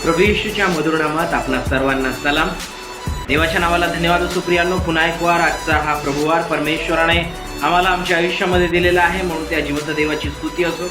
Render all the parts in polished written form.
प्रभू येशूच्या मधुर नामात आपणा सर्वांना सलाम. देवाच्या नावाला धन्यवाद असो प्रियांनो. पुन्हा एक वार आजचा हा प्रभुवार परमेश्वराने आम्हाला आमच्या आयुष्यामध्ये दिलेला आहे, म्हणून त्या जिवंत देवाची स्तुती असो.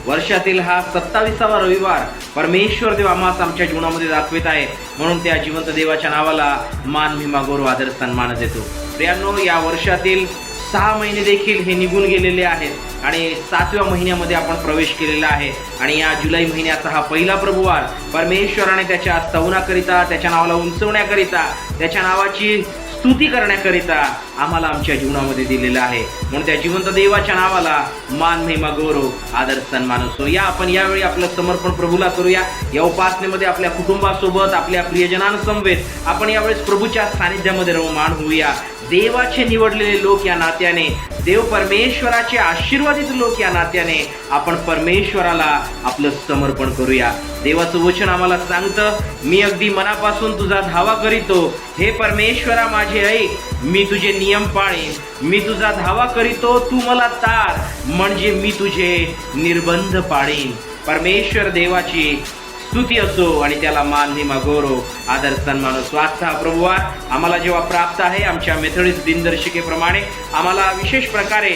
वर्षातील हा 27वा रविवार परमेश्वर देव आम्हाला आमच्या जीवनामध्ये दाखवित आहे, म्हणून त्या जिवंत देवाच्या नावाला मान, महिमा, गौरव, आदर, सन्मान देतो. प्रियांनो, या वर्षातील 6 महिने देखील हे निघून गेलेले आहेत आणि 7व्या महिन्यामध्ये आपण प्रवेश केलेला आहे. आणि या जुलै महिन्याचा हा पहिला प्रभुवार परमेश्वराने त्याच्या स्तवनाकरिता, त्याच्या नावाला उंचवण्याकरिता, त्याच्या नावाची स्तुती करण्याकरिता आम्हाला आमच्या जीवनामध्ये दिलेला आहे, म्हणून त्या जिवंत देवाच्या नावाला मान, महिमा, गौरव, आदर, सन्मान असो. या आपण यावेळी आपलं समर्पण प्रभूला करूया. या उपासनेमध्ये आपल्या कुटुंबासोबत, आपल्या प्रियजनांसमवेत आपण यावेळेस प्रभूच्या सानिध्यामध्ये रममाण होऊया. देवाचे निवडलेले लोक या नात्याने, देव परमेश्वराचे आशीर्वादित लोक या नात्याने आपण परमेश्वराला आपलं समर्पण करूया. देवाचं वचन आम्हाला सांगतं, मी अगदी मनापासून तुझा धावा करीतो, हे परमेश्वरा माझे ऐक, मी तुझे नियम पाळीन. मी तुझा धावा करीतो, तू मला तार, म्हणजे मी तुझे निर्बंध पाळीन. परमेश्वर देवाची स्तुती असो आणि त्याला मान, महिमा, गौरव, आदर, सन्मान असो. आजचा हा प्रभुवार आम्हाला जेव्हा प्राप्त आहे, आमच्या मेथडिस्ट दिनदर्शिकेप्रमाणे आम्हाला विशेष प्रकारे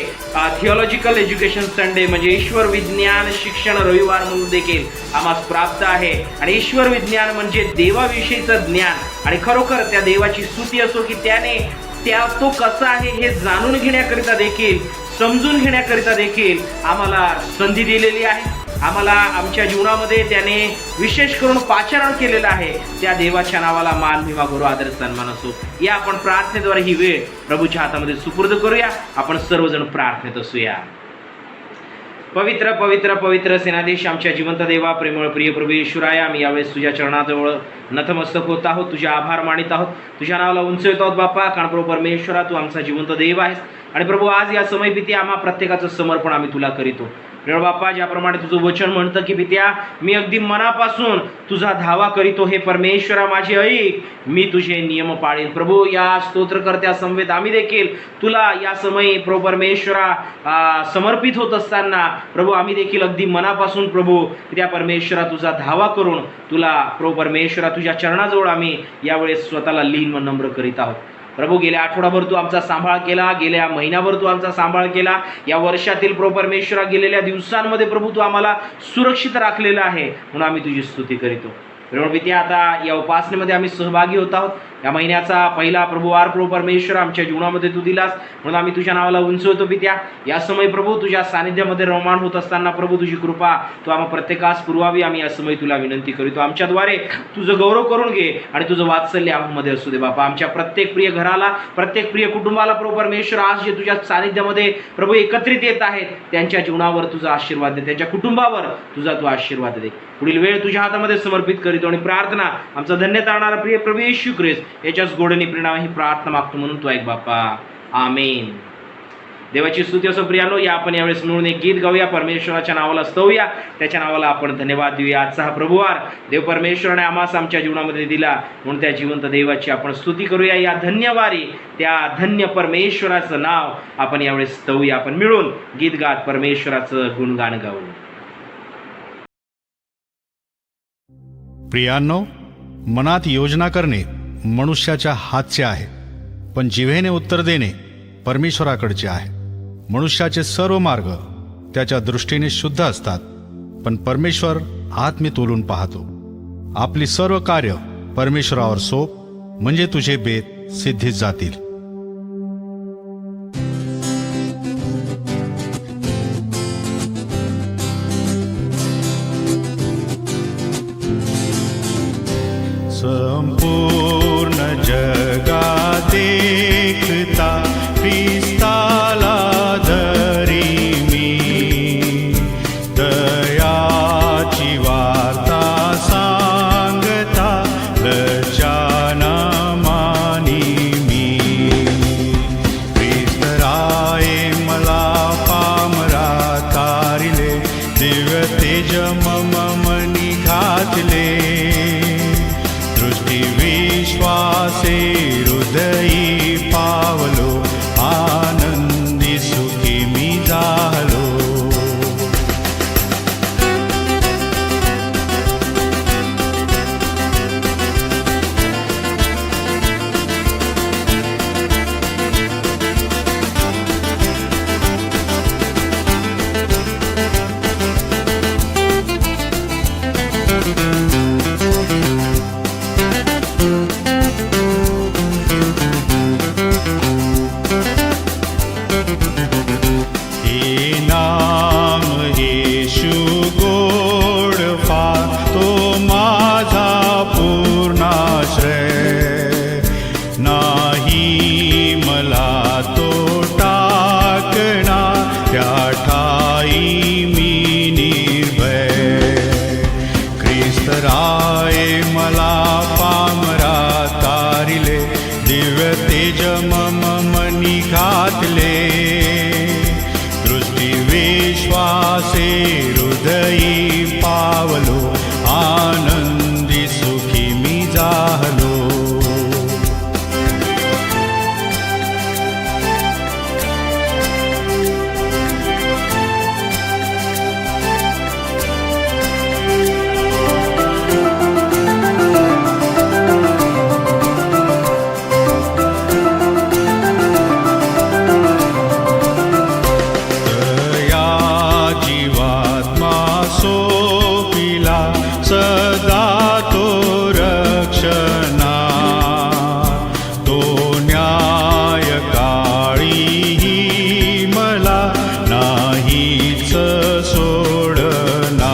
थिओलॉजिकल एज्युकेशन संडे म्हणजे ईश्वर विज्ञान शिक्षण रविवार म्हणून देखील आम्हाला प्राप्त आहे. आणि ईश्वर विज्ञान म्हणजे देवाविषयीचं ज्ञान आणि खरोखर त्या देवाची स्तुती असो की त्याने तो कसा आहे हे जाणून घेण्याकरिता देखील, समजून घेण्याकरिता देखील आम्हाला संधी दिलेली आहे. आम्हाला आमच्या जीवनामध्ये त्याने विशेष करून पाचारण केलेलं आहे. त्या देवाच्या नावाला मान, महिमा, गौरव, आदर, सन्मान असो. या आपण प्रार्थनेद्वारे ही वेळ प्रभूच्या हातामध्ये सुपूर्द करूया. आपण सर्वजण प्रार्थनेत असूया. पवित्र पवित्र पवित्र सेनाधीश आमच्या जिवंत देवा, प्रेमळ प्रिय प्रभू येशूराया, आम्ही यावेळेस तुझ्या चरणाजवळ नतमस्तक होत आहोत, तुझे आभार मानित आहोत, तुझ्या नावाला उंचवत आहोत बाप्पा. कारण प्रभू परमेश्वरा, तू आमचा जिवंत देव आहेस. आणि प्रभू, आज या समयपिती आम्हा प्रत्येकाचं समर्पण आम्ही तुला करीतो. प्रेमळ बाप्पा, ज्याप्रमाणे तुझं वचन म्हणतं की पित्या, मी अगदी मनापासून तुझा धावा करीतो, हे परमेश्वरा माझे ऐक, मी तुझे नियम पाळीन. प्रभू, या स्तोत्रकर्त्या समवेत आम्ही देखील तुला या समयी प्रभू परमेश्वरा समर्पित होत असताना प्रभू, आम्ही देखील अगदी मनापासून प्रभू त्या परमेश्वरा तुझा धावा करून तुला प्रभू परमेश्वरा तुझ्या चरणाजवळ आम्ही यावेळेस स्वतःला लीन व नम्र करीत आहोत. प्रभू, गेल्या आठवडाभर तू आमचा सांभाळ केला, गेल्या महिनाभर तू आमचा सांभाळ केला, या वर्षातील प्रभू परमेश्वरा गेलेल्या दिवसांमध्ये प्रभू तू आम्हाला सुरक्षित राखलेलं आहे, म्हणून आम्ही तुझी स्तुती करीतो. पित्या, आता या उपासनेमध्ये आम्ही सहभागी होत आहोत. या महिन्याचा पहिला प्रभुवार प्रभू परमेश्वर आमच्या जीवनामध्ये तू दिलास, म्हणून आम्ही तुझ्या नावाला उंचवतो पित्या. या समय प्रभू तुझ्या सानिध्यामध्ये रममाण होत असताना प्रभू तुझी कृपा तू आम्हा प्रत्येकास पुरवावी, आम्ही या समय तुला विनंती करीतो. आमच्याद्वारे तुझं गौरव करून घे आणि तुझं वात्सल्य आम्हामध्ये असू दे बापा. आमच्या प्रत्येक प्रिय घराला, प्रत्येक प्रिय कुटुंबाला प्रभू परमेश्वर आज जे तुझ्या सानिध्यामध्ये प्रभू एकत्रित येत आहेत, त्यांच्या जीवनावर तुझा आशीर्वाद दे, त्यांच्या कुटुंबावर तुझा तू आशीर्वाद दे. पुढील वेळ तुझ्या हातामध्ये समर्पित करीतो आणि प्रार्थना आमचा धन्य तारणारा प्रिय प्रभू येशू ख्रिस्त याच्याच गोडणी परिणाम ही प्रार्थना मागतो, म्हणून तू ऐक बाप्पा. आमेन. देवाची स्तुती असो प्रियानो. या आपण यावेळेस मिळून एक गीत गाऊया, परमेश्वराच्या नावाला स्तवूया, त्याच्या नावाला आपण धन्यवाद देऊया. आजचा हा प्रभुवार देव परमेश्वराने आम्हास आमच्या जीवनामध्ये दिला, म्हणून त्या जिवंत देवाची आपण स्तुती करूया. या धन्यवारी त्या धन्य परमेश्वराचं नाव आपण यावेळेस स्तवूया. आपण मिळून गीत गात परमेश्वराचं गुणगान गाऊ. प्रियांनो, मनात योजना करणे मनुष्याच्या हातचे आहे, पण जिव्हेने उत्तर देणे परमेश्वराकडचे आहे. मनुष्याचे सर्व मार्ग त्याच्या दृष्टीने शुद्ध असतात, पण परमेश्वर आत्मे तोलून पाहतो. आपली सर्व कार्य परमेश्वरावर सोप, म्हणजे तुझे बेत सिद्धीत जातील. संपूर्ण जगा देखता ख्रिस्ताला धरी मी, दयाची वार्ता सांगता लज्जाना मानी मी. ख्रिस्त राये मला पामरा तारिले, दिव्य तेज मम मनी घातले. दृष्टी विश्वासे हृदयी पावलो, आनंदी सुखी मी झालो. विश्वासे हृदयी पावलो, आनंदी सुखी मी जाहलो. सदा तो रक्षणा, तो न्यायकाळीही मला नाहीच सोडना.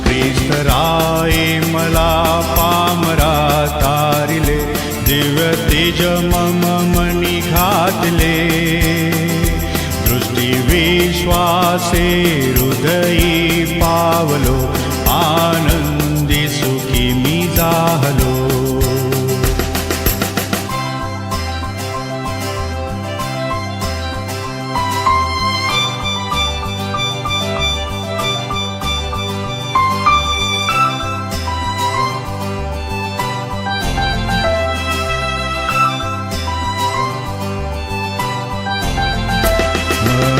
ख्रिस्त राये मला पामरा तारिले, दिव्य तेज मम मनी घातले. दृष्टी विश्वासे हृदयी पावलो, आनंदी सुखी मी जाहलो.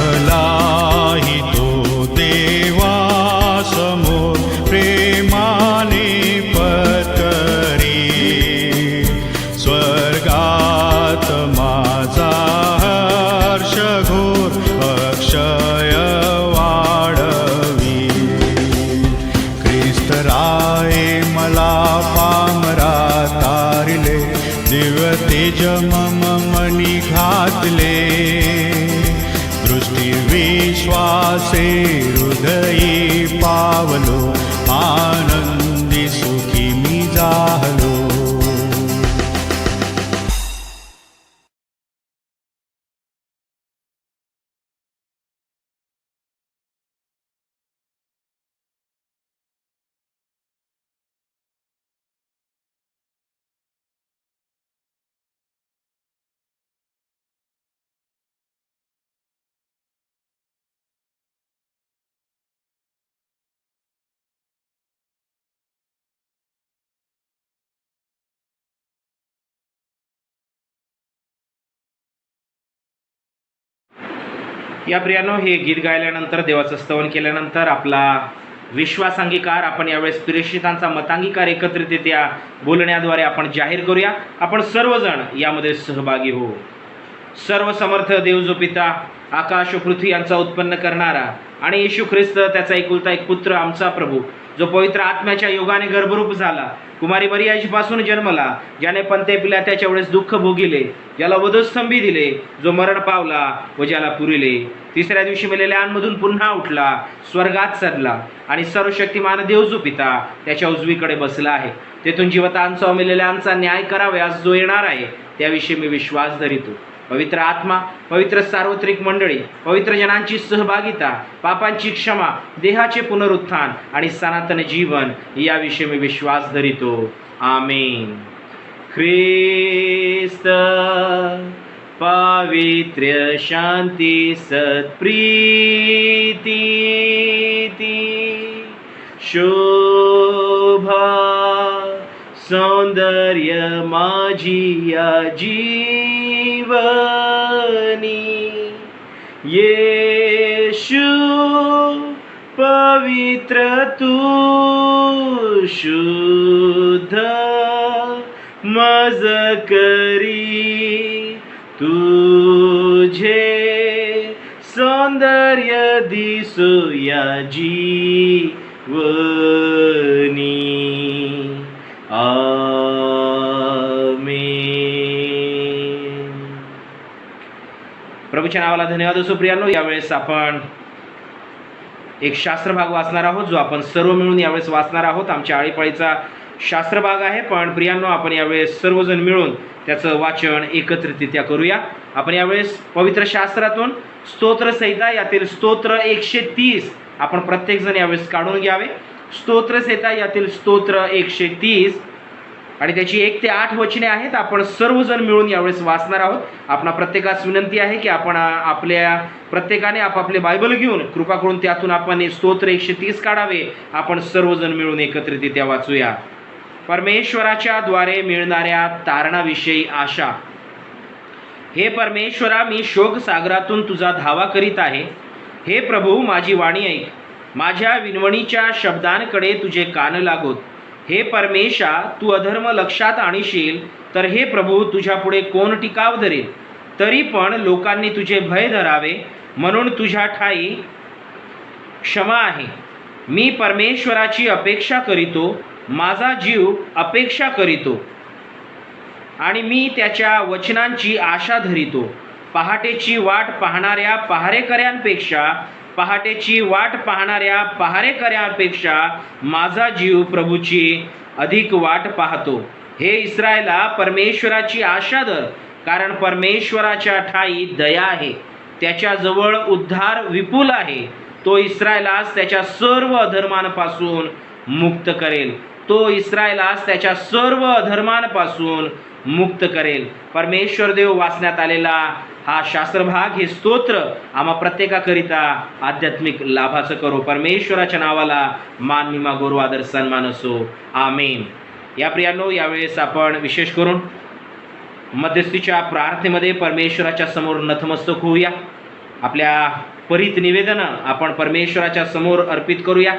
मलाही तो देवा समोर प्रेमाने पत्करी, स्वर्गात माझा हर्ष घोर अक्षय वाढवी. ख्रिस्त राये मला पामरा तारिले, दिव्य तेज मम मनी घातले. दृष्टी विश्वासे हृदयी पावलो, आनंदी सुखी मी जाहलो. या प्रियानो, हे गीत गायल्यानंतर, देवाचं स्तवन केल्यानंतर आपला विश्वासांगीकार आपण यावेळेस प्रेषितांचा मतांगीकार एकत्रितरित्या बोलण्याद्वारे आपण जाहीर करूया. आपण सर्वजण यामध्ये सहभागी हो. सर्व समर्थ देव जो पिता, आकाश व पृथ्वी यांचा उत्पन्न करणारा, आणि येशू ख्रिस्त त्याचा एकुलता एक पुत्र, आमचा प्रभू, जो पवित्र आत्म्याच्या योगाने गर्भरूप झाला, कुमारी मरियाजीपासून जन्मला, ज्याने पंते पिलात्याच्या वेळेस दुःख भोगिले, ज्याला वधस्तंभी दिले, जो मरण पावला व ज्याला पुरिले, तिसऱ्या दिवशी मेलेल्यांमधून पुन्हा उठला, स्वर्गात चढला, आणि सर्वशक्तिमान देव जो पिता त्याच्या उजवीकडे बसला आहे. तेथून जिवंतांचा व मेलेल्यांचा न्याय कराव्यास जो येणार आहे, त्याविषयी मी विश्वास धरितो. पवित्र आत्मा, पवित्र सार्वत्रिक मंडळी, पवित्र जनांची सहभागिता, पापांची क्षमा, देहाचे पुनरुत्थान आणि सनातन जीवन याविषयी मी विश्वास धरितो. आमेन. ख्रिस्त पवित्र शांती सत्प्रीती शोभा सौंदर्य माझी या जीवनी, येशू पवित्र तू शुद्ध मज करी, तुझे सौंदर्य दिसू या जीवनी. आमेन. प्रभूच्या नावाला धन्यवाद असो. प्रियांनो, यावेळेस आपण एक शास्त्रभाग वाचणार आहोत, जो आपण सर्व मिळून यावेळेस वाचणार आहोत. आमच्या आळीपाळीचा शास्त्रभाग आहे, पण प्रियांनो आपण यावेळेस सर्वजण मिळून त्याचं वाचन एकत्रितरित्या करूया. आपण यावेळेस पवित्र शास्त्रातून स्तोत्रसंहिता यातील स्तोत्र 130 आपण प्रत्येकजण यावेळेस काढून घ्यावे. स्तोत्रसंहिता यातील स्तोत्र 130 आणि त्याची 1 ते 8 वचने आहेत. आपण सर्वजण मिळून यावेळेस वाचणार आहोत. आपणा प्रत्येकास विनंती आहे की आपण आपल्या प्रत्येकाने आपापले बायबल घेऊन कृपा करून त्यातून आपण स्तोत्र 130 काढावे. आपण सर्वजण मिळून एकत्रितरित्या वाचूया. परमेश्वराच्या द्वारे मिळणाऱ्या तारणाविषयी आशा. हे परमेश्वरा, मी शोक सागरातून तुझा धावा करीत आहे. हे प्रभू, माझी वाणी ऐक. माझ्या विनवणीच्या शब्दांकडे तुझे कान लागोत. हे परमेशा, तू अधर्म लक्षात आणशील तर हे प्रभू, तुझ्या पुढे कोण टिकाव धरेल? तरी पण लोकांनी तुझे भय धरावे, म्हणून तुझ्या ठाई क्षमा आहे. मी परमेश्वराची अपेक्षा करीतो, माझा जीव अपेक्षा करीतो आणि मी त्याच्या वचनांची आशा धरितो. पहाटेची वाट पाहणाऱ्या पहारेकऱ्यांपेक्षा माझा जीव प्रभूची अधिक वाट पाहतो. हे इस्रायला, परमेश्वराची आशा धर, कारण परमेश्वराच्या ठाई दया आहे. त्याच्याजवळ उद्धार विपुल आहे. तो इस्रायलास त्याच्या सर्व अधर्मांपासून मुक्त करेल. परमेश्वर देव वाचण्यात आलेला हा शास्त्रभाग, हे स्तोत्र आम्हा प्रत्येकाकरिता आध्यात्मिक लाभाचं करो. परमेश्वराच्या नावाला मान, महिमा, गौरव, आदर, सन्मान असो. आमेन. या प्रियांनो, यावेळेस आपण विशेष करून मध्यस्थीच्या प्रार्थनेमध्ये परमेश्वराच्या समोर नतमस्तक होऊया. आपल्या परीत निवेदनं आपण परमेश्वराच्या समोर अर्पित करूया.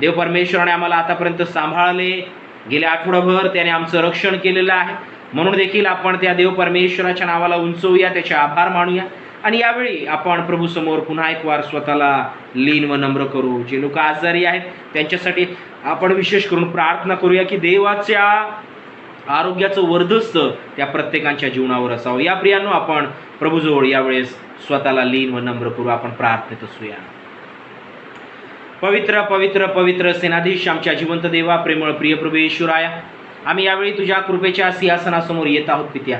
देव परमेश्वराने आम्हाला आतापर्यंत सांभाळले. गेल्या आठवडाभर त्याने आमचं रक्षण केलेलं आहे. म्हणून देखील आपण त्या देव परमेश्वराच्या नावाला उंचवूया, त्याचे आभार मानूया. आणि यावेळी आपण प्रभू समोर पुन्हा एक वार स्वतःला लीन व नम्र करू. जे लोक आजारी आहेत त्यांच्यासाठी आपण विशेष करून प्रार्थना करूया की देवाच्या आरोग्याचं वर्धस्थ त्या प्रत्येकांच्या जीवनावर असावं. या प्रियांनो, आपण प्रभूजवळ यावेळेस स्वतःला लीन व नम्र करू. आपण प्रार्थनेत असूया. पवित्र पवित्र पवित्र सेनाधीश, आमच्या जिवंत देवा, प्रेमळ प्रिय प्रभू येशूराया, आम्ही यावेळी तुझ्या कृपेच्या सिंहासनासमोर येत आहोत पित्या.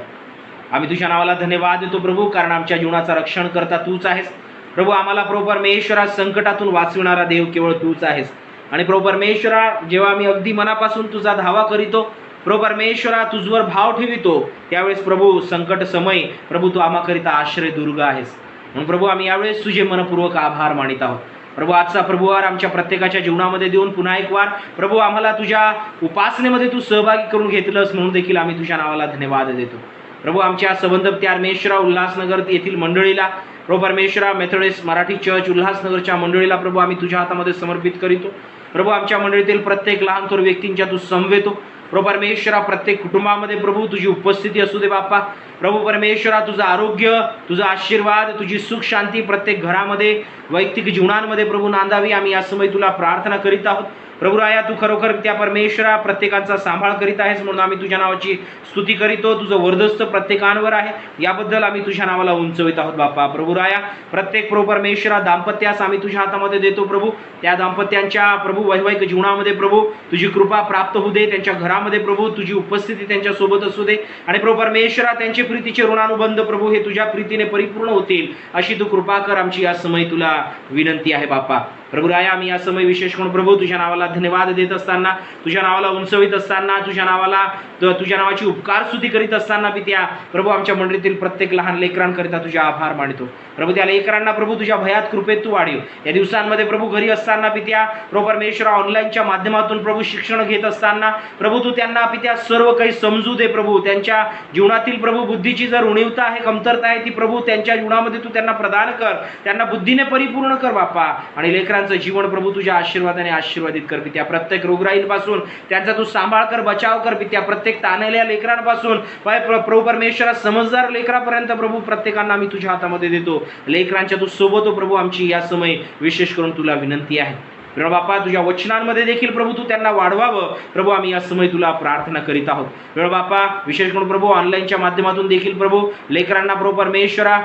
आम्ही तुझ्या नावाला धन्यवाद देतो प्रभू, कारण आमच्या जीवनाचा रक्षण करता तूच आहेस प्रभू. आम्हाला प्रभू परमेश्वरा संकटातून वाचविणारा देव केवळ तूच आहेस. आणि प्रभू परमेश्वरा, जेव्हा आम्ही अगदी मनापासून तुझा धावा करीतो प्रभू परमेश्वरा, तुझवर भाव ठेवितो, त्यावेळेस प्रभू संकट समय प्रभू तू आम्हाकरिता आश्रय दुर्ग आहेस. म्हणून प्रभू आम्ही यावेळेस तुझे मनपूर्वक आभार मानित आहोत प्रभू. आजचा प्रभूवार आमच्या प्रत्येकाच्या जीवनामध्ये देऊन पुन्हा एक वार प्रभू आम्हाला तुझ्या उपासनेमध्ये तू सहभागी करून घेतलंस, म्हणून देखील आम्ही तुझ्या नावाला धन्यवाद देतो प्रभू. आमच्या संबंध परमेश्वरा उल्हासनगर येथील मंडळीला प्रभू परमेश्वरा, मेथोडिस्ट मराठी चर्च उल्हासनगरच्या मंडळीला प्रभू आम्ही तुझ्या हातामध्ये समर्पित करीतो प्रभू. आमच्या मंडळीतील प्रत्येक लहान थोर व्यक्तींच्या तू संवेतो प्रभू परमेश्वरा. प्रत्येक कुटुंबामध्ये प्रभू तुझी उपस्थिती असू दे बाप्पा. प्रभू परमेश्वरा, तुझं आरोग्य, तुझा आशीर्वाद, तुझी सुख शांती प्रत्येक घरामध्ये, वैयक्तिक जीवनांमध्ये प्रभू नांदावी. आम्ही या समय तुला प्रार्थना करीत आहोत प्रभू राया. तू खरोखर त्या परमेश्वरा प्रत्येकांचा सांभाळ करीत आहेस, म्हणून आम्ही तुझ्या नावाची स्तुती करीतो. तुझं वर्धस्थ प्रत्येकांवर आहे, याबद्दल आम्ही तुझ्या नावाला उंचवित आहोत बाप्पा. प्रभू राया, प्रत्येक प्रभू परमेश्वरा दाम्पत्यास आम्ही तुझ्या हातामध्ये देतो प्रभू. त्या दाम्पत्यांच्या प्रभू वैवाहिक जीवनामध्ये प्रभू तुझी कृपा प्राप्त होऊ दे. त्यांच्या घरामध्ये प्रभू तुझी उपस्थिती त्यांच्या सोबत असू दे. आणि प्रभू परमेश्वरा, त्यांचे प्रीतीचे ऋणानुबंध प्रभू हे तुझ्या प्रीतीने परिपूर्ण होतील, अशी तू कृपा कर. आमची या समय तुला विनंती आहे बाप्पा. प्रभू राया, आम्ही या समय विशेष करून प्रभू तुझ्या नावाला धन्यवाद देत असताना, तुझ्या नावाला उंचवित असताना, तुझ्या नावाची उपकार स्तुती करीत असताना पित्या प्रभू आमच्या मंडळीतील प्रत्येक लहान लेकरांकरिता तुझे आभार मानतो प्रभू. त्या लेकरांना प्रभू तुझ्या भयात कृपेत तू वाढीव. या दिवसांमध्ये प्रभू घरी असताना पित्या प्रभू परमेश्वरा, ऑनलाईनच्या माध्यमातून प्रभू शिक्षण घेत असताना प्रभू तू त्यांना पित्या सर्व काही समजू दे प्रभू. त्यांच्या जीवनातील प्रभू बुद्धीची जर उणीवता आहे, कमतरता आहे, ती प्रभू त्यांच्या जीवनामध्ये तू त्यांना प्रदान कर. त्यांना बुद्धीने परिपूर्ण कर बाप्पा. आणि लेकरांचं जीवन प्रभू तुझ्या आशीर्वादाने आशीर्वादित कर पित्या. प्रत्येक रोगराईपासून त्यांचा तू सांभाळ कर, बचाव कर पित्या. प्रत्येक ताणलेल्या लेकरांपासून प्रभू परमेश्वरा समजदार लेकरापर्यंत प्रभू प्रत्येकांना आम्ही तुझ्या हातामध्ये देतो. लेकरांच्या तू सोबत हो प्रभू. आमची या समय विशेष करून तुला विनंती आहे प्रभू बाप्पा. तुझ्या वचनांमध्ये देखील प्रभू तू त्यांना वाढवावं प्रभू. आम्ही या समय तुला प्रार्थना करीत आहोत प्रभू बाप्पा. विशेष करून प्रभू ऑनलाईनच्या माध्यमातून देखील प्रभू लेकरांना प्रभू परमेश्वरा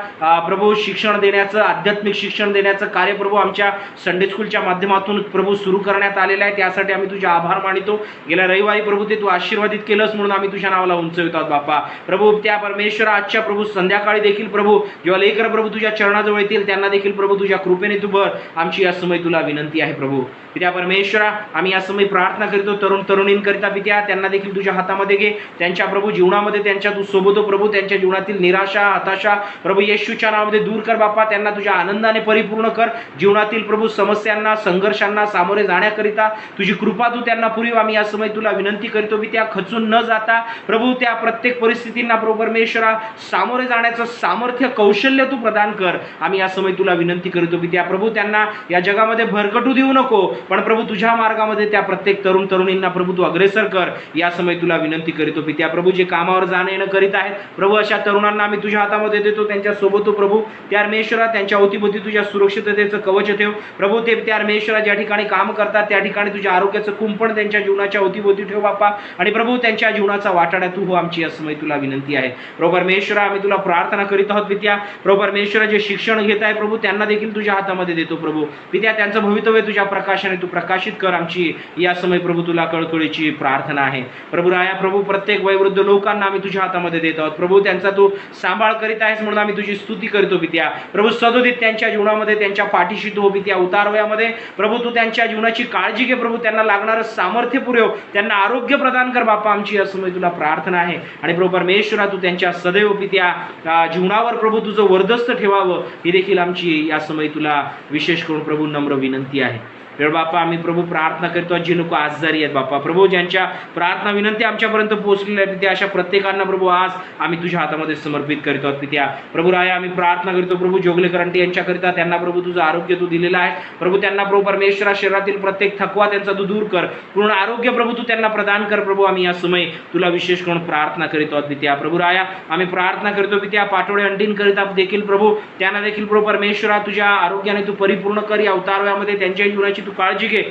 प्रभू शिक्षण देण्याचं, आध्यात्मिक शिक्षण देण्याचं कार्य प्रभू आमच्या संडे स्कूलच्या माध्यमातून प्रभू सुरू करण्यात आलेलं आहे. त्यासाठी आम्ही तुझे आभार मानितो. गेल्या रविवारी प्रभू ते तू आशीर्वादित केलंस, म्हणून आम्ही तुझ्या नावाला उंचवित आहोत बाप्पा. प्रभू त्या परमेश्वरा आजच्या प्रभू संध्याकाळी देखील प्रभू जेव्हा लेकर प्रभू तुझ्या चरणाजवळ येतील, त्यांना देखील प्रभू तुझ्या कृपेने तू भर. आमची या समय तुला विनंती आहे प्रभू. प्रभू. पित्या परमेश्वरा, आम्ही या समय प्रार्थना करतो तरुण तरुणींकरिता पित्या, त्यांना देखील तुझ्या हातामध्ये घे. त्यांच्या प्रभू जीवनामध्ये त्यांच्या तू सोबत हो प्रभू. त्यांच्या जीवनातील निराशा, हताशा प्रभू येशूच्या नावामध्ये दूर कर बाप्पा. त्यांना तुझ्या आनंदाने परिपूर्ण कर. जीवनातील प्रभू समस्यांना, संघर्षांना सामोरे जाण्याकरिता तुझी कृपा तू त्यांना पुरव. आम्ही या समय तुला विनंती करतो पित्या, खचून न जाता प्रभू त्या प्रत्येक परिस्थितींना प्रभू परमेश्वरा सामोरे जाण्याचं सामर्थ्य, कौशल्य तू प्रदान कर. आम्ही या समय तुला विनंती करतो पित्या प्रभू, त्यांना या जगामध्ये भरकटू देऊ नको, पण प्रभू तुझ्या मार्गामध्ये त्या प्रत्येक तरुण तरुणींना प्रभू तू अग्रेसर कर. या समय तुला विनंती करतो पित्या प्रभू, जे कामावर जाणं येणं करीत आहेत प्रभू, अशा तरुणांना आम्ही तुझ्या हातामध्ये देतो. त्यांच्या सोबत प्रभू त्या परमेश्वरा, त्यांच्या अवतीभोवती तुझ्या सुरक्षिततेचं कवच ठेव प्रभू. ते त्या परमेश्वरा ज्या ठिकाणी काम करतात त्या ठिकाणी तुझ्या आरोग्याचं कुंपण त्यांच्या जीवनाच्या अवतीभोवती ठेव बाप्पा. आणि प्रभू त्यांच्या जीवनाचा वाटाडा तू हो, आमची या समय तुला विनंती आहे प्रभू परमेश्वरा. आम्ही तुला प्रार्थना करीत आहोत पित्या प्रभू परमेश्वरा, जे शिक्षण घेत आहे प्रभू त्यांना देखील तुझ्या हातामध्ये देतो प्रभू. पित्या त्यांचं भवितव्य तुझ्या प्रकाशाने तू प्रकाशित कर. आमची या समय प्रभू तुला कळकळीची प्रार्थना आहे प्रभू राया. प्रभू प्रत्येक वयोवृद्ध लोकांना आम्ही तुझ्या हातामध्ये देत आहोत प्रभू. त्यांचा तू सांभाळ करीत आहेस म्हणून आम्ही तुझी स्तुती करतो पित्या प्रभू. सदोदित त्यांच्या जीवनामध्ये त्यांच्या पाठीशी तू पित्या. उतारवयामध्ये प्रभू तू त्यांच्या जीवनाची काळजी घे प्रभू. त्यांना लागणारं सामर्थ्य पुरव, त्यांना आरोग्य प्रदान कर बाप्पा. आमची या समय तुला प्रार्थना आहे. आणि प्रभू परमेश्वरा, तू त्यांच्या सदैव पित्या जीवनावर प्रभू तुझं वर्धस्त ठेवावं, ही देखील आमची या समय तुला विशेष करून प्रभू नम्र विनंती आहे. बाप्पा आम्ही प्रभू प्रार्थना करतो जे लोक आजारी आहेत बाप्पा प्रभू, ज्यांच्या प्रार्थना विनंती आमच्यापर्यंत पोहोचलेल्या आहेत त्या अशा प्रत्येकांना प्रभू आज आम्ही तुझ्या हातामध्ये समर्पित करतो पित्या प्रभू राया. आम्ही प्रार्थना करतो प्रभू जोगलेकरांटी यांच्याकरिता, त्यांना प्रभू तुझं आरोग्य तू दिलेलं आहे प्रभू. त्यांना प्रभू परमेश्वरा शरीरातील प्रत्येक थकवा त्यांचा तू दूर कर, पूर्ण आरोग्य प्रभू तू त्यांना प्रदान कर प्रभू. आम्ही या समय तुला विशेष करून प्रार्थना करीत आहोत पित्या प्रभू राया. आम्ही प्रार्थना करतो पित्या पाटोळे अंडींकरिता देखील प्रभू, त्यांना देखील प्रभू परमेश्वरा तुझ्या आरोग्याने तू परिपूर्ण कर. या अवतारवयामध्ये त्यांच्या जीवनाची तू काळजी घे.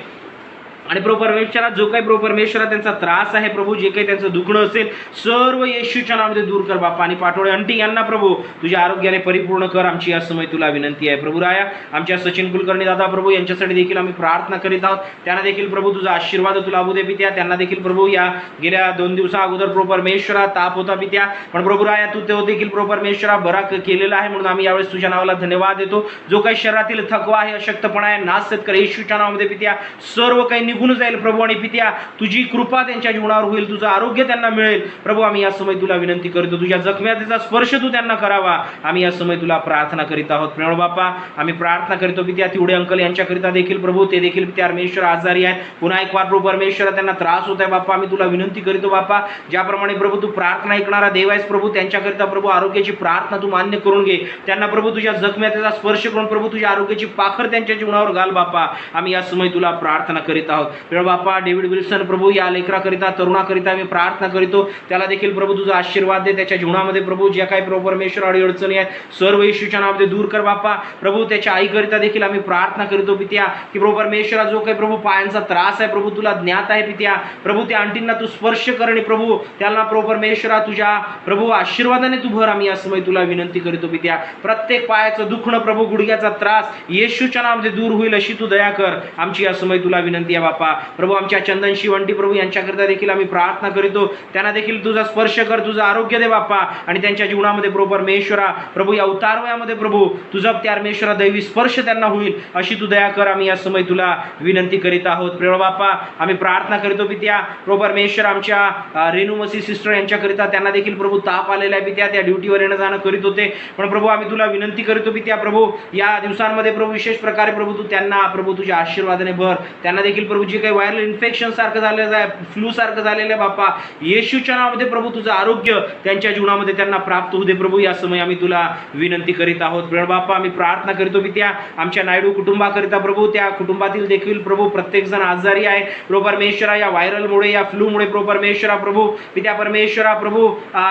आणि प्रभू परमेश्वरा, जो काही प्रभू परमेश्वरा त्यांचा त्रास आहे प्रभू, जे काही त्यांचं दुखणं असेल सर्व येशूच्या नावामध्ये दूर कर बाप्पा. आणि पाटोळे अंटी यांना प्रभू तुझ्या आरोग्याने परिपूर्ण कर. आमची या समय तुला विनंती आहे प्रभू राया. आमच्या सचिन कुलकर्णी दादा प्रभू यांच्यासाठी देखील आम्ही प्रार्थना करीत आहोत. त्यांना देखील प्रभू तुझा आशीर्वाद तुला लाभू दे पित्या. त्यांना देखील प्रभू या गेल्या 2 दिवसा अगोदर प्रभू परमेश्वरा ताप होता पित्या, पण प्रभू राया तू तो देखील प्रभू परमेश्वरा बरा केलेला आहे म्हणून आम्ही यावेळेस तुझ्या नावाला धन्यवाद देतो. जो काही शरीरातील थकवा आहे, अशक्तपणा आहे, नाश कर येशूच्या नावामध्ये पित्या. सर्व काही निघून जाईल प्रभू. आणि पित्या तुझी कृपा त्यांच्या जीवनावर होईल, तुझं आरोग्य त्यांना मिळेल प्रभू. आम्ही या समय तुला विनंती करतो, तुझ्या जखम्याचा स्पर्श तू त्यांना करावा. आम्ही या समय तुला प्रार्थना करीत आहोत प्रेमळ बाप्पा. आम्ही प्रार्थना करतो पित्या तिवडे अंकल यांच्याकरिता देखील प्रभू, ते देखील पित्या परमेश्वर आजारी आहेत. पुन्हा एक वार प्रभू परमेश्वरा त्यांना त्रास होत आहे बाप्पा. आम्ही तुला विनंती करतो बाप्पा, ज्याप्रमाणे प्रभू तू प्रार्थना ऐकणारा देव आहेस प्रभू, त्यांच्याकरिता प्रभू आरोग्याची प्रार्थना तू मान्य करून घे. त्यांना प्रभू तुझ्या जखम्याचा स्पर्श करून प्रभू तुझ्या आरोग्याची पाखर त्यांच्या जीवनावर घाल बाप्पा. आम्ही या समय तुला प्रार्थना करीत आहोत प्रेमळ बाप्पा. डेव्हिड विल्सन प्रभू या लेकराकरिता, तरुणाकरिता आम्ही प्रार्थना करतो. त्याला देखील प्रभू तुझा आशीर्वाद दे. त्याच्या जीवनामध्ये प्रभू ज्या काही प्रभू परमेश्वर अडचणी आहेत सर्व येशूच्या नावामध्ये दूर कर बाप्पा. प्रभू त्याच्या आईकरिता देखील आम्ही प्रार्थना करतो पित्या की प्रभू परमेश्वरा जो काही प्रभू पायांचा त्रास आहे प्रभू तुला ज्ञात आहे पित्या प्रभू. त्या आंटींना तू स्पर्श कर आणि प्रभू त्यांना प्रभू परमेश्वरा तुझ्या प्रभू आशीर्वादाने तू भर. आम्ही या समय तुला विनंती करतो पित्या. प्रत्येक पायाचं दुखणं प्रभू, गुडघ्याचा त्रास येशूच्या नावामध्ये दूर होईल अशी तू दया कर. आमची या समय तुला विनंती आहे बाप्पा प्रभू. आमच्या चंदन शिवंटी प्रभू यांच्याकरिता देखील आम्ही प्रार्थना करतो. त्यांना देखील तुझा स्पर्श कर, तुझं आरोग्य दे बाप्पा. आणि त्यांच्या जीवनामध्ये प्रभू परमेश्वरा प्रभू या उतारवयामध्ये प्रभू तुझा त्या परमेश्वरा दैवी स्पर्श त्यांना होईल अशी तू दया कर. आम्ही या समय तुला विनंती करीत आहोत प्रेमळ बाप्पा. आम्ही प्रार्थना करतो पित्या प्रभू परमेश्वर आमच्या रेणू मसी सिस्टर यांच्याकरिता, त्यांना देखील प्रभू ताप आलेला आहे पित्या. त्या ड्युटीवर येणं जाणं करीत होते, पण प्रभू आम्ही तुला विनंती करतो पित्या प्रभू या दिवसांमध्ये प्रभू विशेष प्रकारे प्रभू तू त्यांना प्रभू तुझ्या आशीर्वादाने भर. त्यांना देखील प्रभू जे काही व्हायरल इन्फेक्शन सारखं झालेलं आहे, फ्लू सारखं झालेलं आहे बाप्पा, येशूच्या नावामध्ये प्रभू तुझं आरोग्य त्यांच्या जीवनामध्ये त्यांना प्राप्त होऊ दे प्रभू. या समय आम्ही तुला विनंती करीत आहोत प्रेमळ बाप्पा. आम्ही प्रार्थना करतो पित्या आमच्या नायडू कुटुंबाकरिता प्रभू. त्या कुटुंबातील देखील प्रभू प्रत्येक जण आजारी आहे प्रभू परमेश्वरा. या व्हायरलमुळे, या फ्लूमुळे प्रभू परमेश्वरा प्रभू पित्या परमेश्वरा प्रभू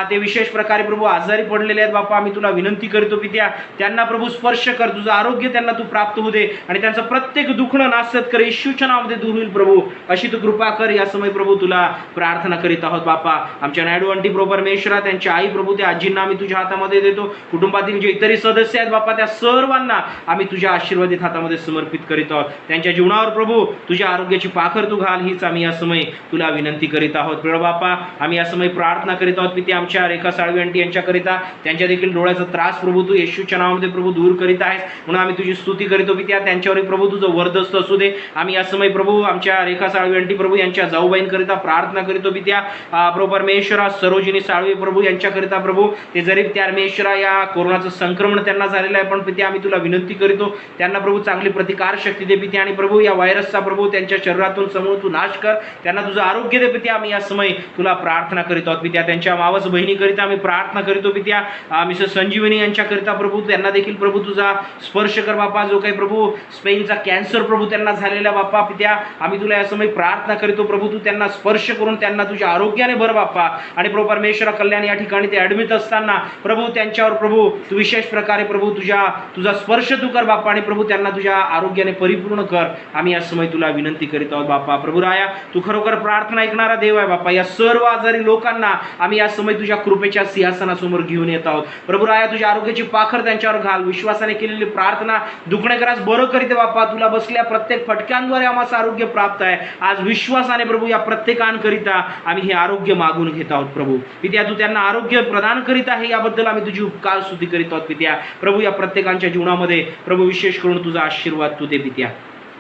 ते विशेष प्रकारे प्रभू आजारी पडलेले आहेत बाप्पा. आम्ही तुला विनंती करतो पित्या त्यांना प्रभू स्पर्श कर, तुझं आरोग्य त्यांना तू प्राप्त होऊ दे आणि त्यांचं प्रत्येक दुखणं नाशत कर येशूच्या नावामध्ये दूर होईल प्रभू, अशी तू कृपा कर. या समय प्रभू तुला प्रार्थना करीत आहोत बापा. आमच्या नायडू आंटी प्रभू परमेश्वरा, त्यांच्या आई प्रभू, त्या आजींना आम्ही तुझ्या हातामध्ये देतो. कुटुंबातील जे इतरही सदस्य आहेत बापा, त्या सर्वांना आम्ही तुझ्या आशीर्वादित हातामध्ये समर्पित करीत आहोत. त्यांच्या जीवनावर प्रभू तुझ्या आरोग्याची पाखर तू घाल, हीच आम्ही या समय तुला विनंती करीत आहोत. प्रभू बापा, आम्ही या समय प्रार्थना करीत आहोत पिते आमच्या रेखा साळवी आंटी यांच्याकरिता. त्यांच्या देखील डोळ्याचा त्रास प्रभू तू येशूच्या नावामध्ये प्रभू दूर करीत आहेस, म्हणून आम्ही तुझी स्तुती करीतो पित्या. त्यांच्यावर प्रभू तुझं वरदस्त असू दे. आम्ही या समय प्रभू आमच्या रेखा साळवी आंटी प्रभू यांच्या जाऊबाईंकरिता प्रार्थना करीतो पित्या. प्रभू परमेश्वरा, सरोजिनी साळवी प्रभू यांच्याकरिता प्रभू, ते जरी त्या परमेश्वरा या कोरोनाचं संक्रमण त्यांना झालेलं आहे, पण पित्या आम्ही तुला विनंती करीतो त्यांना प्रभू चांगली प्रतिकार शक्ती दे पित्या. आणि प्रभू या व्हायरसचा प्रभू त्यांच्या शरीरातून समूळ तू नाश कर, त्यांना तुझं आरोग्य दे पित्या. आम्ही या समय तुला प्रार्थना करीत आहोत पित्या. त्यांच्या मावस बहिणीकरिता आम्ही प्रार्थना करीतो पित्या. मिसेस संजीवनी यांच्याकरिता प्रभू, त्यांना देखील प्रभू तुझा स्पर्श कर बापा. जो काही प्रभू स्पेनचा कॅन्सर प्रभू त्यांना झालेला बापा पित्या, आम्ही तुला या समय प्रार्थना करीतो प्रभू, तू त्यांना स्पर्श करून त्यांना तुझ्या आरोग्याने भर बापा. आणि प्रभू परमेश्वरा, कल्याण या ठिकाणी ते ऍडमिट असताना प्रभू त्यांच्यावर प्रभू तू विशेष प्रकारे प्रभू तुझा स्पर्श तू कर बापा. आणि प्रभू त्यांना तुझ्या आरोग्याने परिपूर्ण कर. आम्ही या समय तुला विनंती करीत आहोत बापा. प्रभू राया, तू खरोखर प्रार्थना ऐकणारा देव आहे बापा. या सर्व आजारी लोकांना आम्ही या समय तुझ्या कृपेच्या सिंहासनासमोर घेऊन येत आहोत. प्रभू राया, तुझ्या आरोग्याची पाखर त्यांच्यावर घाल. विश्वासाने केलेली प्रार्थना दुखणेकरास बरं करीते बापा. तुला बसल्या प्रत्येक फटक्यांद्वारे आम्हाला आरोग्य प्राप्त आहे. आज विश्वासाने प्रभू या प्रत्येकांकरिता आम्ही हे आरोग्य मागून घेत आहोत प्रभू. पित्या, तू त्यांना आरोग्य प्रदान करीत आहे, याबद्दल आम्ही तुझी उपकार स्तुती करीत आहोत पित्या. प्रभू या प्रत्येकांच्या जीवनामध्ये प्रभू विशेष करून तुझा आशीर्वाद तू दे पित्या.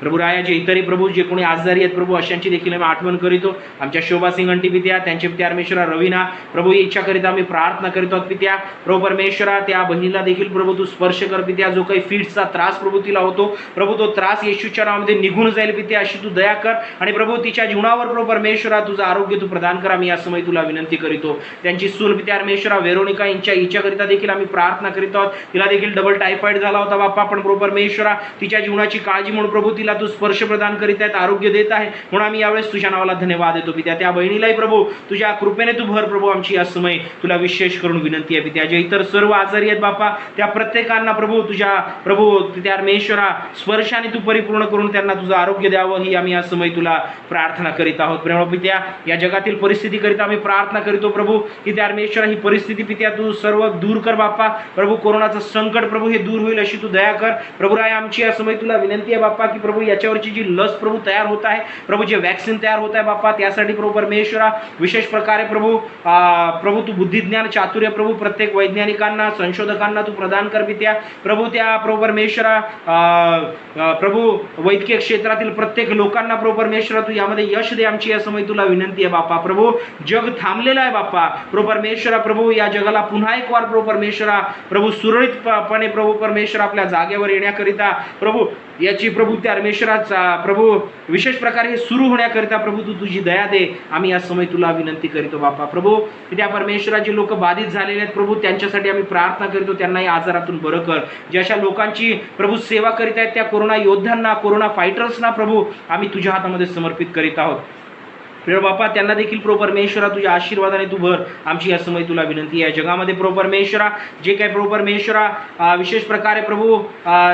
प्रभू राया, जे इतरही प्रभू जे कोणी आजारी आहेत प्रभू, अशांची देखील आम्ही आठवण करीतो. आमच्या शोभा सिंग आंटी पित्या, त्यांचे पित्या परमेश्वरा रवीना प्रभू, इच्छाकरिता आम्ही प्रार्थना करीत आहोत पित्या. प्रभू परमेश्वरा, त्या बहिणीला देखील प्रभू तू स्पर्श कर पित्या. जो काही फीट्सचा त्रास प्रभू तिला होतो प्रभू, तो त्रास येशूच्या नावामध्ये निघून जाईल पित्या, अशी तू दया कर. आणि प्रभू तिच्या जीवनावर प्रभू परमेश्वरा तुझं आरोग्य तू प्रदान कर. आम्ही या समय तुला विनंती करीतो. त्यांची सून पित्या परमेश्वरा वेरोनिका इच्छाकरिता देखील आम्ही प्रार्थना करीत आहोत. तिला देखील डबल टायफॉइड झाला होता बाप्पा, पण प्रभू परमेश्वरा तिच्या जीवनाची काळजी म्हणून प्रभू तिला तू स्पर्श प्रदान करीत आहेत, आरोग्य देत आहे, म्हणून आम्ही यावेळेस तुझ्या नावाला धन्यवाद देतो पित्या. त्या बहिणीलाही प्रभू तुझ्या कृपेने तू भर प्रभू. आमची या समय तुला विशेष करून विनंती आहे पित्या. जे इतर सर्व आजारी आहेत बापा, त्या प्रत्येकांना प्रभू तुझ्या प्रभू त्या परमेश्वरा स्पर्शाने तू परिपूर्ण करून त्यांना तुझं आरोग्य द्यावं, ही आम्ही या समय तुला प्रार्थना करीत आहोत. प्रेमळ पित्या, या जगातील परिस्थिती करिता आम्ही प्रार्थना करीतो प्रभू, की त्या परमेश्वरा ही परिस्थिती पित्या तू सर्व दूर कर बापा. प्रभू कोरोनाचं संकट प्रभू हे दूर होईल अशी तू दया कर. प्रभू राय, आमची या समय तुला विनंती आहे बापा, की प्रभू याच्यावरची जी लस प्रभू तयार होत आहे प्रभू, जे वॅक्सिन तयार होत आहे बापा, त्यासाठी प्रभू परमेश्वरा विशेष प्रकारे प्रभू तू बुद्धिज्ञान चातुर्य प्रभू प्रत्येक वैज्ञानिकांना संशोधकांना तू प्रदान कर पित्या. प्रभू त्या प्रभू परमेश्वरा प्रभू वैद्यकीय क्षेत्रातील प्रत्येक लोकांना प्रभू परमेश्वरा तू यामध्ये यश दे. आमची या समय तुला विनंती आहे बापा. प्रभू जग थांबलेलं आहे बापा. प्रभू परमेश्वरा प्रभू या जगाला पुन्हा एक वार प्रभू परमेश्वरा प्रभू सुरळीतपणे प्रभू परमेश्वरा आपल्या जागेवर येण्याकरिता प्रभू याची प्रभू त्या परमेश्वराचा प्रभू विशेष प्रकारे हे सुरू होण्याकरिता प्रभू तू तुझी दया दे. आम्ही या समय तुला विनंती करीतो बापा. प्रभू त्या परमेश्वराचे लोक बाधित झालेले आहेत प्रभू, त्यांच्यासाठी आम्ही प्रार्थना करीतो, त्यांना या आजारातून बरं कर. जे अशा लोकांची प्रभू सेवा करीत आहेत त्या कोरोना योद्ध्यांना, कोरोना फायटर्सना प्रभू आम्ही तुझ्या हातामध्ये समर्पित करीत आहोत. प्रिय बापा, त्यांना देखील प्रभू परमेश्वरा तुझ्या आशीर्वादाने तू भर. आमची या समय तुला विनंती आहे. जगामध्ये प्रभू परमेश्वरा जे काही प्रभू परमेश्वरा विशेष प्रकारे प्रभू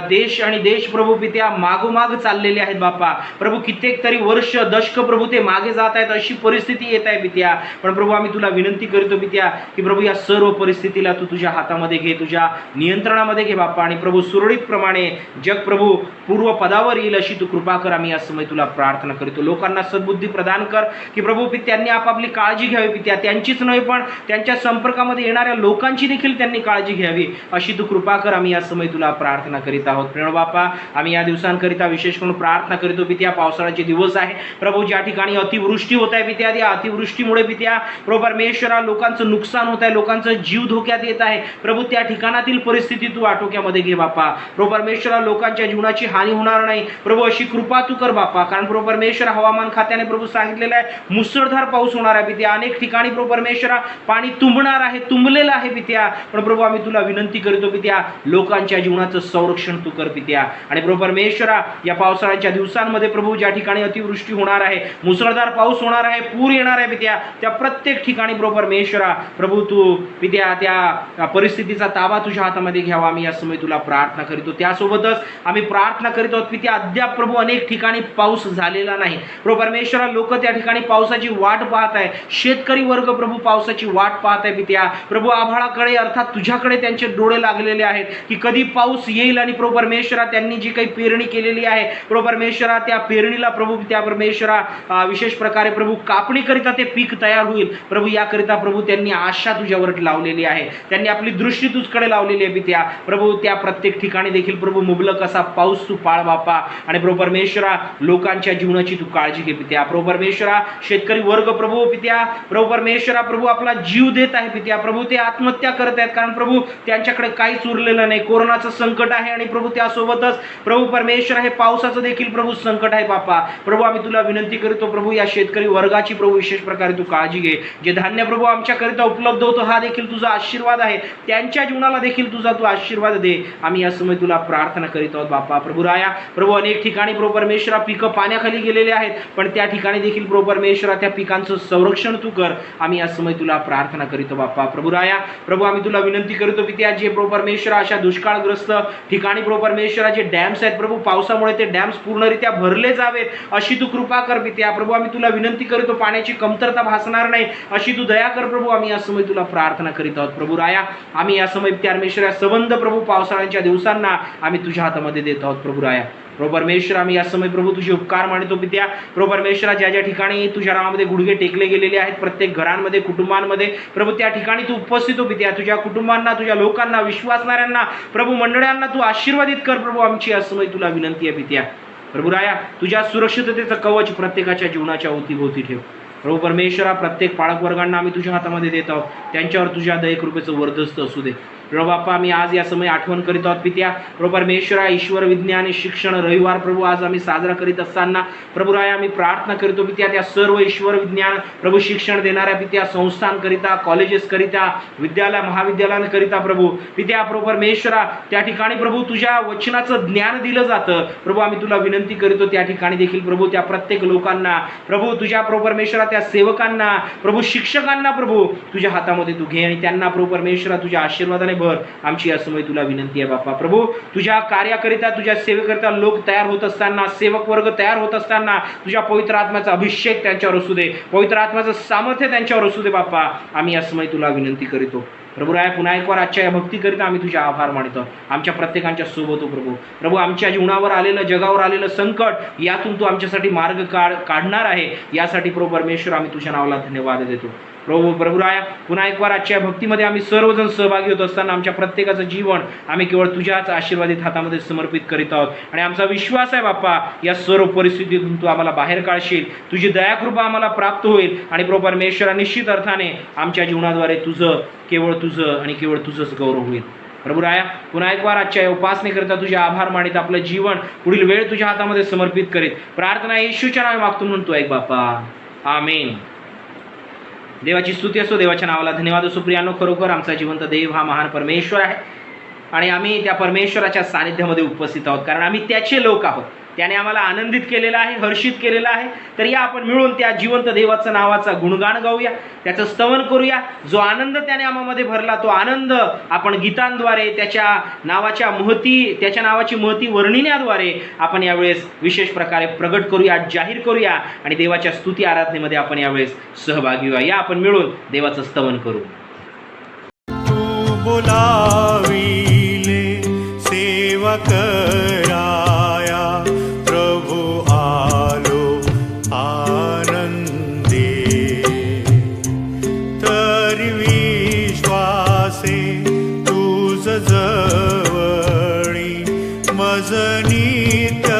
देश आणि देश प्रभू पित्या मागोमाग चाललेले आहेत बापा. प्रभू कित्येक तरी वर्ष दशक प्रभू ते मागे जात आहेत, अशी परिस्थिती येत आहे पित्या. पण प्रभू आम्ही तुला विनंती करतो पित्या, की प्रभू या सर्व परिस्थितीला तू तुझ्या हातामध्ये घे, तुझ्या नियंत्रणामध्ये घे बापा. आणि प्रभू सुरळीतप्रमाणे जग प्रभू पूर्व पदावर येईल अशी तू कृपा कर. आम्ही या समय तुला प्रार्थना करतो. लोकांना सद्बुद्धी प्रदान कर, की प्रभू त्यांनी आपापली काळजी घ्यावी पित्या. त्यांचीच नाही पण त्यांच्या संपर्कामध्ये येणाऱ्या लोकांची देखील त्यांनी काळजी घ्यावी, अशी तू कृपा कर. आम्ही या समय तुला प्रार्थना करीत आहोत. प्रेम बापा, आम्ही या दिवसांकरिता विशेष करून प्रार्थना करीतो पित्या. पावसाळ्याचे दिवस आहे प्रभू, ज्या ठिकाणी अतिवृष्टी होत आहे पित्या, त्या अतिवृष्टीमुळे पित्या प्रभू परमेश्वरा लोकांचं नुकसान होत आहे, लोकांचं जीव धोक्यात येत आहे प्रभू. त्या ठिकाणातील परिस्थिती तू आटोक्यामध्ये घे बापा. प्रभू परमेश्वरा लोकांच्या जीवनाची हानी होणार नाही प्रभू, अशी कृपा तू कर बापा. कारण प्रभू परमेश्वर हवामान खात्याने प्रभू सांगितलेलं आहे मुसळधार पाऊस होणार आहे पित्या. अनेक ठिकाणी प्रभू परमेश्वरा पाणी तुंबणार आहे, तुंबलेलं आहे पित्या. पण प्रभू आम्ही तुला विनंती करतो पित्या, लोकांच्या जीवनाचं संरक्षण तू कर पित्या. आणि प्रभू परमेश्वरा या पावसाळ्याच्या दिवसांमध्ये प्रभू ज्या ठिकाणी अतिवृष्टी होणार आहे, मुसळधार पाऊस होणार आहे, पूर येणार आहे पित्या, त्या प्रत्येक ठिकाणी प्रभू परमेश्वरा प्रभू तू पित्या त्या परिस्थितीचा ताबा तुझ्या हातामध्ये घ्यावा. आम्ही या समय तुला प्रार्थना करीतो. त्यासोबतच आम्ही प्रार्थना करीत आहोत पित्या, अद्याप प्रभू अनेक ठिकाणी पाऊस झालेला नाही प्रभू परमेश्वरा. लोक त्या ठिकाणी पावसाची वाट पाहत आहे, शेतकरी वर्ग प्रभू पावसाची वाट पाहत आहे पित्या. प्रभू आभाळाकडे अर्थात तुझ्याकडे त्यांचे डोळे लागलेले आहेत की कधी पाऊस येईल आणि प्रभू परमेश्वरा त्यांनी जी काही पेरणी केलेली आहे प्रभू परमेश्वरा, त्या पेरणीला प्रभू त्या परमेश्वरा विशेष प्रकारे प्रभू कापणी करिता ते पीक तयार होईल प्रभू. याकरिता प्रभू त्यांनी आशा तुझ्यावर लावलेली आहे, त्यांनी आपली दृष्टी तुझकडे लावलेली आहे पित्या. प्रभू त्या प्रत्येक ठिकाणी देखील प्रभू मुबलक असा पाऊस तू पाळ बापा. आणि प्रभू परमेश्वरा लोकांच्या जीवनाची तू काळजी घे पित्या. प्रभू परमेश्वरा शेतकरी वर्ग प्रभू पित्या प्रभू परमेश्वरा प्रभू आपला जीव देत आहे पित्या. प्रभू ते आत्महत्या करत आहेत कारण प्रभू त्यांच्याकडे काहीच उरलेलं नाही. कोरोनाचं संकट आहे आणि प्रभू त्यासोबतच प्रभू परमेश्वरा हे पावसाचं देखील प्रभू संकट आहे बापा. प्रभू आम्ही तुला विनंती करतो प्रभू, या शेतकरी वर्गाची प्रभू विशेष प्रकारे तू काळजी घे. जे धान्य प्रभू आमच्याकरिता उपलब्ध होतो हा देखील तुझा आशीर्वाद आहे, त्यांच्या जीवनाला देखील तुझा तू आशीर्वाद दे. आम्ही या समय तुला प्रार्थना करीत आहोत बापा. प्रभू राया प्रभू अनेक ठिकाणी प्रभू परमेश्वरा पिकं पाण्याखाली गेलेले आहेत, पण त्या ठिकाणी देखील प्रभू परमेश्वरा त्या पिकांचं संरक्षण तू कर. आम्ही या समय तुला प्रार्थना करीतो बापा. प्रभू राया प्रभू आम्ही तुला विनंती करतो पित्या, जे प्रभू परमेश्वरा अशा दुष्काळग्रस्त ठिकाणी प्रभू परमेश्वरा जे डॅम्स आहेत प्रभू पावसामुळे ते डॅम्स पूर्णरित्या भरले जावेत अशी तू कृपा कर पित्या. प्रभू आम्ही तुला विनंती करतो, पाण्याची कमतरता भासणार नाही अशी तू दया कर प्रभू. आम्ही या समय तुला प्रार्थना करीत आहोत प्रभू राया. आम्ही या समय परमेश्वर या संबंध प्रभू पावसाळ्याच्या दिवसांना आम्ही तुझ्या हातामध्ये देत आहोत प्रभू राया. प्रभू परमेश्वर आम्ही या समय प्रभू तुझे उपकार मानतो पित्या. प्रभू परमेश्वरा ज्या ज्या ठिकाणी तुझ्या नावामध्ये गुडघे टेकले गेलेले आहेत प्रत्येक घरांमध्ये कुटुंबांमध्ये प्रभू त्या ठिकाणी तू उपस्थित हो पित्या. तुझ्या कुटुंबांना, तुझ्या लोकांना, विश्वासणाऱ्यांना प्रभू मंडळांना तू आशीर्वादित कर प्रभू. आमची या समय तुला विनंती आहे पित्या. प्रभू राया तुझ्या सुरक्षिततेचं कवच प्रत्येकाच्या जीवनाच्या अवतीभोवती ठेव प्रभू परमेश्वरा. प्रत्येक पालक वर्गांना आम्ही तुझ्या हातामध्ये देत आहोत, त्यांच्यावर तुझ्या दयेकृपेचं वर्धस्त असू दे प्रभू बाप्पा. आम्ही आज या समय आठवण करीत आहोत पित्या प्रभू परमेश्वरा ईश्वर विज्ञान शिक्षण रविवार प्रभू आज आम्ही साजरा करीत असताना प्रभू राया आम्ही प्रार्थना करतो पित्या त्या सर्व ईश्वर विज्ञान प्रभू शिक्षण देणाऱ्या पित्या संस्थांकरिता, कॉलेजेस करिता, विद्यालय महाविद्यालयांकरिता प्रभू पित्या प्रभू परमेश्वरा त्या ठिकाणी प्रभू तुझ्या वचनाचं ज्ञान दिलं जातं प्रभू. आम्ही तुला विनंती करतो त्या ठिकाणी देखील प्रभू त्या प्रत्येक लोकांना प्रभू तुझ्या प्रभू परमेश्वरा त्या सेवकांना प्रभू शिक्षकांना प्रभू तुझ्या हातामध्ये तू घे आणि त्यांना प्रभू परमेश्वरा तुझ्या आशीर्वादाने भर. आमची या समय तुला विनंती आहे बापा. प्रभू तुझ्या कार्याकरिता, तुझ्या सेवेकरिता लोक तयार होत असताना, सेवक वर्ग तयार होत असताना तुझ्या पवित्र आत्म्याचा अभिषेक त्यांच्यावर असू दे, पवित्र आत्म्याचं सामर्थ्य त्यांच्यावर असू दे बापा. आम्ही या समय तुला विनंती करीतो प्रभू राया. पुन्हा एक वार आजच्या या भक्तीकरिता आम्ही तुझे आभार मानतो. आमच्या प्रत्येकांच्या सोबत हो प्रभू. प्रभू आमच्या जीवनावर आलेलं, जगावर आलेलं संकट यातून तू आमच्यासाठी मार्ग काढणार आहे यासाठी प्रभू परमेश्वर आम्ही तुझ्या नावाला धन्यवाद देतो प्रभू राया. पुन्हा एक वार आजच्या भक्तीमध्ये आम्ही सर्वजण सहभागी होत असताना आमच्या प्रत्येकाचं जीवन आम्ही केवळ तुझ्याच आशीर्वादित हातामध्ये समर्पित करीत आहोत आणि आमचा विश्वास आहे बाप्पा या सर्व परिस्थितीतून तू आम्हाला बाहेर काढशील, तुझी दयाकृपा आम्हाला प्राप्त होईल आणि प्रभू परमेश्वरा निश्चित अर्थाने आमच्या जीवनाद्वारे केवळ तुझं आणि केवळ तुझंच गौरव होईल. प्रभू राया पुन्हा एक वार आजच्या उपासनेकरिता तुझे आभार मानित आपलं जीवन पुढील वेळ तुझ्या हातामध्ये समर्पित करीत प्रार्थना येशूच्या नावे मागतो म्हणतो ऐक बापा, आमेन. देवाची स्तुती असो, देवाच्या नावाला धन्यवाद असो. प्रियांनो, खरोखर आमचा जिवंत देव हा महान परमेश्वर आहे आणि आम्ही त्या परमेश्वराच्या सानिध्यामध्ये उपस्थित आहोत कारण आम्ही त्याचे लोक आहोत. त्याने आम्हाला आनंदित केलेला आहे, हर्षित केलेला आहे. तर या आपण मिळून त्या जिवंत देवाचं नावाचा गुणगान गाऊया, त्याचं स्तवन करूया. जो आनंद त्याने आम्हामध्ये भरला तो आनंद आपण गीतांद्वारे त्याच्या नावाची महती वर्णिण्याद्वारे आपण यावेळेस विशेष प्रकारे प्रगट करूया, जाहीर करूया आणि देवाच्या स्तुती आराधनेमध्ये आपण यावेळेस सहभागी होऊया. या आपण मिळून देवाचं स्तवन करू. तू बोलाविले सेवा कराया प्रभु आलो आनंदे, तरी विश्वासे तुझ जवळी मज नित्य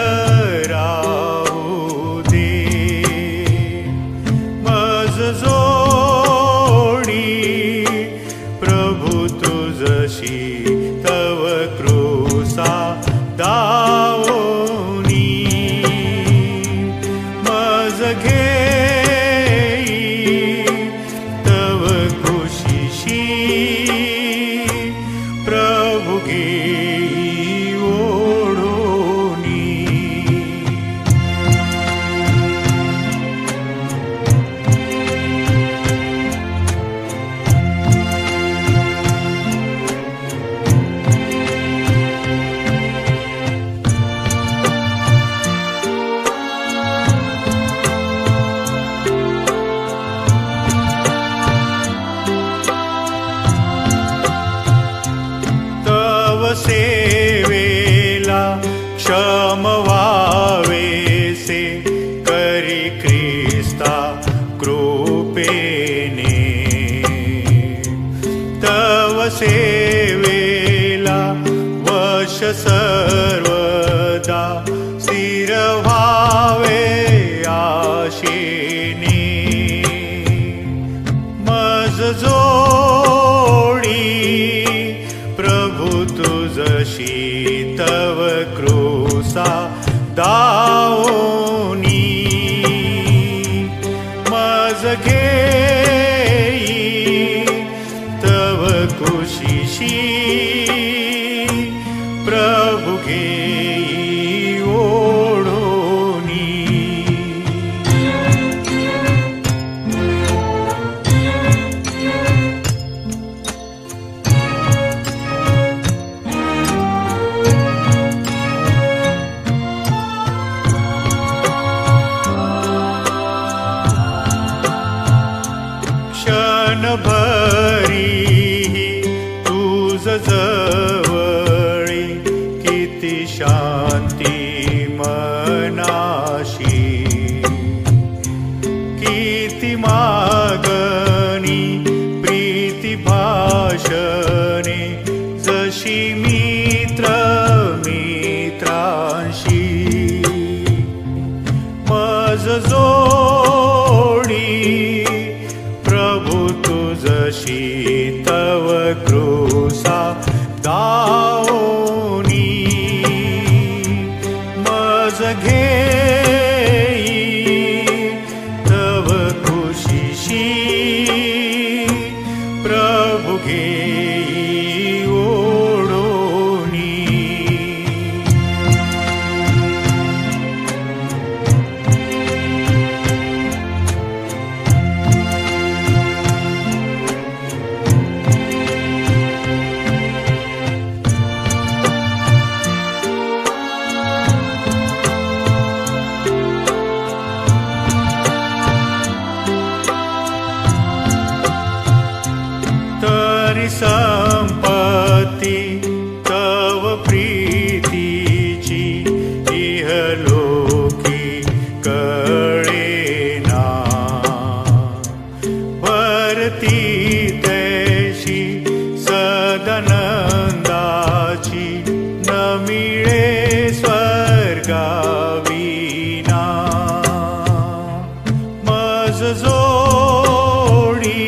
राहू दे. मज जोडी प्रभु तुझशी तव कृसा सेवेला वश सर्वदा स्थिर व्हावे आशेने मज जोडी प्रभु तुझशी तव क्रूसा दाओनी मज घेई तव कुशीशी प्रभु घेई ओढोनी क्षणभरी तुझ जवळी किती शांती मनाशी किती मागणी प्रीती भाषणे जशी मित्र मित्रांशी मज जोडी प्रभु तुझशी तव क्रूसा दाओनी मज घेई तव कुशीशी प्रभु घेई ओढोनी तरी संपत्ती तव प्रीतीची इहलोकी कळेना भरती तैशी सदानंदाची न मिळे स्वर्गाविना मज जोडी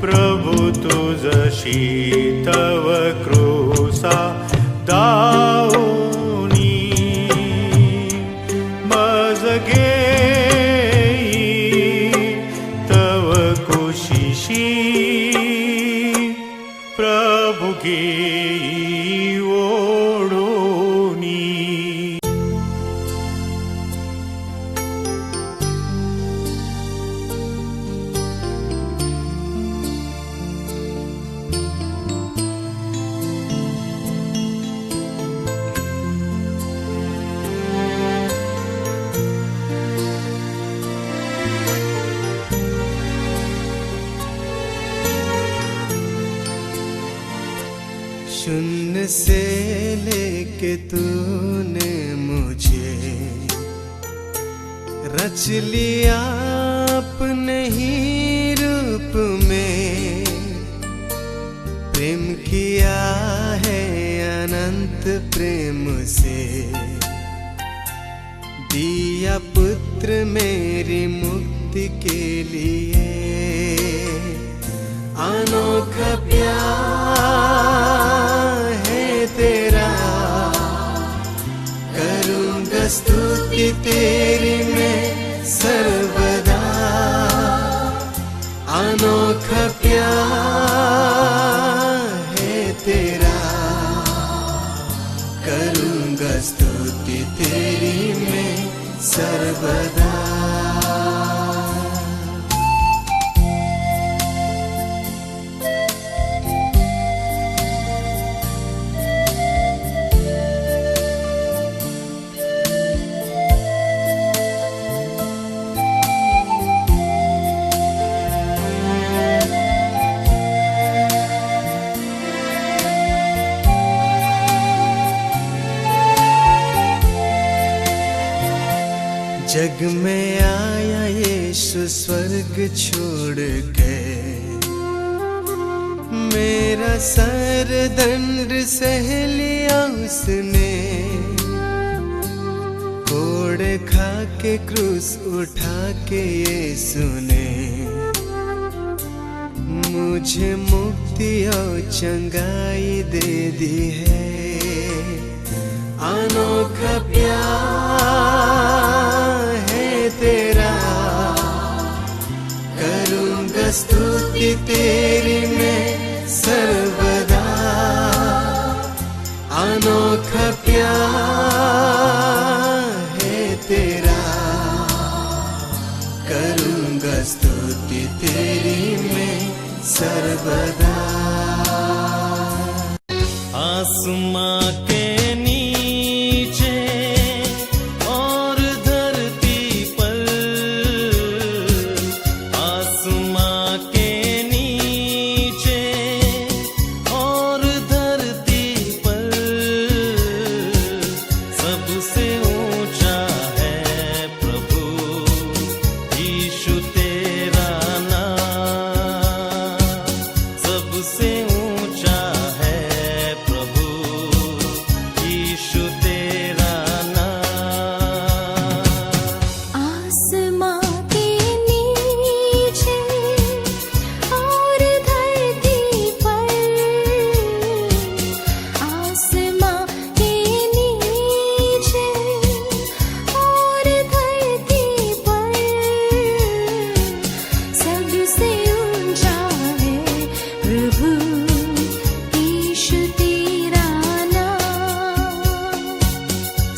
प्रभु तुझशी तव क्रूसा दाओनी मज घेई तव कुशीशी प्रभु घेई ओढोनी शून्य से लेके तूने मुझे रच लिया अपने ही रूप में प्रेम किया है अनंत प्रेम से दिया पुत्र मेरी मुक्ति के लिए अनोखा प्यार है तेरा करूँगा स्तुति तेरी मैं सर्वदा अनोखा प्यार है तेरा करूँगा स्तुति तेरी मैं सर्वदा जग में आया यीशु स्वर्ग छोड़ के मेरा सर दंड सह लिया उसने, कोड़ खा के क्रूस उठा के यीशु ने मुझे मुक्ति और चंगाई दे दी है। अनोखा प्यार है तेरा, करूँगा स्तुति तेरी मैं सर्वदा। अनोखा प्यार है तेरा, करूँगा स्तुति तेरी मैं सर्वदा। आसमां के नीचे और धरती पर, आसमां के नीचे और धरती पर, सबसे ऊंचा है प्रभु यीशु तेरा नाम। सबसे ऊंचा है प्रभु यीशु तेरा नाम। आसमां के नीचे और धरती पर, आसमां के नीचे और धरती पर, सबसे ऊंचा है प्रभु यीशु तेरा नाम।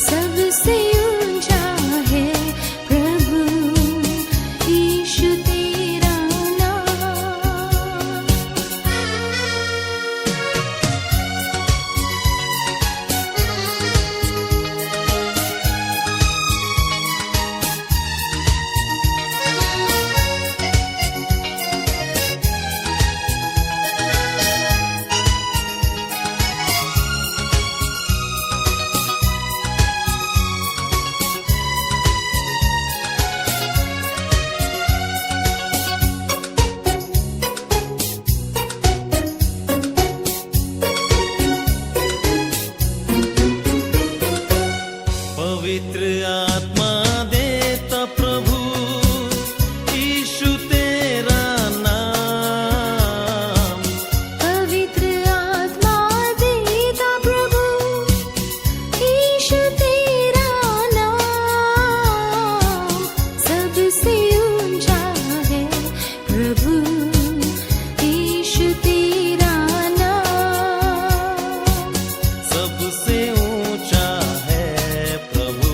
सबसे ऊंचा है प्रभु यीशु तेरा नाम। पवित्र आत्मा देता प्रभु यीशु तेरा नाम। पवित्र आत्मा देता प्रभु यीशु तेरा नाम। सबसे ऊंचा है प्रभु यीशु तेरा नाम। सबसे ऊंचा है प्रभु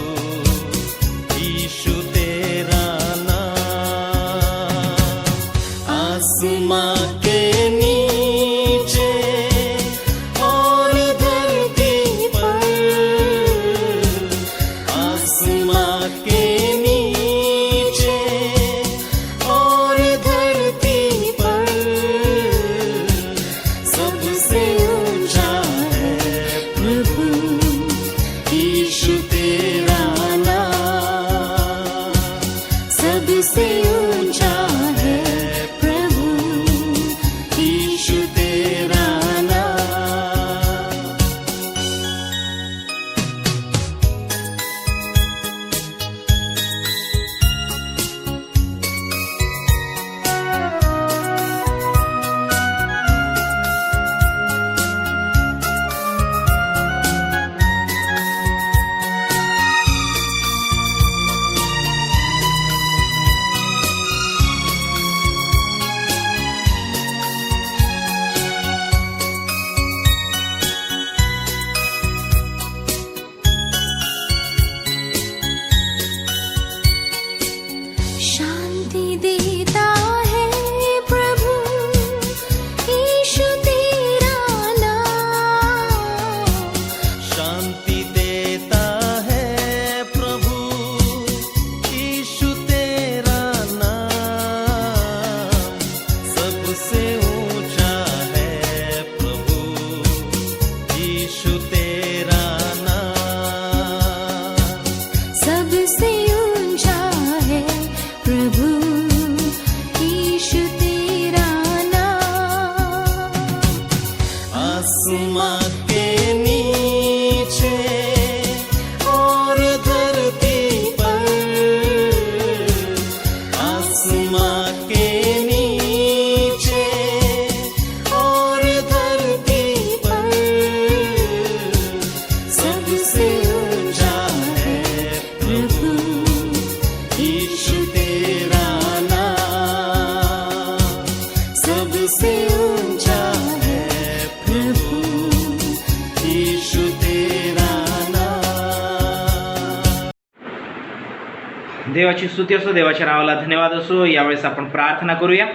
यीशु तेरा नाम। आसमां के नीचे और धरती पर, आसमां के नीचे और धरती पर, सबसे ऊंचा है प्रभु यीशु तेरा नाम। सबसे ऊंचा है प्रभु यीशु तेरा नाम। आसमां के नीचे और धरती पर सबसे ऊंचा है प्रभु यीशु तेरा नाम सबसे ऊंचा है प्रभु यीशु तेरा नाम. देवाची स्तुती असो, देवाच्या नावाला धन्यवाद असो. यावेळेस आपण प्रार्थना करूया.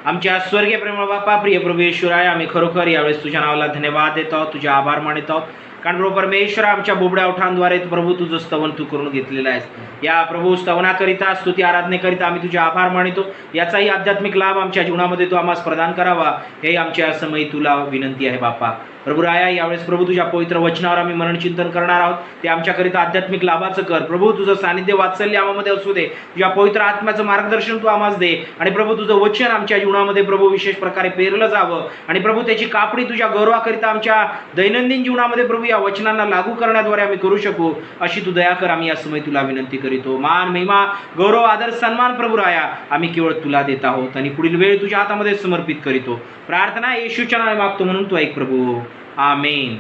आमच्या स्वर्गीय प्रेमळ बापा, प्रिय प्रभू येशूराय, आम्ही खरोखर यावेळेस तुझ्या नावाला धन्यवाद देतो, तुझे आभार मानित आहोत. कारण प्रभू परमेश्वरा, आमच्या बोबड्या ओठांद्वारे प्रभू तुझं स्तवन तू करून घेतलेलं आहेस. या प्रभू स्तवनाकरिता, स्तुती आराधनेकरिता आम्ही तुझे आभार मानितो. याचाही आध्यात्मिक लाभ आमच्या जीवनामध्ये तू आम्हाला प्रदान करावा, हे आमच्या समयी तुला विनंती आहे बापा. प्रभू राया, यावेळेस प्रभू तुझ्या पवित्र वचनावर आम्ही मनन चिंतन करणार आहोत. ते आमच्याकरिता आध्यात्मिक लाभाचं कर. प्रभू तुझं सानिध्य वात्सल्य आम्हामध्ये असू दे. तुझ्या पवित्र आत्म्याचं मार्गदर्शन तू आम्हाला दे. आणि प्रभू तुझं वचन आमच्या जीवनामध्ये प्रभू विशेष प्रकारे पेरलं जावं. आणि प्रभू त्याची कापडी तुझ्या गौरवाकरिता आमच्या दैनंदिन जीवनामध्ये प्रभू या वचनांना लागू करण्याद्वारे आम्ही करू शकू, अशी तू दया कर. आम्ही या समय तुला विनंती करीतो. मान, महिमा, गौरव, आदर, सन्मान प्रभू राया आम्ही केवळ तुला देत आहोत आणि पुढील वेळ तुझ्या हातामध्ये समर्पित करीतो. प्रार्थना येशूच्या नावाने मागतो, म्हणून तू ऐक प्रभू. आमेन.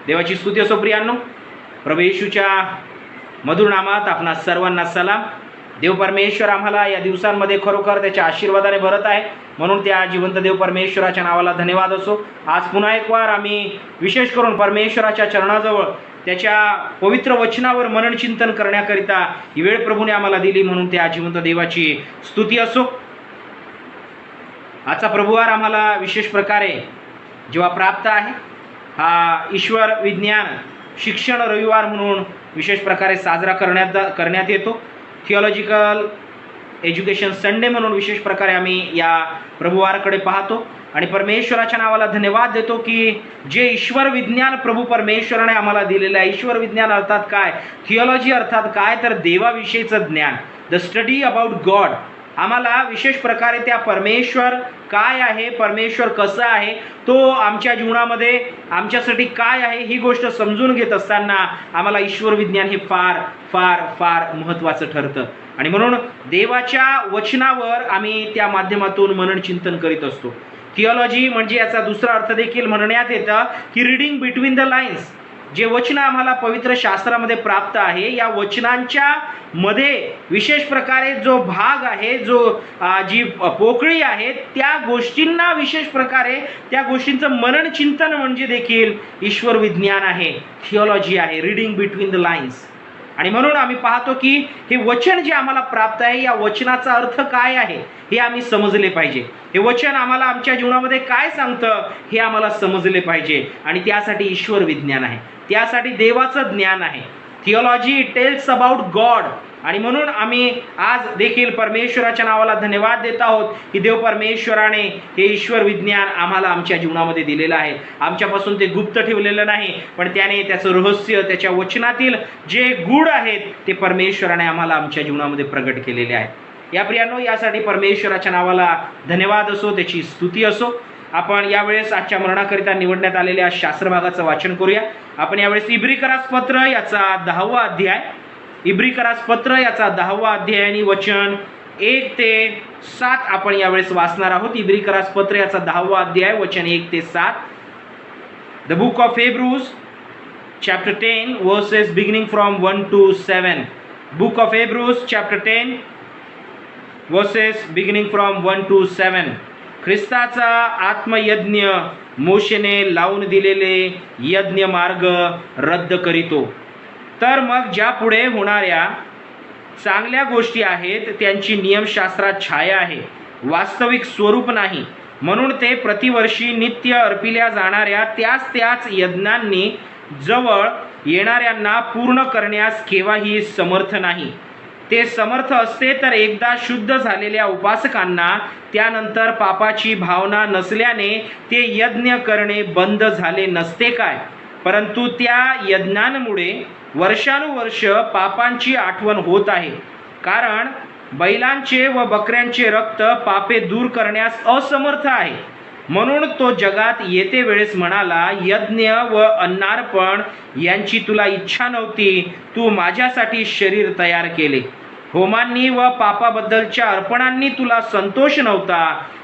देवाची स्तुती असो प्रियांनो. प्रभू येशूच्या मधुर नामात आपणा सर्वांना सलाम. देव परमेश्वर आम्हाला या दिवसांमध्ये खरोखर त्याच्या आशीर्वादाने भरत आहे, म्हणून त्या जिवंत देव परमेश्वराच्या नावाला धन्यवाद असो. आज पुन्हा एक वार आम्ही विशेष करून परमेश्वराच्या चरणाजवळ त्याच्या पवित्र वचनावर मनन चिंतन करण्याकरिता ही वेळ प्रभूने आम्हाला दिली, म्हणून त्या जिवंत देवाची स्तुती असो. आजचा प्रभुवार आम्हाला विशेष प्रकारे जेव्हा प्राप्त आहे, हा ईश्वर विज्ञान शिक्षण रविवार म्हणून विशेष प्रकारे साजरा करण्यात येतो. थिओलॉजिकल एज्युकेशन संडे म्हणून विशेष प्रकारे आम्ही या प्रभुवाराकडे पाहतो आणि परमेश्वराच्या नावाला धन्यवाद देतो की जे ईश्वर विज्ञान प्रभू परमेश्वराने आम्हाला दिलेलं आहे. ईश्वर विज्ञान अर्थात काय? थिओलॉजी अर्थात काय? तर देवाविषयीचं ज्ञान, द स्टडी अबाउट गॉड. आम्हाला विशेष प्रकारे त्या परमेश्वर काय आहे, परमेश्वर कसं आहे, तो आमच्या जीवनामध्ये आमच्यासाठी काय आहे, ही गोष्ट समजून घेत असताना आम्हाला ईश्वर विज्ञान हे फार फार फार महत्त्वाचं ठरतं. आणि म्हणून देवाच्या वचनावर आम्ही त्या माध्यमातून मनन चिंतन करीत असतो. थिओलॉजी म्हणजे याचा दुसरा अर्थ देखील म्हणण्यात येतं की रीडिंग बिटवीन द लाईन्स. जे वचन आम्हाला पवित्र शास्त्रामध्ये प्राप्त आहे, या वचनांच्या मध्ये विशेष प्रकारे जो भाग आहे, जी पोकळी आहे, त्या गोष्टींना विशेष प्रकारे त्या गोष्टींचं मनन चिंतन म्हणजे देखील ईश्वर विज्ञान आहे, थिओलॉजी आहे, रीडिंग बिटवीन द लाईन्स. आणि म्हणून आम्ही पाहतो की हे वचन जे आम्हाला प्राप्त आहे, या वचनाचा अर्थ काय आहे हे आम्ही समजले पाहिजे. हे वचन आम्हाला आमच्या जीवनामध्ये काय सांगतं हे आम्हाला समजले पाहिजे. आणि त्यासाठी ईश्वर विज्ञान आहे, त्यासाठी देवाचं ज्ञान आहे. Theology tells about God. आणि म्हणून आम्ही आज देखील परमेश्वराच्या नावाला धन्यवाद देत आहोत की देव परमेश्वराने हे ईश्वर विज्ञान आम्हाला आमच्या जीवनामध्ये दिलेलं आहे. आमच्यापासून ते गुप्त ठेवलेलं नाही, पण त्याने त्याचं रहस्य, त्याच्या वचनातील जे गूढ आहेत ते परमेश्वराने आम्हाला आमच्या जीवनामध्ये प्रगट केलेले आहेत. या प्रियांनो, यासाठी परमेश्वराच्या नावाला धन्यवाद असो, त्याची स्तुती असो. आपण यावेळेस आजच्या मरणाकरिता निवडण्यात आलेल्या शास्त्रभागाचं वाचन करूया. आपण यावेळेस इब्रिकरास पत्र याचा 10वा अध्याय, इब्रिकरास पत्र याचा 10वा अध्याय आणि वचन 1 ते 7 आपण यावेळेस वाचणार आहोत. इब्रिकरास पत्र याचा 10वा अध्याय, वचन 1 ते 7. The book of Hebrews chapter 10 verses beginning from 1 to 7. Book of Hebrews chapter 10 verses beginning from 1 to 7. ख्रिस्ताचा आत्मयज्ञ मोशेने लावून दिलेले यज्ञ मार्ग रद्द करीतो. तर मग ज्या पुढे होणाऱ्या चांगल्या गोष्टी आहेत त्यांची नियमशास्त्रात छाया आहे, वास्तविक स्वरूप नाही. म्हणून ते प्रतिवर्षी नित्य अर्पिल्या जाणाऱ्या त्याच यज्ञांनी जवळ येणाऱ्यांना पूर्ण करण्यास केव्हाही समर्थ नाही. ते समर्थ असते तर एकदा शुद्ध झालेल्या उपासकांना त्यानंतर पापाची भावना नसल्याने ते यज्ञ करणे बंद झाले नसते काय? परंतु त्या यज्ञांमुळे वर्षानुवर्ष पापांची आठवण होत आहे. कारण बैलांचे व बकऱ्यांचे रक्त पापे दूर करण्यास असमर्थ आहे. म्हणून तो जगात येते वेळेस म्हणाला, यज्ञ व अन्नार्पण यांची तुला इच्छा नव्हती, तू माझ्यासाठी शरीर तयार केले. होमांनी व पापाबद्दलच्या अर्पणांनी तुला संतोष नव्हता.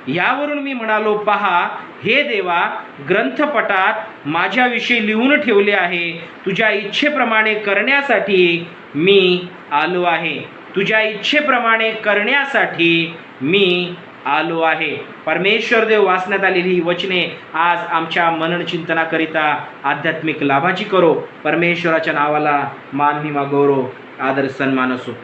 यावरून मी म्हणालो, पहा, हे देवा, ग्रंथपटात माझ्याविषयी लिहून ठेवले आहे. तुझ्या इच्छेप्रमाणे करण्यासाठी मी आलो आहे. तुझ्या इच्छेप्रमाणे करण्यासाठी मी आलो आहे. परमेश्वर देव वाचण्यात आलेली ही वचने आज आमच्या मनन चिंतनाकरिता आध्यात्मिक लाभाची करो. परमेश्वराच्या नावाला मान, महिमा, गौरव, आदर, सन्मान असो.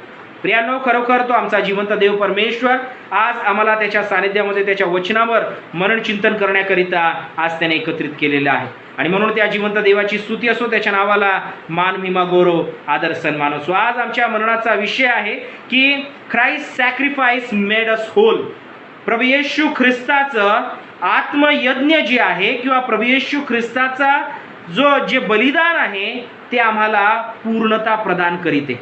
प्रियांनो, खरोखर तो आमचा जिवंत देव परमेश्वर आज आम्हाला त्याच्या सानिध्यामध्ये त्याच्या वचनावर मनन चिंतन करण्याकरिता आज त्याने एकत्रित केलेलं आहे. आणि म्हणून त्या जिवंत देवाची स्तुती असो, त्याच्या नावाला मान, महिमा, गौरव, आदर, सन्मान असो. आज आमच्या मननाचा विषय आहे की Christ sacrifice made us whole. प्रभू येशू ख्रिस्ताचं आत्मयज्ञ जे आहे किंवा प्रभू येशू ख्रिस्ताचा जे बलिदान आहे ते आम्हाला पूर्णता प्रदान करीते.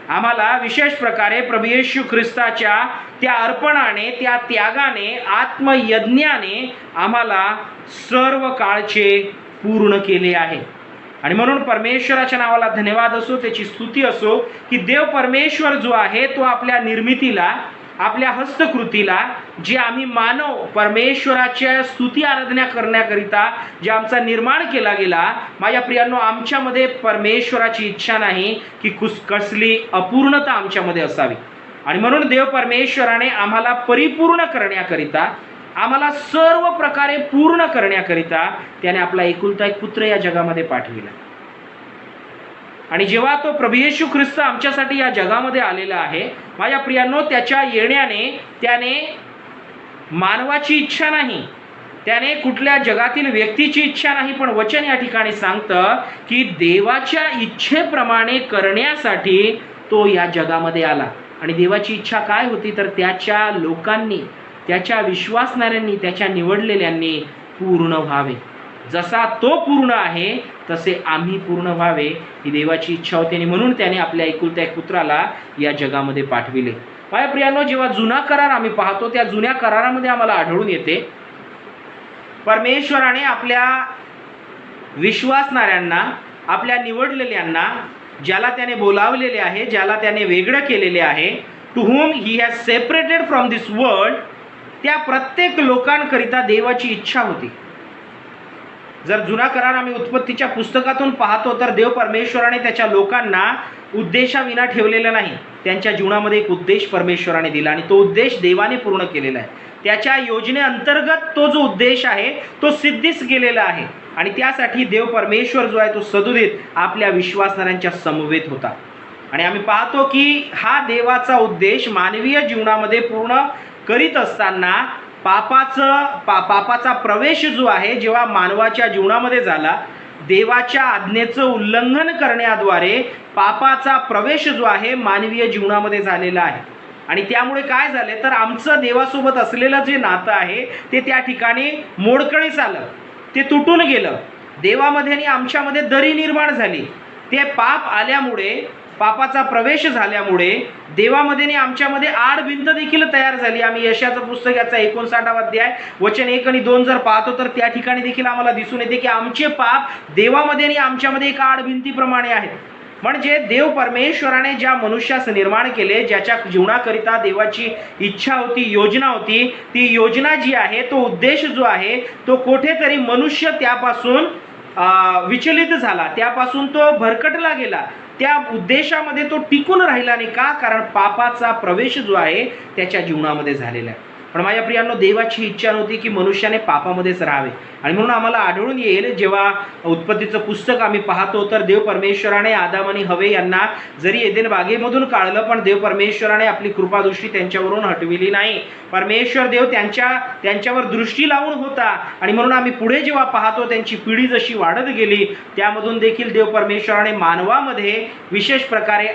आम्हाला विशेष प्रकारे प्रभू येशू ख्रिस्ताच्या त्या अर्पणाने, त्या त्यागाने, आत्मयज्ञाने आम्हाला सर्व काळचे पूर्ण केले आहे. आणि म्हणून परमेश्वराच्या नावाला धन्यवाद असो, त्याची स्तुती असो की देव परमेश्वर जो आहे तो आपल्या निर्मितीला, आपल्या हस्तकृतीला, जे आम्ही मानव परमेश्वराच्या स्तुती आराधना करण्याकरिता जे आमचा निर्माण केला गेला, माझ्या प्रियांनो, आमच्यामध्ये परमेश्वराची इच्छा नाही की कसली अपूर्णता आमच्यामध्ये असावी. आणि म्हणून देव परमेश्वराने आम्हाला परिपूर्ण करण्याकरिता, आम्हाला सर्व प्रकारे पूर्ण करण्याकरिता त्याने आपला एकुलता एक पुत्र या जगामध्ये पाठविला. आणि जेव्हा तो प्रभू येशू ख्रिस्त आमच्यासाठी या जगामध्ये आलेला आहे, माझ्या प्रियांनो, त्याच्या येण्याने त्याने मानवाची इच्छा नाही, त्याने कुठल्या जगातील व्यक्तीची इच्छा नाही, पण वचन या ठिकाणी सांगतं की देवाच्या इच्छेप्रमाणे करण्यासाठी तो या जगामध्ये आला. आणि देवाची इच्छा काय होती तर त्याच्या लोकांनी, त्याच्या विश्वासणाऱ्यांनी, त्याच्या निवडलेल्यांनी पूर्ण व्हावे. जसा तो पूर्ण आहे तसे आम्ही पूर्ण व्हावे ही देवाची इच्छा होती. आणि म्हणून त्याने आपल्या एकुलत्या एक पुत्राला या जगामध्ये पाठविले. माझ्या प्रियांनो, जेव्हा जुना करार आम्ही पाहतो, त्या जुन्या करारामध्ये आम्हाला आढळून येते परमेश्वराने आपल्या विश्वासणाऱ्यांना, आपल्या निवडलेल्यांना, ज्याला त्याने बोलावलेले आहे, ज्याला त्याने वेगळं केलेले आहे, to whom he has separated from this world, त्या प्रत्येक लोकांकरिता देवाची इच्छा होती. जर जुना करार आम्ही उत्पत्तीच्या पुस्तकातून पाहतो तर देव परमेश्वराने त्याच्या लोकांना उद्देशाविना ठेवलेला नाही. त्यांच्या जीवनामध्ये एक उद्देश परमेश्वराने दिला आणि तो उद्देश देवाने पूर्ण केलेला आहे. त्याच्या योजनेअंतर्गत तो जो उद्देश आहे तो सिद्धीस गेलेला आहे. आणि त्यासाठी देव परमेश्वर जो आहे तो सदुदित आपल्या विश्वासणाऱ्यांच्या समवेत होता. आणि आम्ही पाहतो की हा देवाचा उद्देश मानवीय जीवनामध्ये पूर्ण करीत असताना पापाचा प्रवेश जो आहे जेव्हा मानवाच्या जीवनामध्ये झाला, देवाच्या आज्ञेचं उल्लंघन करण्याद्वारे पापाचा प्रवेश जो आहे मानवीय जीवनामध्ये झालेला आहे. आणि त्यामुळे काय झाले तर आमचं देवासोबत असलेलं जे नातं आहे ते त्या ठिकाणी मोडकळीस आलं, ते तुटून गेलं. देवामध्ये आणि आमच्यामध्ये दरी निर्माण झाली. ते पाप आल्यामुळे, पापाचा प्रवेश झाल्यामुळे देवामध्ये आणि आमच्यामध्ये आडभिंत देखील तयार झाली. आम्ही यशाचं पुस्तक याचा 59 अध्याय वचन 1 आणि 2 जर पाहतो तर त्या ठिकाणी देखील आम्हाला दिसून येते की आमचे पाप देवामध्ये आणि आमच्यामध्ये एका आडभिंतीप्रमाणे आहेत. म्हणजे देव परमेश्वराने ज्या मनुष्यास निर्माण केले, ज्याच्या जीवनाकरिता देवाची इच्छा होती, योजना होती, ती योजना जी आहे, तो उद्देश जो आहे तो कुठेतरी मनुष्य त्यापासून विचलित झाला, त्यापासून तो भरकटला गेला. त्या उद्देशामध्ये तो टिकून राहिला नाही. का? कारण पापाचा प्रवेश जो आहे त्याच्या जीवनामध्ये झालेला आहे. पण माझ्या प्रियांनो, देवाची इच्छा नव्हती की मनुष्याने पापामध्येच राहावे. आणि म्हणून आम्हाला आढळून येईल जेव्हा उत्पत्तीचं पुस्तक आम्ही पाहतो तर देव परमेश्वराने आदाम आणि हवे यांना जरी एदेन बागेमधून काढलं, पण देव परमेश्वराने आपली कृपादृष्टी त्यांच्यावरून हटविली नाही. परमेश्वर देव त्यांच्यावर दृष्टी लावून होता. आणि म्हणून आम्ही पुढे जेव्हा पाहतो त्यांची पिढी जशी वाढत गेली, त्यामधून देखील देव परमेश्वराने मानवामध्ये विशेष प्रकारे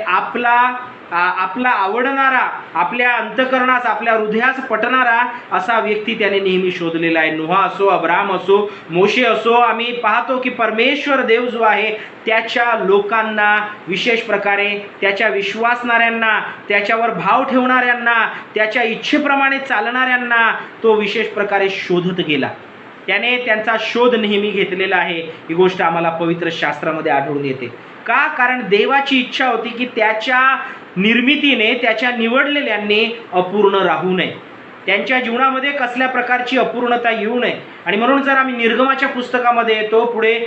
आपला आवडणारा, आपल्या अंतःकरणास, आपल्या हृदयास पटणारा असा व्यक्ती त्याने नेहमी शोधलेला आहे. नोहा असो, अब्राम असो, मोशे असो, आम्ही पाहतो की परमेश्वर देव जो आहे त्याच्या लोकांना विशेष प्रकारे, त्याच्या विश्वासणाऱ्यांना, त्याच्यावर भाव ठेवणाऱ्यांना, त्याच्या इच्छेप्रमाणे चालणाऱ्यांना तो विशेष प्रकारे शोधत गेला. त्याने त्यांचा शोध नेहमी घेतलेला आहे. ही गोष्ट आम्हाला पवित्र शास्त्रामध्ये आढळून येते. का? कारण देवाची इच्छा होती की त्याच्या निर्मितीने, त्याच्या निवडलेल्यांनी अपूर्ण राहू नये, त्यांच्या जीवनामध्ये कसल्या प्रकारची अपूर्णता येऊ नये. आणि म्हणून जर आम्ही निर्गमाच्या पुस्तकामध्ये येतो, पुढे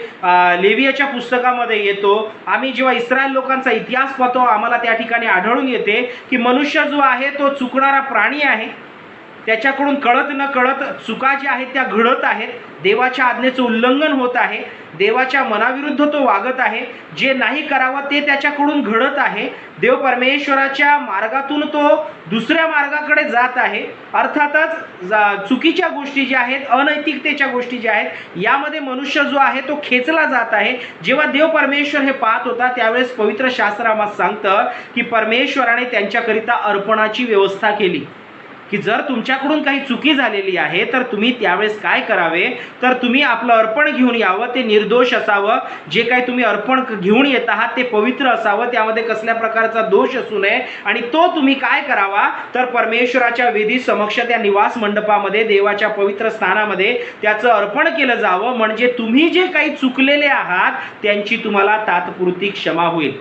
लेवियाच्या पुस्तकामध्ये येतो, आम्ही जेव्हा इस्रायल लोकांचा इतिहास पाहतो, आम्हाला त्या ठिकाणी आढळून येते की मनुष्य जो आहे तो चुकणारा प्राणी आहे. त्याच्याकडून कळत न कळत चुका ज्या आहेत त्या घडत आहेत, देवाच्या आज्ञेचं उल्लंघन होत आहे, देवाच्या मनाविरुद्ध तो वागत आहे, जे नाही करावं ते त्याच्याकडून घडत आहे. देव परमेश्वराच्या मार्गातून तो दुसऱ्या मार्गाकडे जात आहे. अर्थातच चुकीच्या गोष्टी ज्या आहेत, अनैतिकतेच्या गोष्टी ज्या आहेत, यामध्ये मनुष्य जो आहे तो खेचला जात आहे. जेव्हा देव परमेश्वर हे पाहत होता त्यावेळेस पवित्र शास्त्र आम्हाला सांगतं की परमेश्वराने त्यांच्याकरिता अर्पणाची व्यवस्था केली, की जर तुमच्याकडून काही चुकी झालेली आहे तर तुम्ही त्यावेळेस काय करावे, तर तुम्ही आपलं अर्पण घेऊन यावं, ते निर्दोष असावं. जे काही तुम्ही अर्पण घेऊन येत आहात ते पवित्र असावं, त्यामध्ये कसल्या प्रकारचा दोष असू नये. आणि तो तुम्ही काय करावा, तर परमेश्वराच्या वेदी समक्ष त्या निवास मंडपामध्ये, देवाच्या पवित्र स्थानामध्ये त्याचं अर्पण केलं जावं, म्हणजे तुम्ही जे काही चुकलेले आहात त्यांची तुम्हाला तात्पुरती क्षमा होईल.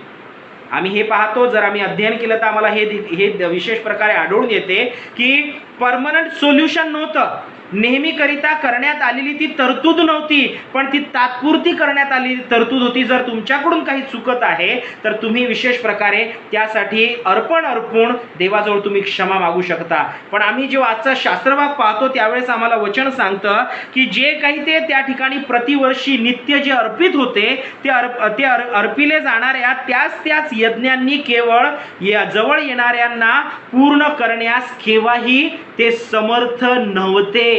आम्ही हे पाहतो, जर आम्ही अध्ययन केलं तर आम्हाला हे विशेष प्रकारे आढळून येते की परमनंट सोल्युशन नव्हतं, नेहमीकरिता करण्यात आलेली ती तरतूद नव्हती, पण ती तात्पुरती करण्यात आलेली तरतूद होती. जर तुमच्याकडून काही चुकत आहे तर तुम्ही विशेष प्रकारे त्यासाठी अर्पून देवाजवळ तुम्ही क्षमा मागू शकता. पण आम्ही जेव्हा आजचा शास्त्रभाग पाहतो त्यावेळेस आम्हाला वचन सांगतं की जे काही ते त्या ठिकाणी प्रतिवर्षी नित्य जे अर्पित होते ते अर्पिले जाणाऱ्या त्याच यज्ञांनी केवळ जवळ येणाऱ्यांना पूर्ण करण्यास केव्हाही ते समर्थ नव्हते.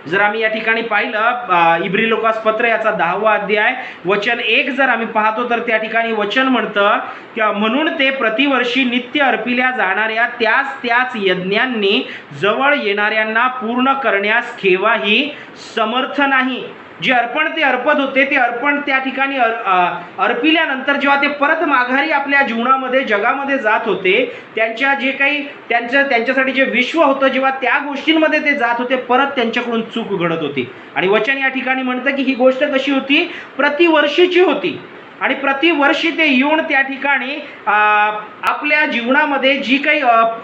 जर आम्ही या ठिकाणी पाहिलं इब्री लोकास पत्र याचा 10वा अध्याय वचन 1 जर आम्ही पाहतो तर त्या ठिकाणी वचन म्हणतं की म्हणून ते प्रतिवर्षी नित्य अर्पिल्या जाणाऱ्या त्याच यज्ञांनी जवळ येणाऱ्यांना पूर्ण करण्यास केव्हाही समर्थ नाही. जे अर्पण ते अर्पत होते ते अर्पण त्या ठिकाणी अर्पिल्यानंतर जेव्हा ते परत माघारी आपल्या जीवनामध्ये जगामध्ये जात होते, त्यांच्या जे काही त्यांच्यासाठी जे विश्व होतं, जेव्हा त्या गोष्टींमध्ये ते जात होते, परत त्यांच्याकडून चूक घडत होती. आणि वचन या ठिकाणी म्हणतं की ही गोष्ट कशी होती, प्रतिवर्षीची होती. आणि प्रतिवर्षी ते येऊन त्या ठिकाणी आपल्या जीवनामध्ये जी काही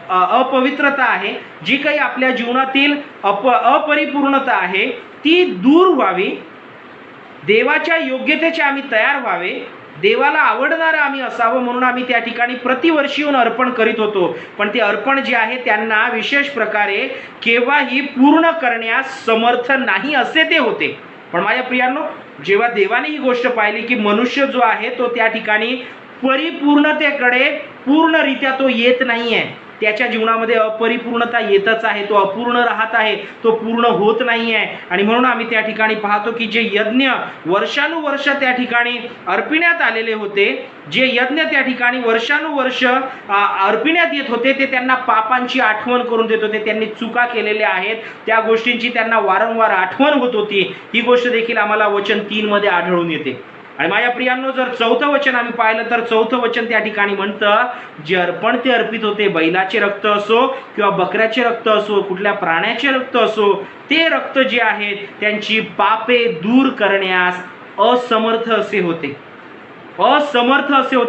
अपवित्रता आहे, जी काही आपल्या जीवनातील अपरिपूर्णता आहे ती दूर व्हावी, देवाच्या योग्यतेचे आम्ही तयार व्हावे, देवाला आवडणारं आम्ही असावं, म्हणून आम्ही त्या ठिकाणी प्रतिवर्षी येऊन अर्पण करीत होतो. पण ते अर्पण जे आहे त्यांना विशेष प्रकारे केव्हाही पूर्ण करण्यास समर्थ नाही असे ते होते. पण माझ्या प्रियांनो, जेव्हा देवाने ही गोष्ट पाहिली की मनुष्य जो आहे तो त्या ठिकाणी परिपूर्णतेकडे पूर्णरित्या तो येत नाहीये, त्याच्या जीवनामध्ये अपरिपूर्णता येतच आहे, तो अपूर्ण राहत आहे, तो पूर्ण होत नाही आहे. आणि म्हणून आम्ही त्या ठिकाणी पाहतो की जे यज्ञ वर्षानुवर्ष त्या ठिकाणी अर्पिण्यात आलेले होते, जे यज्ञ त्या ठिकाणी वर्षानुवर्ष अर्पिण्यात येत होते, ते त्यांना पापांची आठवण करून देत होते. त्यांनी चुका केलेल्या आहेत, त्या गोष्टींची त्यांना वारंवार आठवण होत होती. ही गोष्ट देखील आम्हाला वचन 3 मध्ये आढळून येते. आणि माझ्या प्रियांनो, जर 4थं वचन आम्ही पाहिलं तर 4थं वचन त्या ठिकाणी म्हणतं, जे अर्पण ते अर्पित होते, बैलाचे रक्त असो किंवा बकऱ्याचे रक्त असो, कुठल्या प्राण्याचे रक्त असो, ते रक्त जे आहेत त्यांची पापे दूर करण्यास असमर्थ असे होते.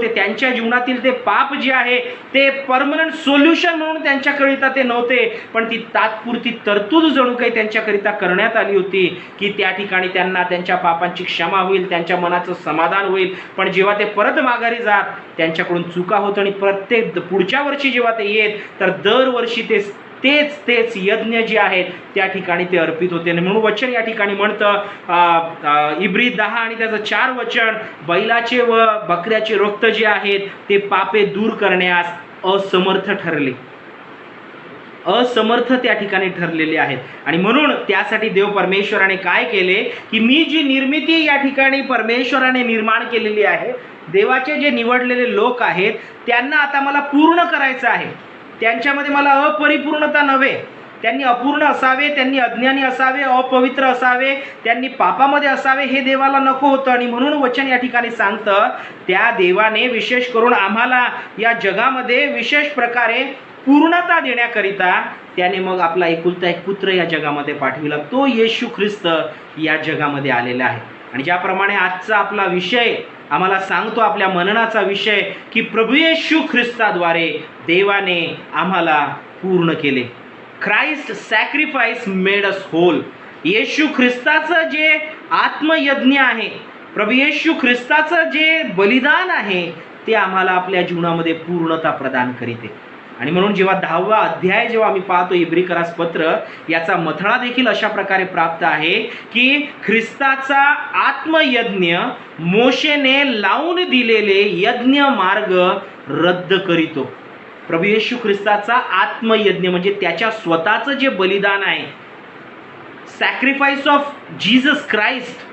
त्यांच्या जीवनातील ते पाप जे आहे ते परमनंट सोल्युशन म्हणून त्यांच्याकरिता ते नव्हते, पण ती तात्पुरती तरतूद जणू काही त्यांच्याकरिता करण्यात आली होती की त्या ठिकाणी त्यांना त्यांच्या पापांची क्षमा होईल, त्यांच्या मनाचं समाधान होईल. पण जेव्हा ते परत माघारी जात त्यांच्याकडून चुका होत आणि प्रत्येक पुढच्या वर्षी जेव्हा ते येत तर दरवर्षी तेच यज्ञ जे आहेत त्या ठिकाणी ते अर्पित होते. म्हणून वचन या ठिकाणी म्हणतं इब्री 10 आणि त्याचं 4 वचन, बैलाचे व बकऱ्याचे रक्त जे आहेत ते पापे दूर करण्यास असमर्थ त्या ठिकाणी ठरलेले आहेत. आणि म्हणून त्यासाठी देव परमेश्वराने काय केले की मी जी निर्मिती या ठिकाणी परमेश्वराने निर्माण केलेली आहे, देवाचे जे निवडलेले लोक आहेत त्यांना आता मला पूर्ण करायचं आहे. त्यांच्यामध्ये मला अपरिपूर्णता नव्हे, त्यांनी अपूर्ण असावे, त्यांनी अज्ञानी असावे, अपवित्र असावे, त्यांनी पापामध्ये असावे, हे देवाला नको होतं. आणि म्हणून वचन या ठिकाणी सांगतं, त्या देवाने विशेष करून आम्हाला या जगामध्ये विशेष प्रकारे पूर्णता देण्याकरिता त्याने मग आपला एकुलता एक पुत्र या जगामध्ये पाठविला. तो येशू ख्रिस्त या जगामध्ये आलेला आहे. आणि ज्याप्रमाणे आजचा आपला विषय आम्हाला सांगतो आपल्या मननाचा विषय की प्रभू येशू ख्रिस्ताद्वारे देवाने आम्हाला पूर्ण केले. Christ sacrifice made us whole. Yeshu ख्रिस्ताचं जे आत्मयज्ञ आहे, प्रभू येशू ख्रिस्ताचं जे बलिदान आहे, ते आम्हाला आपल्या जीवनामध्ये पूर्णता प्रदान करीते. आणि म्हणून जेव्हा 10वा अध्याय जेव्हा आम्ही पाहतो इब्रिकरास पत्र, याचा मथळा देखील अशा प्रकारे प्राप्त आहे की ख्रिस्ताचा आत्मयज्ञ मोशेने लावून दिलेले यज्ञ मार्ग रद्द करीतो. प्रभू येशू ख्रिस्ताचा आत्मयज्ञ म्हणजे त्याच्या स्वतःचं जे बलिदान आहे, सॅक्रिफाईस ऑफ जीसस क्राइस्ट,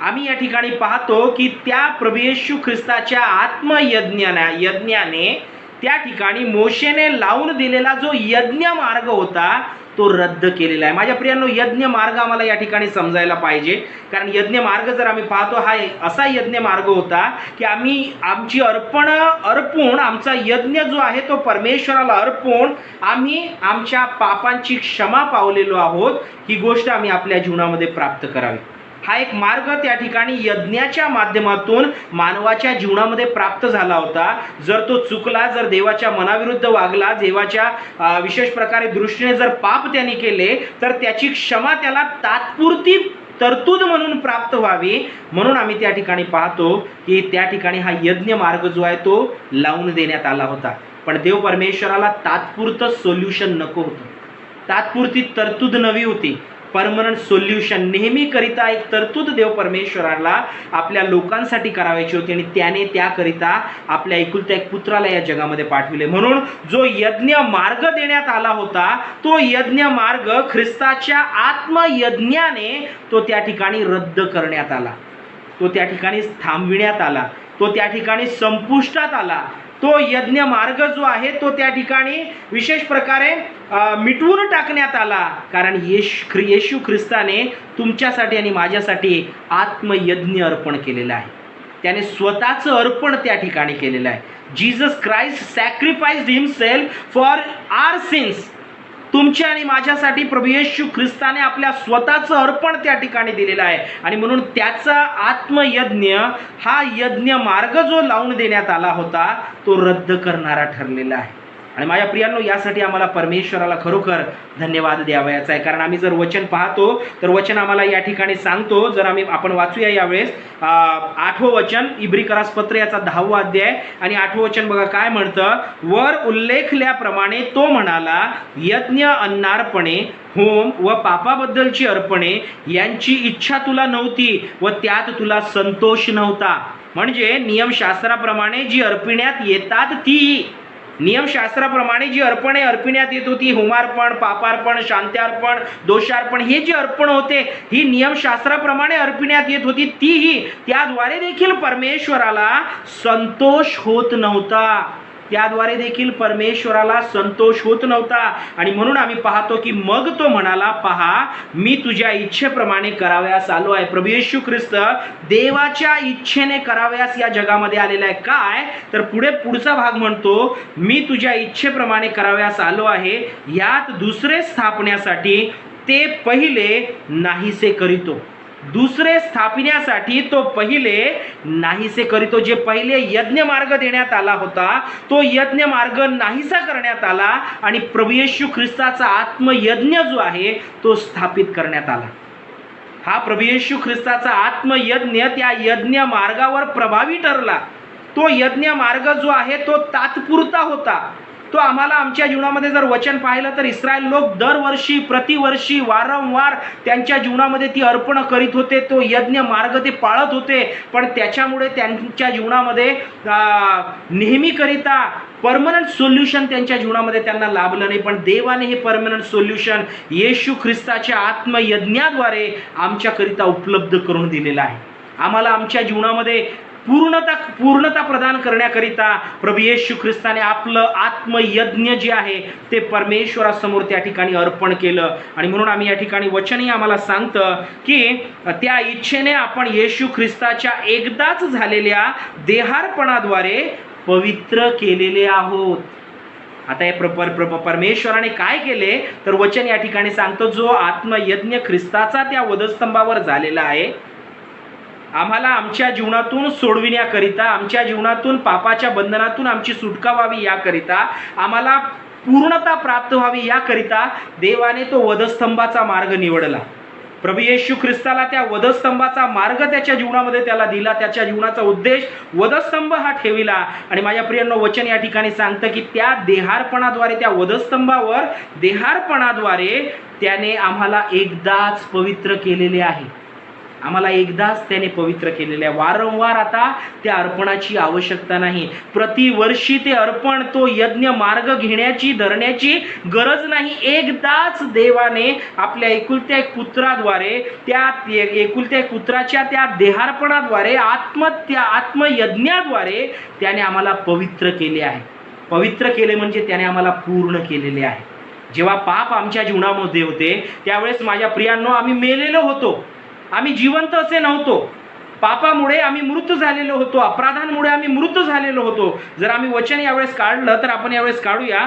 आम्ही या ठिकाणी पाहतो की त्या प्रभू येशू ख्रिस्ताच्या यज्ञाने त्या ठिकाणी मोशेने लावून दिलेला जो यज्ञ मार्ग होता तो रद्द केलेला आहे. माझ्या प्रियांनो, यज्ञ मार्ग आम्हाला या ठिकाणी समजायला पाहिजे, कारण यज्ञ मार्ग जर आम्ही पाहतो हा असा यज्ञ मार्ग होता की आम्ही आमची अर्पून आमचा यज्ञ जो आहे तो परमेश्वराला अर्पून आम्ही आमच्या पापांची क्षमा पावलेलो आहोत, ही गोष्ट आम्ही आपल्या जीवनामध्ये प्राप्त करावी. हा एक मार्ग त्या ठिकाणी यज्ञाच्या माध्यमातून मानवाच्या जीवनामध्ये प्राप्त झाला होता. जर तो चुकला, जर देवाच्या मनाविरुद्ध वागला, देवाच्या विशेष प्रकारे दृष्टीने जर पाप त्याने केले, तर त्याची क्षमा त्याला तात्पुरती तरतूद म्हणून प्राप्त व्हावी, म्हणून आम्ही त्या ठिकाणी पाहतो की त्या ठिकाणी हा यज्ञ मार्ग जो आहे तो लावून देण्यात आला होता. पण देव परमेश्वराला तात्पुरतं सोल्युशन नको होतं, तात्पुरती तरतूद नवी होती. परमनंट सोल्युशन, नेहमीकरिता एक तरतूद देव परमेश्वराला आपल्या लोकांसाठी करावायची होती आणि त्याने त्याकरिता आपल्या एकुलत्या एक पुत्राला या जगामध्ये पाठविले. म्हणून जो यज्ञ मार्ग देण्यात आला होता, तो यज्ञ मार्ग ख्रिस्ताच्या आत्मयज्ञाने तो त्या ठिकाणी रद्द करण्यात आला, तो त्या ठिकाणी थांबविण्यात आला, तो त्या ठिकाणी संपुष्टात आला. तो यज्ञ मार्ग जो आहे तो त्या ठिकाणी विशेष प्रकारे मिटवून टाकण्यात आला, कारण येशू ख्रिस्ताने तुमच्यासाठी आणि माझ्यासाठी आत्मयज्ञ अर्पण केलेलं आहे. त्याने स्वतःचं अर्पण त्या ठिकाणी केलेलं आहे. Jesus Christ sacrificed himself for our sins. तुमच्या आणि माझ्यासाठी प्रभू येशू ख्रिस्ताने आपल्या स्वतःचं अर्पण त्या ठिकाणी दिलेलं आहे. आणि म्हणून त्याचा आत्मयज्ञ, हा यज्ञ मार्ग जो लावून देण्यात आला होता तो रद्द करणारा ठरलेला आहे. आणि माझ्या प्रियांनो, यासाठी आम्हाला परमेश्वराला खरोखर धन्यवाद द्यावयाचा आहे. कारण आम्ही जर वचन पाहतो तर वचन आम्हाला या ठिकाणी सांगतो, जर आपण वाचूया यावेळेस 8वं वचन, इब्रिकरास पत्र याचा 10वा अध्याय आणि 8वं वचन बघा काय म्हणतं. वर उल्लेखल्याप्रमाणे तो म्हणाला, यज्ञ, अन्नार्पणे, होम व पापाबद्दलची अर्पणे यांची इच्छा तुला नव्हती व त्यात तुला संतोष नव्हता. म्हणजे नियमशास्त्राप्रमाणे जी अर्पिण्यात येतात ती, नियमशास्त्राप्रमाणे जी अर्पणे अर्पिण्यात येत होती, होमार्पण, पापार्पण, शांत्यार्पण, दोषार्पण, हे जे अर्पण होते ही नियमशास्त्राप्रमाणे अर्पिण्यात येत होती, तीही त्याद्वारे देखील परमेश्वराला संतोष होत नव्हता. त्याद्वारे देखील परमेश्वराला संतोष होत नव्हता. आणि म्हणून आम्ही पाहतो की मग तो म्हणाला, पहा मी तुझ्या इच्छेप्रमाणे करावयास आलो आहे. प्रभू येशू ख्रिस्त देवाच्या इच्छेने करावयास या जगामध्ये आलेला आहे. काय तर पुढचा भाग म्हणतो, मी तुझ्या इच्छेप्रमाणे करावयास आलो आहे, यात दुसरे स्थापण्यासाठी ते पहिले नाहीसे करीतो. दुसरे स्थापिण्यासाठी तो पहिले नाहीसे करीतो. जे पहिले यज्ञ मार्ग देण्यात आला होता तो यज्ञ मार्ग नाहीसा करण्यात आला आणि प्रभू येशू ख्रिस्ताचा आत्मयज्ञ जो आहे तो स्थापित करण्यात आला. हा प्रभू येशू ख्रिस्ताचा आत्मयज्ञ त्या यज्ञ मार्गावर प्रभावी ठरला. तो यज्ञ मार्ग जो आहे तो तात्पुरता होता. तो आम्हाला आमच्या जीवनामध्ये जर वचन पाहिलं तर इस्रायल लोक दरवर्षी, प्रतिवर्षी, वारंवार त्यांच्या जीवनामध्ये ती अर्पण करीत होते. तो यज्ञ मार्ग ते पाळत होते, पण त्याच्यामुळे त्यांच्या जीवनामध्ये नेहमीकरिता परमनंट सोल्युशन त्यांच्या जीवनामध्ये त्यांना लाभलं नाही. पण देवाने हे परमनंट सोल्युशन येशू ख्रिस्ताच्या आत्मयज्ञाद्वारे आमच्याकरिता उपलब्ध करून दिलेलं आहे. आम्हाला आमच्या जीवनामध्ये पूर्णता प्रदान करण्याकरिता प्रभू येशू ख्रिस्ताने आपलं आत्मयज्ञ जे आहे ते परमेश्वरासमोर त्या ठिकाणी अर्पण केलं. आणि म्हणून आम्ही या ठिकाणी वचनही आम्हाला सांगतं की त्या इच्छेने आपण येशू ख्रिस्ताच्या एकदाच झालेल्या देहार्पणाद्वारे पवित्र केलेले आहोत. आता हे परमेश्वराने काय केले तर वचन या ठिकाणी सांगतो, जो आत्मयज्ञ ख्रिस्ताचा त्या वधस्तंभावर झालेला आहे आम्हाला आमच्या जीवनातून सोडविण्याकरिता, आमच्या जीवनातून पापाच्या बंधनातून आमची सुटका व्हावी याकरिता, आम्हाला पूर्णता प्राप्त व्हावी याकरिता देवाने तो वधस्तंभाचा मार्ग निवडला. प्रभू येशू ख्रिस्ताला त्या वधस्तंभाचा मार्ग त्याच्या जीवनामध्ये त्याला दिला. त्याच्या जीवनाचा उद्देश वधस्तंभ हा ठेविला. आणि माझ्या प्रियांनो, वचन या ठिकाणी सांगतं की त्या देहार्पणाद्वारे, त्या वधस्तंभावर देहार्पणाद्वारे त्याने आम्हाला एकदाच पवित्र केलेले आहे. आम्हाला एकदाच त्याने पवित्र केलेले आहे. वारंवार आता त्या अर्पणाची आवश्यकता नाही. प्रतिवर्षी ते अर्पण, तो यज्ञ मार्ग घेण्याची, धरण्याची गरज नाही. एकदाच देवाने आपल्या एकुलत्या एक पुत्राद्वारे, त्या एकुलत्या एक पुत्राच्या त्या देहार्पणाद्वारे, आत्मयज्ञाद्वारे त्याने आम्हाला पवित्र केले आहे. पवित्र केले म्हणजे त्याने आम्हाला पूर्ण केलेले आहे. जेव्हा पाप आमच्या जीवनामध्ये होते त्यावेळेस माझ्या प्रियांनो, आम्ही मेलेलो होतो. आम्ही जिवंत असे नव्हतो. पापामुळे आम्ही मृत झालेलो होतो. अपराधांमुळे आम्ही मृत झालेलो होतो. जर आम्ही वचन यावेळेस काढलं तर आपण यावेळेस काढूया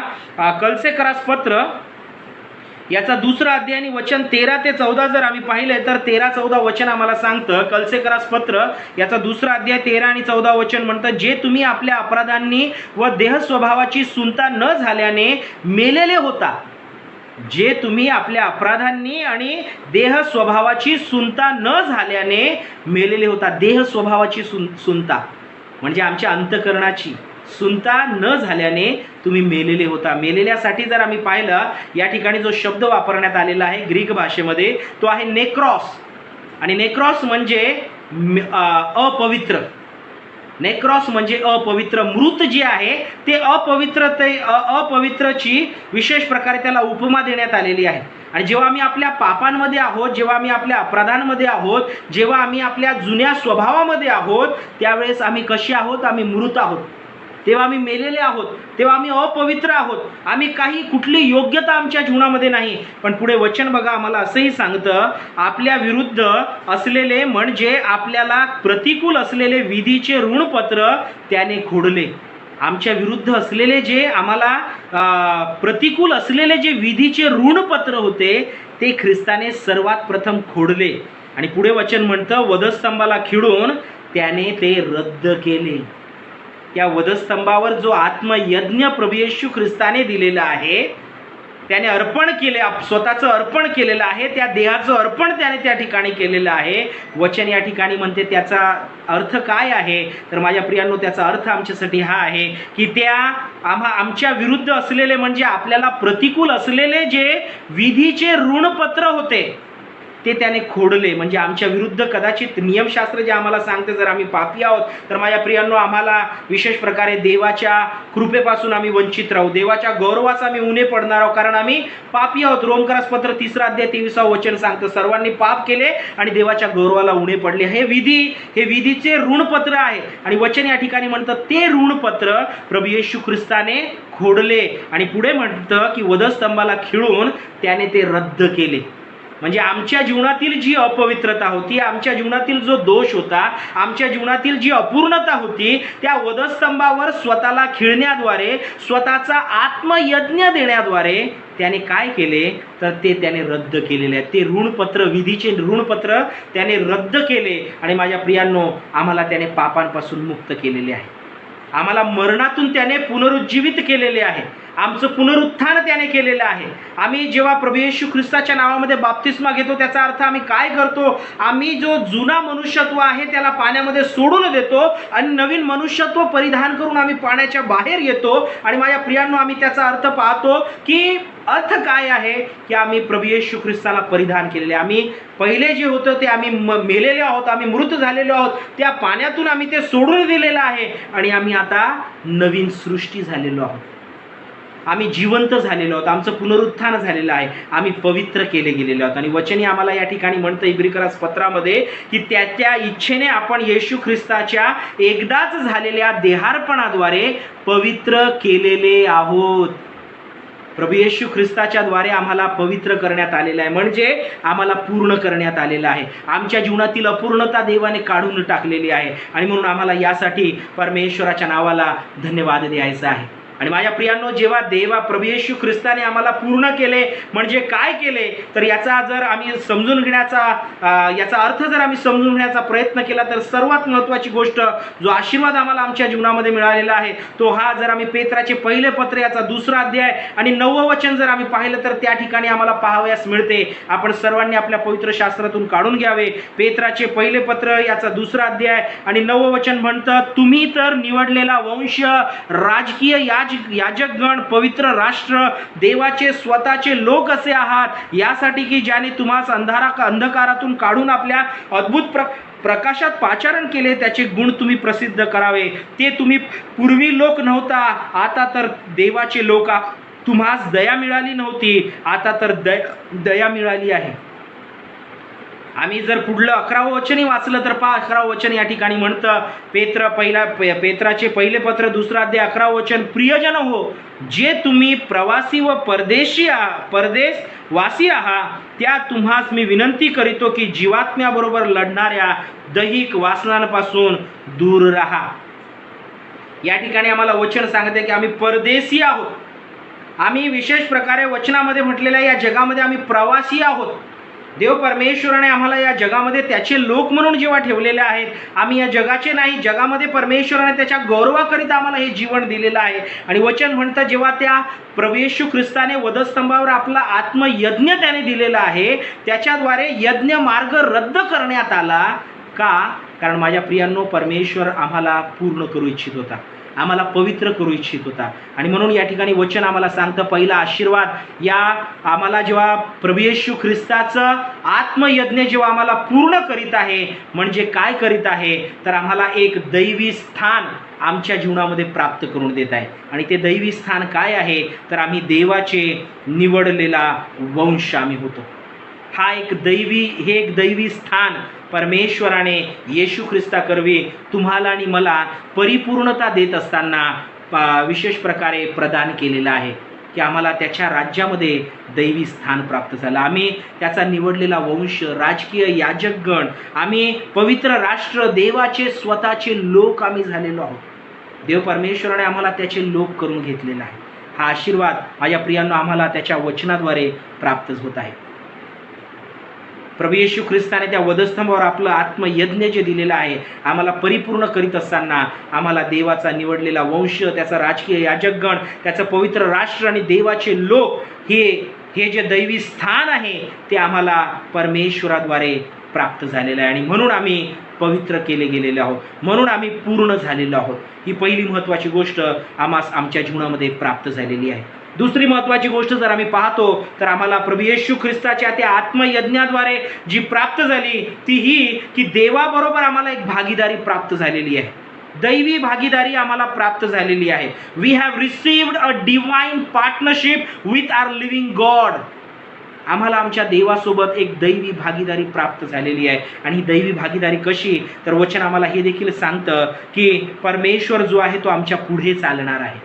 कलसेकरास पत्र याचा 2 अध्याय आणि वचन 13 ते 14 जर आम्ही पाहिलंय तर 13-14 वचन आम्हाला सांगतं. कलसेकरास पत्र याचा 2 अध्याय 13 आणि 14 वचन म्हणतं, जे तुम्ही आपल्या अपराधांनी व देह स्वभावाची सुनता न झाल्याने मेलेले होता. जे तुम्ही आपल्या अपराधांनी आणि देह स्वभावाची सुनता न झाल्याने मेलेले होता. देह स्वभावाची सुनता म्हणजे आमच्या अंतःकरणाची सुनता न झाल्याने तुम्ही मेलेले होता. मेलेल्यासाठी जर आम्ही पाहिलं, या ठिकाणी जो शब्द वापरण्यात आलेला आहे ग्रीक भाषेमध्ये तो आहे नेक्रॉस. आणि नेक्रॉस म्हणजे अपवित्र. नेक्रॉस म्हणजे अपवित्र. मृत जे आहे ते अपवित्रची विशेष प्रकारे त्याला उपमा देण्यात आलेली आहे. आणि जेव्हा आम्ही आपल्या पापांमध्ये आहोत, जेव्हा आम्ही आपल्या अपराधांमध्ये आहोत, जेव्हा आम्ही आपल्या जुन्या स्वभावामध्ये आहोत, त्यावेळेस आम्ही कशी आहोत? आम्ही मृत आहोत. तेव्हा आम्ही मेलेले आहोत. तेव्हा आम्ही अपवित्र आहोत. आम्ही कुठली योग्यता आमच्या जीवनामध्ये नाही. पण पुढे वचन बघा, आम्हाला असंही सांगतं, आपल्या विरुद्ध असलेले म्हणजे आपल्याला प्रतिकूल असलेले विधीचे ऋणपत्र त्याने खोडले. आमच्या विरुद्ध असलेले, जे आम्हाला प्रतिकूल असलेले जे विधीचे ऋणपत्र होते ते ख्रिस्ताने सर्वात प्रथम खोडले. आणि पुढे वचन म्हणतं, वधस्तंभाला खिळून त्याने ते रद्द केले. त्या वधस्तंभावर जो आत्मयज्ञ प्रभू येशू ख्रिस्ताने दिलेला आहे, त्याने अर्पण केले, स्वतःचं अर्पण केलेलं आहे, त्या देहाचं अर्पण त्याने त्या ठिकाणी केलेलं आहे. वचन या ठिकाणी म्हणते त्याचा अर्थ काय आहे? तर माझ्या प्रियांनो, त्याचा अर्थ आमच्यासाठी हा आहे की त्या आमच्या विरुद्ध असलेले म्हणजे आपल्याला प्रतिकूल असलेले जे विधीचे ऋणपत्र होते ते त्याने खोडले. म्हणजे आमच्या विरुद्ध कदाचित नियमशास्त्र जे आम्हाला सांगते, जर आम्ही पापी आहोत तर माझ्या प्रियांनो, आम्हाला विशेष प्रकारे देवाच्या कृपेपासून आम्ही वंचित राहू, देवाच्या गौरवाचा आम्ही उणे पडणार आहोत, कारण आम्ही पापी आहोत. रोमकरास पत्र 3 अध्याय 23 वचन सांगतं, सर्वांनी पाप केले आणि देवाच्या गौरवाला उणे पडले. हे विधीचे ऋणपत्र आहे. आणि वचन या ठिकाणी म्हणतं ते ऋणपत्र प्रभू येशू ख्रिस्ताने खोडले. आणि पुढे म्हणतं की वधस्तंभाला खिळून त्याने ते रद्द केले. म्हणजे आमच्या जीवनातील जी अपवित्रता होती, आमच्या जीवनातील जो दोष होता, आमच्या जीवनातील जी अपूर्णता होती, त्या वधस्तंभावर स्वतःला खिळण्याद्वारे, स्वतःचा आत्मयज्ञ देण्याद्वारे त्याने काय केले? तर ते त्याने रद्द केलेले आहे. ते ऋणपत्र, विधीचे ऋणपत्र त्याने रद्द केले. आणि माझ्या प्रियांनो, आम्हाला त्याने पापांपासून मुक्त केलेले आहे. आम्हाला मरणातून त्याने पुनरुज्जीवित केलेले आहे. आमचं पुनरुत्थान त्याने केलेलं आहे. आम्ही जेव्हा प्रभू येशू ख्रिस्ताच्या नावामध्ये बाप्तिस्मा घेतो, त्याचा अर्थ आम्ही काय करतो? आम्ही जो जुना मनुष्यत्व आहे त्याला पाण्यामध्ये सोडून देतो आणि नवीन मनुष्यत्व परिधान करून आम्ही पाण्याच्या बाहेर येतो. आणि माझ्या प्रियांनो, आम्ही त्याचा अर्थ पाहतो की अर्थ काय आहे की आम्ही प्रभू येशू ख्रिस्ताला परिधान केलेले. आम्ही पहिले जे होतं ते आम्ही मेलेले आहोत, आम्ही मृत झालेलो आहोत. त्या पाण्यातून आम्ही ते सोडून दिलेलं आहे आणि आम्ही आता नवीन सृष्टी झालेलो आहोत. आम्ही जिवंत झालेलो आहोत. आमचं पुनरुत्थान झालेलं आहे. आम्ही पवित्र केले गेलेले आहोत. आणि वचनी आम्हाला या ठिकाणी म्हणतं इब्रिकरास पत्रामध्ये की त्या इच्छेने आपण येशू ख्रिस्ताच्या एकदाच झालेल्या देहार्पणाद्वारे पवित्र केलेले आहोत. प्रभू येशू ख्रिस्ताच्या द्वारे आम्हाला पवित्र करण्यात आलेलं आहे, म्हणजे आम्हाला पूर्ण करण्यात आलेलं आहे. आमच्या जीवनातील अपूर्णता देवाने काढून टाकलेली आहे. आणि म्हणून आम्हाला यासाठी परमेश्वराच्या नावाला धन्यवाद द्यायचा आहे. आणि माझ्या प्रियांनो, जेव्हा प्रभू येशू ख्रिस्ताने आम्हाला पूर्ण केले म्हणजे काय केले, तर याचा जर आम्ही समजून घेण्याचा याचा अर्थ जर आम्ही समजून घेण्याचा प्रयत्न केला तर सर्वात महत्त्वाची गोष्ट, जो आशीर्वाद आम्हाला आमच्या जीवनामध्ये मिळालेला आहे तो हा, जर आम्ही पेत्राचे पहिले पत्र याचा 2रा अध्याय आणि 9वं वचन जर आम्ही पाहिलं तर त्या ठिकाणी आम्हाला पाहावयास मिळते. आपण सर्वांनी आपल्या पवित्र शास्त्रातून काढून घ्यावे. पेत्राचे पहिले पत्र याचा 2रा अध्याय आणि 9वं वचन म्हणतं, तुम्ही तर निवडलेला वंश, राजकीय याजकगण, पवित्र राष्ट्र, देवाचे स्वतःचे लोक असे आहात, यासाठी की ज्याने तुम्हास अंधकारातून काढून आपल्या अद्भुत प्रकाशात पाचारण केले, त्याचे गुण तुम्ही प्रसिद्ध करावे. ते तुम्ही पूर्वी लोक नव्हता, आता तर देवाचे लोक. तुम्हास दया मिळाली नव्हती, आता तर दया मिळाली आहे. आम्ही जर पुढलं 11वं वचनही वाचलं तर पहा, 11वं वचन या ठिकाणी म्हणतं, पेत्राचे पहिले पत्र 2रा अध्याय 11वं वचन, प्रियजन हो, जे तुम्ही प्रवासी व परदेशवासी आहात, त्या तुम्हास मी विनंती करीतो की जीवात्म्याबरोबर लढणाऱ्या दैहिक वासनांपासून दूर राहा. या ठिकाणी आम्हाला वचन सांगते की आम्ही परदेशी आहोत. आम्ही विशेष प्रकारे वचनामध्ये म्हटलेल्या या जगामध्ये आम्ही प्रवासी आहोत. देव परमेश्वराने आम्हाला या जगामध्ये त्याचे लोक म्हणून जेव्हा ठेवलेले आहेत, आम्ही या जगाचे नाही, जगामध्ये परमेश्वराने त्याच्या गौरवाकरिता आम्हाला हे जीवन दिलेलं आहे. आणि वचन म्हणतं, जेव्हा त्या प्रभू येशू ख्रिस्ताने वधस्तंभावर आपला आत्मयज्ञ त्याने दिलेला आहे, त्याच्याद्वारे यज्ञ मार्ग रद्द करण्यात आला. का? कारण माझ्या प्रियांनो, परमेश्वर आम्हाला पूर्ण करू इच्छित होता, आम्हाला पवित्र करू इच्छित होता. आणि म्हणून या ठिकाणी वचन आम्हाला सांगतं, पहिला आशीर्वाद या आम्हाला जेव्हा प्रभू येशू ख्रिस्ताचं आत्मयज्ञ जेव्हा आम्हाला पूर्ण करीत आहे, म्हणजे काय करीत आहे, तर आम्हाला एक दैवी स्थान आमच्या जीवनामध्ये प्राप्त करून देत आहे. आणि ते दैवी स्थान काय आहे, तर आम्ही देवाचे निवडलेला वंश आम्ही होतो. हे एक दैवी स्थान परमेश्वराने येशू ख्रिस्ताकरवी तुम्हाला आणि मला परिपूर्णता देत असताना विशेष प्रकारे प्रदान केलेला आहे की आम्हाला त्याच्या राज्यामध्ये दैवी स्थान प्राप्त झालं. आम्ही त्याचा निवडलेला वंश, राजकीय याजकगण, आम्ही पवित्र राष्ट्र, देवाचे स्वतःचे लोक आम्ही झालेलो आहोत. देव परमेश्वराने आम्हाला त्याचे लोक करून घेतलेला आहे. हा आशीर्वाद माझ्या प्रियांनो आम्हाला त्याच्या वचनाद्वारे प्राप्त होत आहे. प्रभू येशू ख्रिस्ताने त्या वधस्तंभावर आपलं आत्मयज्ञ जे दिलेलं आहे, आम्हाला परिपूर्ण करीत असताना आम्हाला देवाचा निवडलेला वंश, त्याचा राजकीय याजकगण, त्याचं पवित्र राष्ट्र आणि देवाचे लोक, हे जे दैवी स्थान आहे ते आम्हाला परमेश्वराद्वारे प्राप्त झालेलं आहे. आणि म्हणून आम्ही पवित्र केले गेलेले आहोत, म्हणून आम्ही पूर्ण झालेलो आहोत. ही पहिली महत्त्वाची गोष्ट आमच्या जीवनामध्ये प्राप्त झालेली आहे. दुसरी महत्त्वाची गोष्ट जर आम्ही पाहतो तर आम्हाला प्रभू येशू ख्रिस्ताच्या त्या आत्मयज्ञाद्वारे जी प्राप्त झाली ती ही की देवाबरोबर आम्हाला एक भागीदारी प्राप्त झालेली आहे. दैवी भागीदारी आम्हाला प्राप्त झालेली आहे. We have received a divine partnership with our living God. आम्हाला आमच्या देवासोबत एक दैवी भागीदारी प्राप्त झालेली आहे. आणि ही दैवी भागीदारी कशी, तर वचन आम्हाला हे देखील सांगतं की परमेश्वर जो आहे तो आमच्या पुढे चालणार आहे.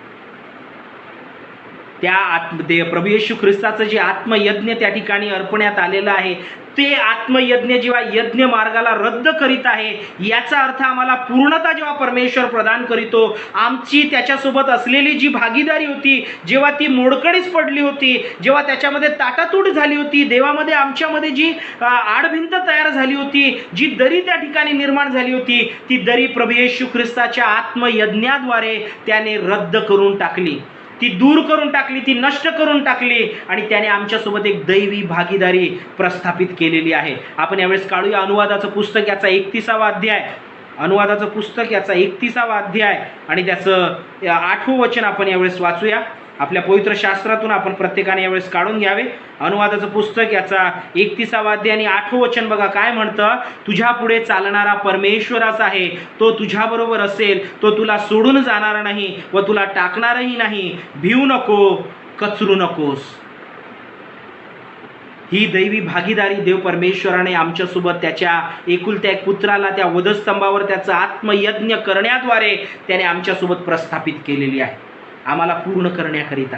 त्या प्रभू येशू ख्रिस्ताचं जे आत्मयज्ञ त्या ठिकाणी अर्पण्यात आलेलं आहे, ते आत्मयज्ञ जेव्हा यज्ञ मार्गाला रद्द करीत आहे, याचा अर्थ आम्हाला पूर्णता जेव्हा परमेश्वर प्रदान करीतो, आमची त्याच्यासोबत असलेली जी भागीदारी होती, जेव्हा ती मोडकळीस पडली होती, जेव्हा त्याच्यामध्ये ताटातूट झाली होती, देवामध्ये आमच्यामध्ये जी आडभिंत तयार झाली होती, जी दरी त्या ठिकाणी निर्माण झाली होती, ती दरी प्रभू येशू ख्रिस्ताच्या आत्मयज्ञाद्वारे त्याने रद्द करून टाकली, ती दूर करून टाकली, ती नष्ट करून टाकली आणि त्याने आमच्यासोबत एक दैवी भागीदारी प्रस्थापित केलेली आहे. आपण यावेळेस काढूया अनुवादाचं पुस्तक याचा 31वा अध्याय, अनुवादाचं पुस्तक याचा 31वा अध्याय आणि त्याचं 8वं वचन आपण यावेळेस वाचूया. आपल्या पवित्र शास्त्रातून आपण प्रत्येकाने यावेळेस काढून घ्यावे. अनुवादाचं पुस्तक याचा 31वा अध्याय आणि 8वं वचन बघा काय म्हणतं. तुझ्या पुढे चालणारा परमेश्वराच आहे, तो तुझ्याबरोबर असेल, तो तुला सोडून जाणार नाही व तुला टाकणारही नाही. भिवू नको, कचरू नकोस. ही दैवी भागीदारी देव परमेश्वराने आमच्यासोबत त्याच्या एकुलत्या एक पुत्राला त्या वधस्तंभावर त्याचं आत्मयज्ञ करण्याद्वारे त्याने आमच्यासोबत प्रस्थापित केलेली आहे, आम्हाला पूर्ण करण्याकरिता.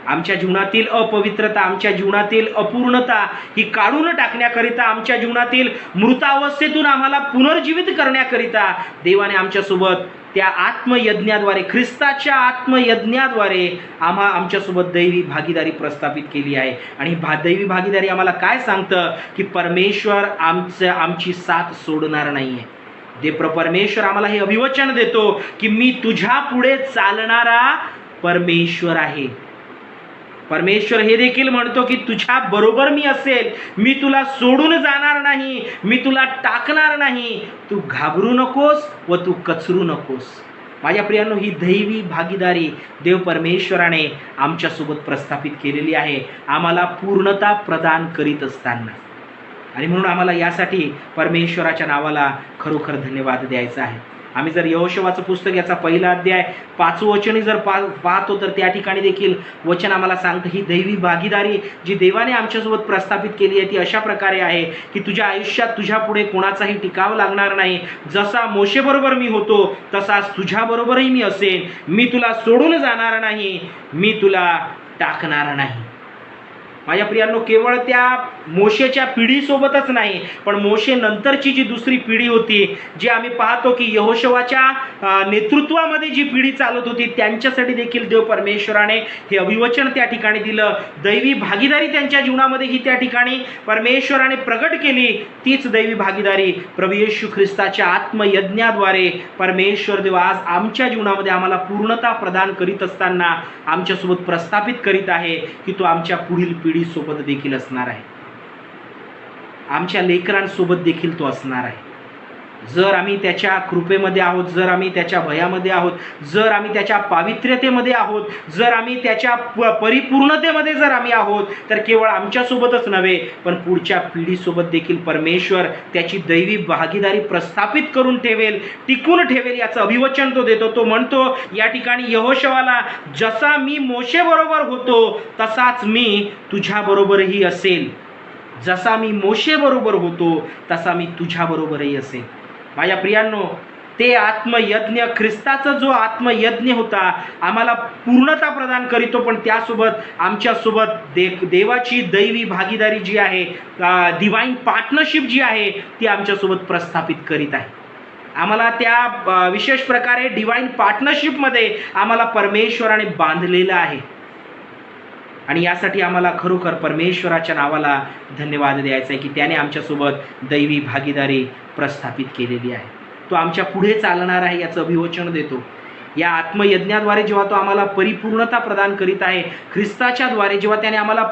आमच्या जीवनातील अपवित्रता, आमच्या जीवनातील अपूर्णता ही काढून टाकण्याकरिता, आमच्या जीवनातील मृतावस्थेतून आम्हाला पुनर्जीवित करण्याकरिता देवाने आमच्यासोबत त्या आत्मयज्ञाद्वारे, ख्रिस्ताच्या आत्मयज्ञाद्वारे आमच्यासोबत दैवी भागीदारी प्रस्थापित केली आहे. आणि दैवी भागीदारी आम्हाला काय सांगतं की परमेश्वर आमची साथ सोडणार नाही आहे. परमेश्वर आम्हाला हे अभिवचन देतो की मी तुझ्या पुढे चालणारा परमेश्वर आहे. परमेश्वर हे देखील म्हणतो की तुझ्या बरोबर मी असेल, मी तुला सोडून जाणार नाही, मी तुला टाकणार नाही, तू घाबरू नकोस व तू कचरू नकोस. माझ्या प्रियांनो, ही दैवी भागीदारी देव परमेश्वराने आमच्यासोबत प्रस्थापित केलेली आहे, आम्हाला पूर्णता प्रदान करीत असताना. आणि म्हणून आम्हाला यासाठी परमेश्वराच्या नावाला खरोखर धन्यवाद द्यायचा आहे. आम्ही जर यहोशुवाचं पुस्तक याचा पहिला अध्याय 5 वचनी जर पाहतो तर त्या ठिकाणी देखील वचन आम्हाला सांगतं ही दैवी भागीदारी जी देवाने आमच्यासोबत प्रस्थापित केली आहे ती अशा प्रकारे आहे की तुझ्या आयुष्यात तुझ्या पुढे कोणाचाही टिकाव लागणार नाही. जसा मोशेबरोबर मी होतो तसाच तुझ्याबरोबरही मी असेन. मी तुला सोडून जाणार नाही, मी तुला टाकणार नाही. माझ्या प्रियांनो, केवळ त्या मोशेच्या पिढीसोबतच नाही, पण मोशे नंतरची जी दुसरी पिढी होती, जी आम्ही पाहतो की यहोशुवाच्या नेतृत्वामध्ये जी पिढी चालत होती, त्यांच्यासाठी देखील देव परमेश्वराने हे अभिवचन त्या ठिकाणी दिलं. दैवी भागीदारी त्यांच्या जीवनामध्ये ही त्या ठिकाणी परमेश्वराने प्रगट केली. तीच दैवी भागीदारी प्रभू येशू ख्रिस्ताच्या आत्मयज्ञाद्वारे परमेश्वर देव आज आमच्या जीवनामध्ये आम्हाला पूर्णता प्रदान करीत असताना आमच्यासोबत प्रस्थापित करीत आहे की तो आमच्या पुढील पिढीसोबत देखील असणार आहे, आमच्या लेकरांसोबत देखील तो असणार आहे. जर आम्ही त्याच्या कृपेमध्ये आहोत, जर आम्ही त्याच्या भयामध्ये आहोत, जर आम्ही त्याच्या पावित्र्यतेमध्ये आहोत, जर आम्ही त्याच्या परिपूर्णतेमध्ये जर आम्ही आहोत, तर केवळ आमच्यासोबतच नव्हे पण पुढच्या पिढीसोबत देखील परमेश्वर त्याची दैवी भागीदारी प्रस्थापित करून ठेवेल, टिकून ठेवेल, याचं अभिवचन तो देतो. तो म्हणतो या ठिकाणी यहोशुवाला, जसा मी मोशेबरोबर होतो तसाच मी तुझ्याबरोबरही असेल. जसा मी मोशेबरोबर होतो तसा मी तुझ्याबरोबरही असेल. माझ्या प्रियांनो, ते आत्मयज्ञ, ख्रिस्ताचा जो आत्मयज्ञ होता, आम्हाला पूर्णता प्रदान करीतो, पण त्यासोबत आमच्यासोबत देवाची दैवी भागीदारी जी आहे, डिवाइन पार्टनरशिप जी आहे, ती आमच्यासोबत प्रस्थापित करीत आहे. आम्हाला त्या विशेष प्रकारे डिवाइन पार्टनरशिपमध्ये आम्हाला परमेश्वराने बांधलेलं आहे. आणि यासाठी आम्हाला खरोखर परमेश्वराच्या नावाला धन्यवाद द्यायचा आहे की त्याने आमच्यासोबत दैवी भागीदारी प्रस्थापित केलेली आहे. तो आमच्या पुढे चालणार आहे याचं अभिवचन देतो. या आत्मयज्ञाद्वारे जेव्हा तो आम्हाला परिपूर्णता प्रदान करीत आहे, ख्रिस्ताच्या द्वारे जेव्हा त्याने आम्हाला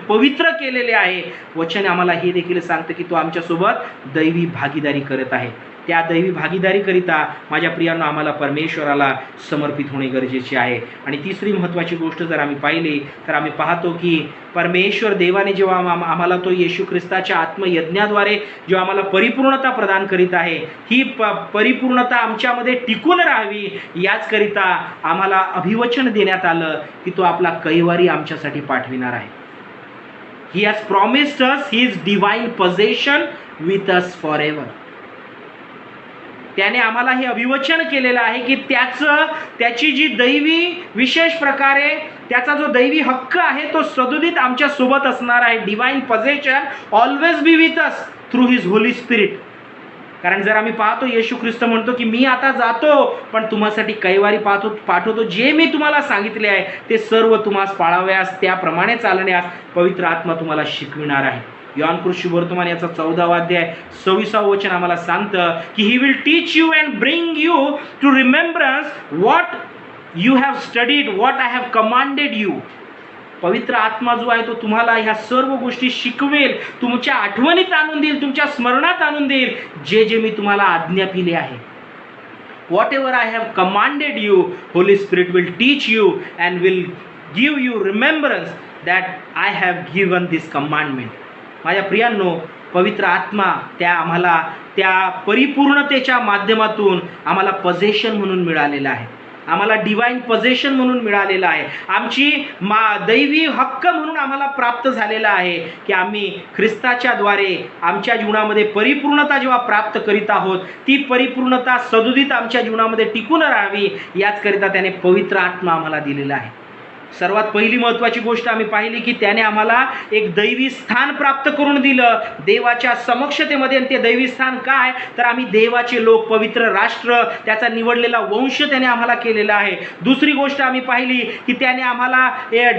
पवित्र केलेले आहे, वचन आम्हाला हे देखील सांगतं की तो आमच्यासोबत दैवी भागीदारी करत आहे. त्या दैवी भागीदारीकरिता माझ्या प्रियांनो आम्हाला परमेश्वराला समर्पित होणे गरजेचे आहे. आणि तिसरी महत्त्वाची गोष्ट जर आम्ही पाहिली तर आम्ही पाहतो की परमेश्वर देवाने जेव्हा आम्हाला तो येशू ख्रिस्ताच्या आत्मयज्ञाद्वारे जेव्हा आम्हाला परिपूर्णता प्रदान करीत आहे, ही परिपूर्णता आमच्यामध्ये टिकून राहावी याचकरिता आम्हाला अभिवचन देण्यात आलं की तो आपला कैवारी आमच्यासाठी पाठविणार आहे. He has promised us his divine possession with us forever. त्याने आम्हाला हे अभिवचन केलेलं आहे की त्याची जी दैवी विशेष प्रकारे त्याचा जो दैवी हक्क आहे तो सदुदित आमच्या सोबत असणार आहे. Divine possession always be with us through his holy spirit. कारण जर आम्ही पाहतो येशू ख्रिस्त म्हणतो की मी आता जातो पण तुम्हासाठी कैवारी पाठवतो, जे मी तुम्हाला सांगितले आहे ते सर्व तुम्हास पाळाव्यास, त्याप्रमाणे चालण्यास पवित्र आत्मा तुम्हाला शिकविणार आहे. योहान शुभवर्तमान याचा 14वा अध्याय 26वा वचन आम्हाला सांगतं की he will teach you and bring you to remembrance what you have studied, what I have commanded you. पवित्र आत्मा जो आहे तो तुम्हाला ह्या सर्व गोष्टी शिकवेल, तुमच्या आठवणीत आणून देईल, तुमच्या स्मरणात आणून देईल जे मी तुम्हाला आज्ञा दिली आहे. What ever I have commanded you, Holy spirit will teach you and will give you remembrance that I have given this commandment. माझ्या प्रियांनो, पवित्र आत्मा आम्हाला त्या परिपूर्णतेच्या माध्यमातून आम्हाला पोझेशन म्हणून मिळालेला आहे, आम्हाला डिवाइन पोझेशन म्हणून मिळालेलं आहे, आमची दैवी हक्क म्हणून आम्हाला प्राप्त झालेला आहे की आम्ही ख्रिस्ताच्या द्वारे आमच्या जीवनामध्ये परिपूर्णता जेव्हा प्राप्त करीत आहोत, ती परिपूर्णता सदुदित आमच्या जीवनामध्ये टिकून राहावी याचकरिता त्याने पवित्र आत्मा आम्हाला दिलेला आहे. सर्वात पहिली महत्त्वाची गोष्ट आम्ही पाहिली की त्याने आम्हाला एक दैवी स्थान प्राप्त करून दिलं देवाच्या समक्षतेमध्ये. आणि ते दैवी स्थान काय, तर आम्ही देवाचे लोक, पवित्र राष्ट्र, त्याचा निवडलेला वंश त्याने आम्हाला केलेला आहे. दुसरी गोष्ट आम्ही पाहिली की त्याने आम्हाला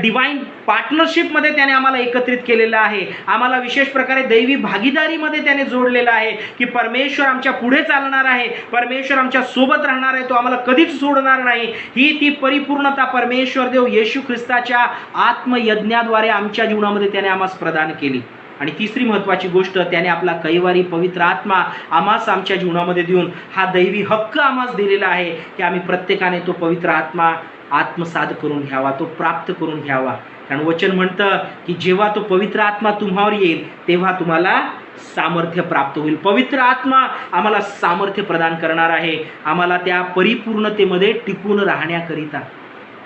डिवाइन पार्टनरशिपमध्ये त्याने आम्हाला एकत्रित केलेलं आहे. आम्हाला विशेष प्रकारे दैवी भागीदारीमध्ये त्याने जोडलेलं आहे की परमेश्वर आमच्या पुढे चालणार आहे, परमेश्वर आमच्या सोबत राहणार आहे, तो आम्हाला कधीच सोडणार नाही. ही ती परिपूर्णता परमेश्वर देव येशू ख्रिस्ताच्या आत्मयज्ञाद्वारे आमच्या जीवनामध्ये त्याने आम्हास प्रदान केली. आणि तिसरी महत्त्वाची गोष्ट, त्याने आपला कैवारी पवित्र आत्मा आम्हास आमच्या जीवनामध्ये देऊन हा दैवी हक्क आम्हास दिलेला आहे की आम्ही प्रत्येकाने तो पवित्र आत्मा आत्मसात करून घ्यावा, तो प्राप्त करून घ्यावा. कारण वचन म्हणतं की जेव्हा तो पवित्र आत्मा तुम्हावर येईल तेव्हा तुम्हाला सामर्थ्य प्राप्त होईल. पवित्र आत्मा आम्हाला सामर्थ्य प्रदान करणार आहे, आम्हाला त्या परिपूर्णतेमध्ये टिकून राहण्याकरिता.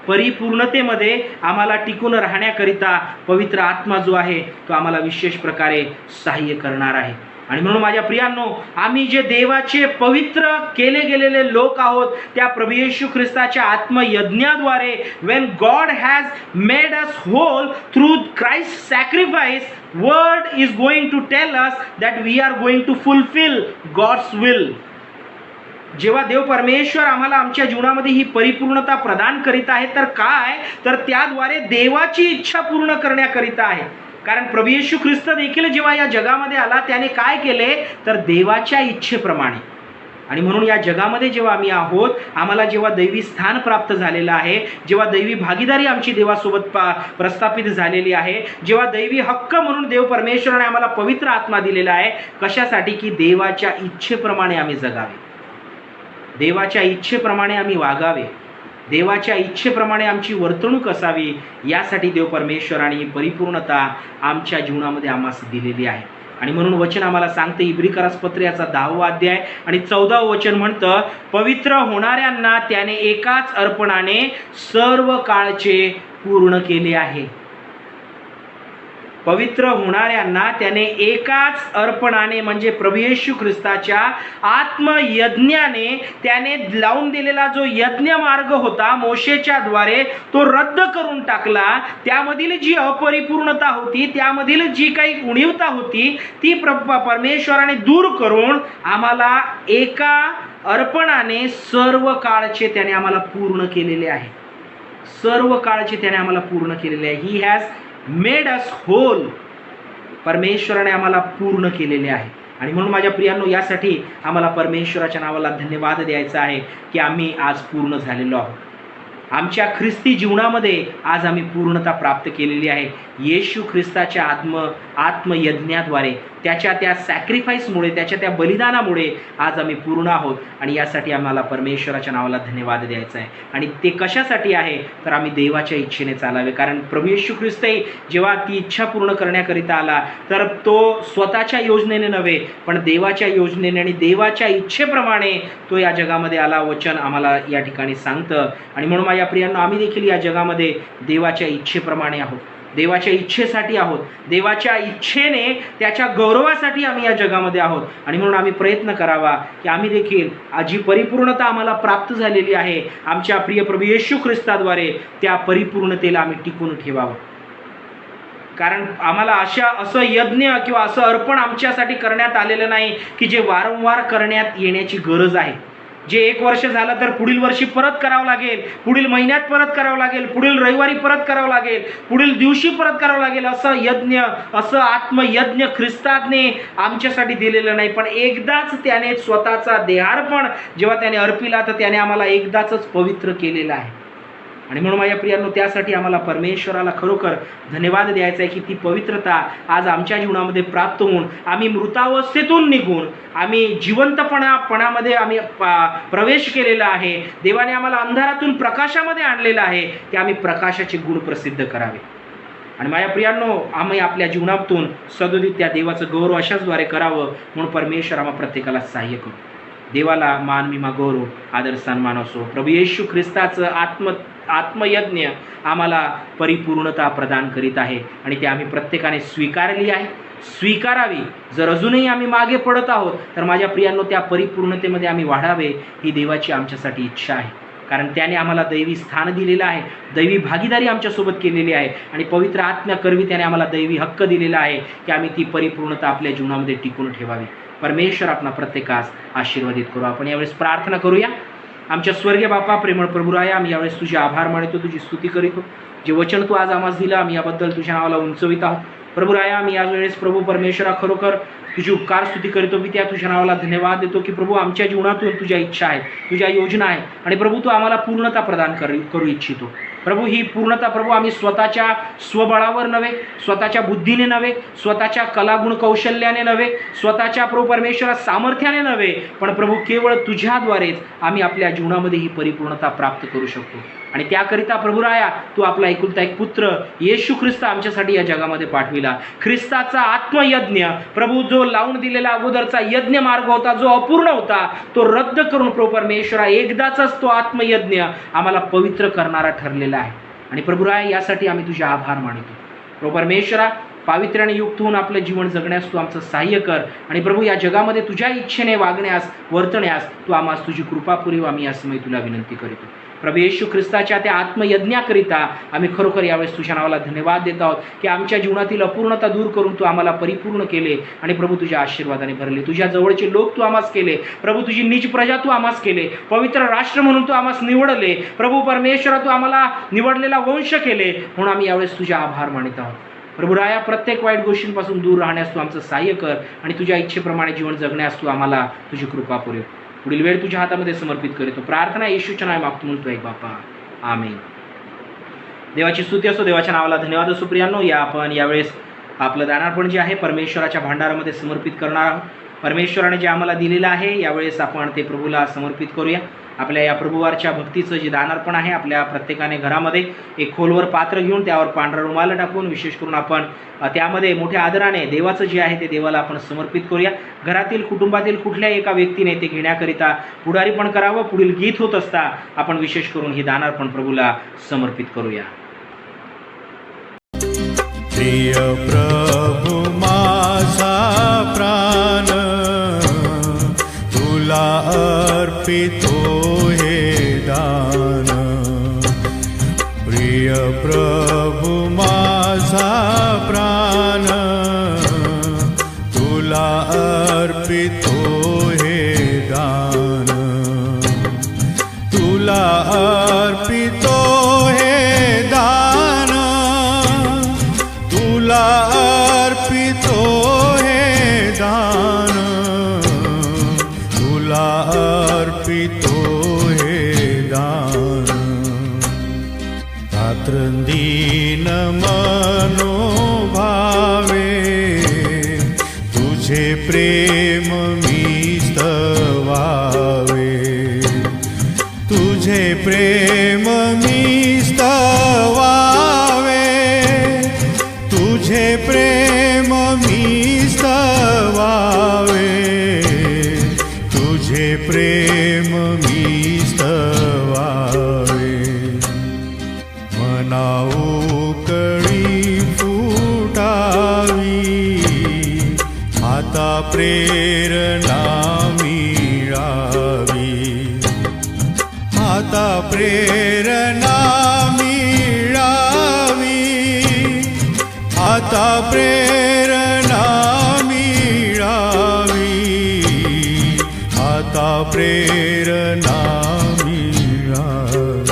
परिपूर्णतेमध्ये आम्हाला टिकून राहण्याकरिता पवित्र आत्मा जो आहे तो आम्हाला विशेष प्रकारे सहाय्य करणार आहे. आणि म्हणून माझ्या प्रियांनो, आम्ही जे देवाचे पवित्र केले गेलेले लोक आहोत त्या प्रभू येशू ख्रिस्ताच्या आत्मयज्ञाद्वारे, when God has made us whole through Christ's sacrifice, word is going to tell us that we are going to fulfill God's will. जेव्हा देव परमेश्वर आम्हाला आमच्या जीवनामध्ये ही परिपूर्णता प्रदान करीत आहे तर काय, तर त्याद्वारे देवाची इच्छा पूर्ण करण्याकरिता आहे. कारण प्रभू येशू ख्रिस्त देखील जेव्हा या जगामध्ये आला त्याने काय केले, तर देवाच्या इच्छेप्रमाणे. आणि म्हणून या जगामध्ये जेव्हा आम्ही आहोत, आम्हाला जेव्हा दैवी स्थान प्राप्त झालेलं आहे, जेव्हा दैवी भागीदारी आमची देवासोबत प्रस्थापित झालेली आहे, जेव्हा दैवी हक्क म्हणून देव परमेश्वराने आम्हाला पवित्र आत्मा दिलेला आहे, कशासाठी, की देवाच्या इच्छेप्रमाणे आम्ही जगावे, देवाच्या इच्छेप्रमाणे आम्ही वागावे, देवाच्या इच्छेप्रमाणे आमची वर्तणूक असावी, यासाठी देव परमेश्वराने परिपूर्णता आमच्या जीवनामध्ये आम्हास दिलेली आहे. आणि म्हणून वचन आम्हाला सांगते, इब्रिकरास पत्र याचा 10वा अध्याय आणि 14व वचन म्हणतं, पवित्र होणाऱ्यांना त्याने एकाच अर्पणाने सर्व काळचे पूर्ण केले आहे. पवित्र होणाऱ्यांना त्याने एकाच अर्पणाने म्हणजे प्रभू येशू ख्रिस्ताच्या आत्मयज्ञाने त्याने लावून दिलेला जो यज्ञ मार्ग होता मोशेच्या द्वारे तो रद्द करून टाकला. त्यामधील जी अपरिपूर्णता होती, त्यामधील जी काही उणीवता होती ती परमेश्वराने दूर करून आम्हाला एका अर्पणाने सर्व काळचे त्याने आम्हाला पूर्ण केलेले आहे. सर्व काळचे त्याने आम्हाला पूर्ण केलेले आहे. He has made us whole. परमेश्वराने आम्हाला पूर्ण केलेले आहे. आणि म्हणून माझ्या प्रियांनो, यासाठी आम्हाला परमेश्वराच्या नावाला धन्यवाद द्यायचा आहे की आम्ही आज पूर्ण झालेलो आहोत. आमच्या ख्रिस्ती जीवनामध्ये आज आम्ही पूर्णता प्राप्त केलेली आहे. येशू ख्रिस्ताच्या आत्मयज्ञाद्वारे, त्याच्या त्या सॅक्रिफाईसमुळे, त्याच्या त्या बलिदानामुळे आज आम्ही पूर्ण आहोत. आणि यासाठी आम्हाला परमेश्वराच्या नावाला धन्यवाद द्यायचा आहे. आणि ते कशासाठी आहे, तर आम्ही देवाच्या इच्छेने चालावे. कारण प्रभू येशू ख्रिस्त जेव्हा ती इच्छा पूर्ण करण्याकरिता आला तर तो स्वतःच्या योजनेने नव्हे पण देवाच्या योजनेने आणि देवाच्या इच्छेप्रमाणे तो या जगामध्ये आला. वचन आम्हाला या ठिकाणी सांगतं. आणि म्हणून माझ्या प्रियांनो, आम्ही देखील या जगामध्ये देवाच्या इच्छेप्रमाणे आहोत, देवाच्या इच्छेसाठी आहोत, देवाच्या इच्छेने त्याच्या गौरवासाठी आम्ही या जगामध्ये आहोत. आणि म्हणून आम्ही प्रयत्न करावा की आम्ही देखील जी परिपूर्णता आम्हाला प्राप्त झालेली आहे आमच्या प्रिय प्रभू येशू ख्रिस्ताद्वारे, त्या परिपूर्णतेला आम्ही टिकून ठेवावं. कारण आम्हाला असं यज्ञ किंवा असं अर्पण आमच्यासाठी करण्यात आलेलं नाही की जे वारंवार करण्यात येण्याची गरज आहे. जे 1 वर्ष झालं तर पुढील वर्षी परत करावं लागेल, पुढील महिन्यात परत करावं लागेल, पुढील रविवारी परत करावं लागेल, पुढील दिवशी परत करावं लागेल. असं यज्ञ, असं आत्मयज्ञ ख्रिस्ताने आमच्यासाठी दिलेलं नाही. पण एकदाच त्याने स्वतःचा देहार्पण जेव्हा त्याने अर्पिला तर त्याने आम्हाला एकदाच पवित्र केलेलं आहे. आणि म्हणून माझ्या प्रियांनो, त्यासाठी आम्हाला परमेश्वराला खरोखर धन्यवाद द्यायचा आहे की ती पवित्रता आज आमच्या जीवनामध्ये प्राप्त होऊन आम्ही मृतावस्थेतून निघून आम्ही जिवंतपणामध्ये आम्ही प्रवेश केलेला आहे. देवाने आम्हाला अंधारातून प्रकाशामध्ये आणलेलं आहे की आम्ही प्रकाशाचे गुण प्रसिद्ध करावे. आणि माझ्या प्रियांनो, आम्ही आपल्या जीवनातून सदोदित त्या देवाचं गौरव अशाचद्वारे करावं म्हणून परमेश्वर आम्हा प्रत्येकाला सहाय्य करू. देवाला मान, महिमा, गौरव, आदर, सन्मान असो. प्रभू येशू ख्रिस्ताचं आत्मयज्ञ आम्हाला परिपूर्णता प्रदान करीत आहे आणि ते आम्ही प्रत्येकाने स्वीकारली आहे, स्वीकारावी. जर अजूनही आम्ही मागे पडत आहोत तर माझ्या प्रियांनो, त्या परिपूर्णतेमध्ये आम्ही वाढावे ही देवाची आमच्यासाठी इच्छा आहे. कारण त्याने आम्हाला दैवी स्थान दिलेलं आहे, दैवी भागीदारी आमच्यासोबत केलेली आहे आणि पवित्र आत्म्याकरवी त्याने आम्हाला दैवी हक्क दिलेला आहे की आम्ही ती परिपूर्णता आपल्या जीवनामध्ये टिकून ठेवावी. परमेश्वर आपला प्रत्येकास आशीर्वादित करू. आपण यावेळेस प्रार्थना करूया. आमच्या स्वर्गीय बापा, प्रेमळ प्रभुराया, आम्ही यावेळेस तुझे आभार मानतो, तुझी स्तुती करीतो. जे वचन तू आज आम्हाला दिलं आम्ही याबद्दल तुझ्या नावाला उंचवित आहोत. प्रभुराया, आम्ही याच वेळेस प्रभू परमेश्वरा खरोखर तुझी उपकार स्तुती करीतो की त्या तुझ्या नावाला धन्यवाद देतो की प्रभू आमच्या जीवनातून तुझ्या इच्छा आहेत, तुझ्या योजना आहे आणि प्रभू तू आम्हाला पूर्णता प्रदान करू इच्छितो. प्रभू ही पूर्णता प्रभू आम्ही स्वतःच्या स्वबळावर नव्हे, स्वतःच्या बुद्धीने नव्हे, स्वतःच्या कलागुण कौशल्याने नव्हे, स्वतःच्या प्रभू परमेश्वरा सामर्थ्याने नव्हे, पण प्रभू केवळ तुझ्याद्वारेच आम्ही आपल्या जीवनामध्ये ही परिपूर्णता प्राप्त करू शकतो. आणि त्याकरिता प्रभुराया तू आपला एकुलता एक पुत्र येशू ख्रिस्त आमच्यासाठी या जगामध्ये पाठविला. ख्रिस्ताचा आत्मयज्ञ प्रभू जो लावून दिलेला अगोदरचा यज्ञ मार्ग होता, जो अपूर्ण होता, तो रद्द करून प्रभू परमेश्वरा एकदाचाच तो आत्मयज्ञ आम्हाला पवित्र करणारा ठरलेला आहे. आणि प्रभुराया यासाठी आम्ही तुझे आभार मानतो. प्रभू परमेश्वरा पावित्र्याने युक्त होऊन आपलं जीवन जगण्यास तू आमचं सहाय्य कर आणि प्रभू या जगामध्ये तुझ्या इच्छेने वागण्यास वर्तण्यास तू आम्हाला तुझी कृपा पुरव. आम्ही या समय तुला विनंती करीतो. प्रभू येशू ख्रिस्ताच्या त्या आत्मयज्ञाकरिता आम्ही खरोखर यावेळेस तुझ्या नावाला धन्यवाद देत आहोत की आमच्या जीवनातील अपूर्णता दूर करून तू आम्हाला परिपूर्ण केले आणि प्रभू तुझ्या आशीर्वादाने भरले. तुझ्या जवळचे लोक तू आम्हास केले प्रभू, तुझी निज प्रजा तू आम्हास केले, पवित्र राष्ट्र म्हणून तू आम्हास निवडले प्रभू परमेश्वरा, तू आम्हाला निवडलेला वंश केले म्हणून आम्ही यावेळेस तुझे आभार मानित आहोत. प्रभू राया, प्रत्येक वाईट गोष्टींपासून दूर राहण्यास तू आमचं सहाय्य कर आणि तुझ्या इच्छेप्रमाणे जीवन जगण्यास तू आम्हाला तुझी कृपा पुरव. पुढील वेळ तुझ्या हातामध्ये समर्पित करीतो. प्रार्थना येशूच्या नावाने मागतो म्हणतो एक बापा, आमेन. देवाची स्तुती असो, देवाच्या नावाला धन्यवाद असो. प्रियांनो, या आपण यावेळेस आपलं दानार्पण जे आहे परमेश्वराच्या भांडारामध्ये समर्पित करणार आहोत. परमेश्वराने जे आम्हाला दिलेलं आहे यावेळेस आपण ते प्रभूला समर्पित करूया. आपल्या या प्रभुवारच्या भक्तीचं जे दानार्पण आहे, आपल्या प्रत्येकाने घरामध्ये एक खोलवर पात्र घेऊन त्यावर पांढरा रुमाल टाकून विशेष करून आपण त्यामध्ये मोठ्या आदराने देवाचं जे आहे ते देवाला आपण समर्पित करूया. घरातील कुटुंबातील कुठल्याही एका व्यक्तीने ते घेण्याकरिता पुढारी पण करावं. पुढील गीत होत असता आपण विशेष करून हे दानार्पण प्रभूला समर्पित करूया. प्रिय प्रभु माझा प्राण तुला अर्पितो हे दान. प्रिय प्रभु माझा प्राण तुला अर्पितो हे दान. तुला अर्पितो हे दान. तुला अर्पितो हे दान. तुला अर्पितो हे दान. रात्रंदिन मनोभावे तुझे प्रेम मी स्तवावे. तुझे प्रेम मी स्तवावे. तुझे प्रेम मी स्तवावे. तुझे प्रेम मी स्तवावे. मनाऊ कळी फुटावी आता प्रेरणा मिळावी. आता प्रेरणा मिळावी. आता प्रेरणा मिळावी. आता प्रेरणा मिळावी.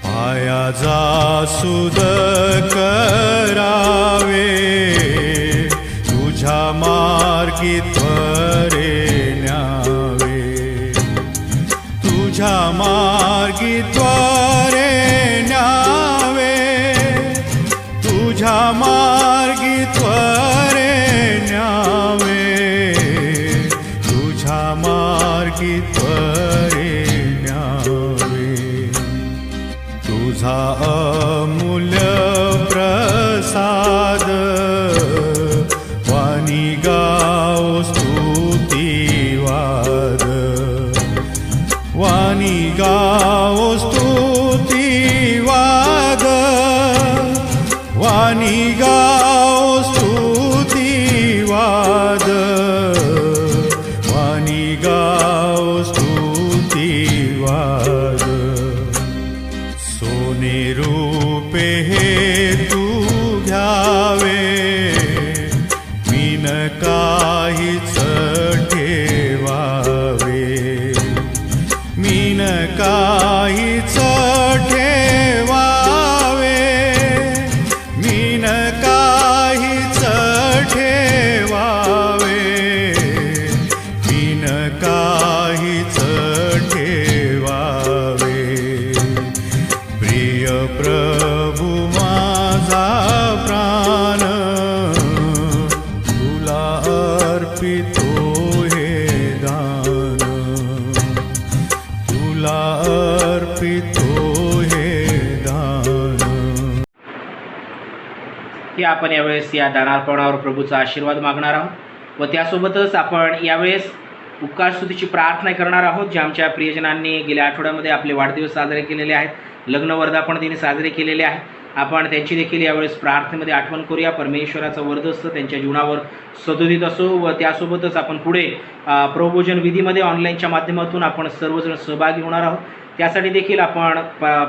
पायाचा सुद करावे तुझ्या मार्गी त्वरे न्यावे. तुझ्या मार्गी त्वरे न्यावे. तुझ्या मार्गी त्वरे न्यावे. तुझ्या मार्गी त्वरे न्यावे. तुझा अमूल्य प्रसाद वाणी गाओ स्तुतिवाद. वाणी गाओ स्तुतिवाद. वाणी गाओ स्तुतिवाद. वाणी गाओ स्तुतिवाद. की आपण यावेळेस या दानार्पणावर प्रभूचा आशीर्वाद मागणार आहोत व त्यासोबतच आपण यावेळेस उपकार स्तुतीची प्रार्थना करणार आहोत. ज्या आमच्या प्रियजनांनी गेल्या आठवड्यामध्ये आपले वाढदिवस साजरे केलेले आहेत, लग्न वर्धापन दिनी साजरे केलेले आहे, आपण त्यांची देखील यावेळेस प्रार्थनेमध्ये आठवण करूया. परमेश्वराचा वर्धस्त त्यांच्या जीवनावर सदोदित असो व त्यासोबतच आपण पुढे प्रभोजन विधीमध्ये ऑनलाईनच्या माध्यमातून आपण सर्वजण सहभागी होणार आहोत. त्यासाठी देखील आपण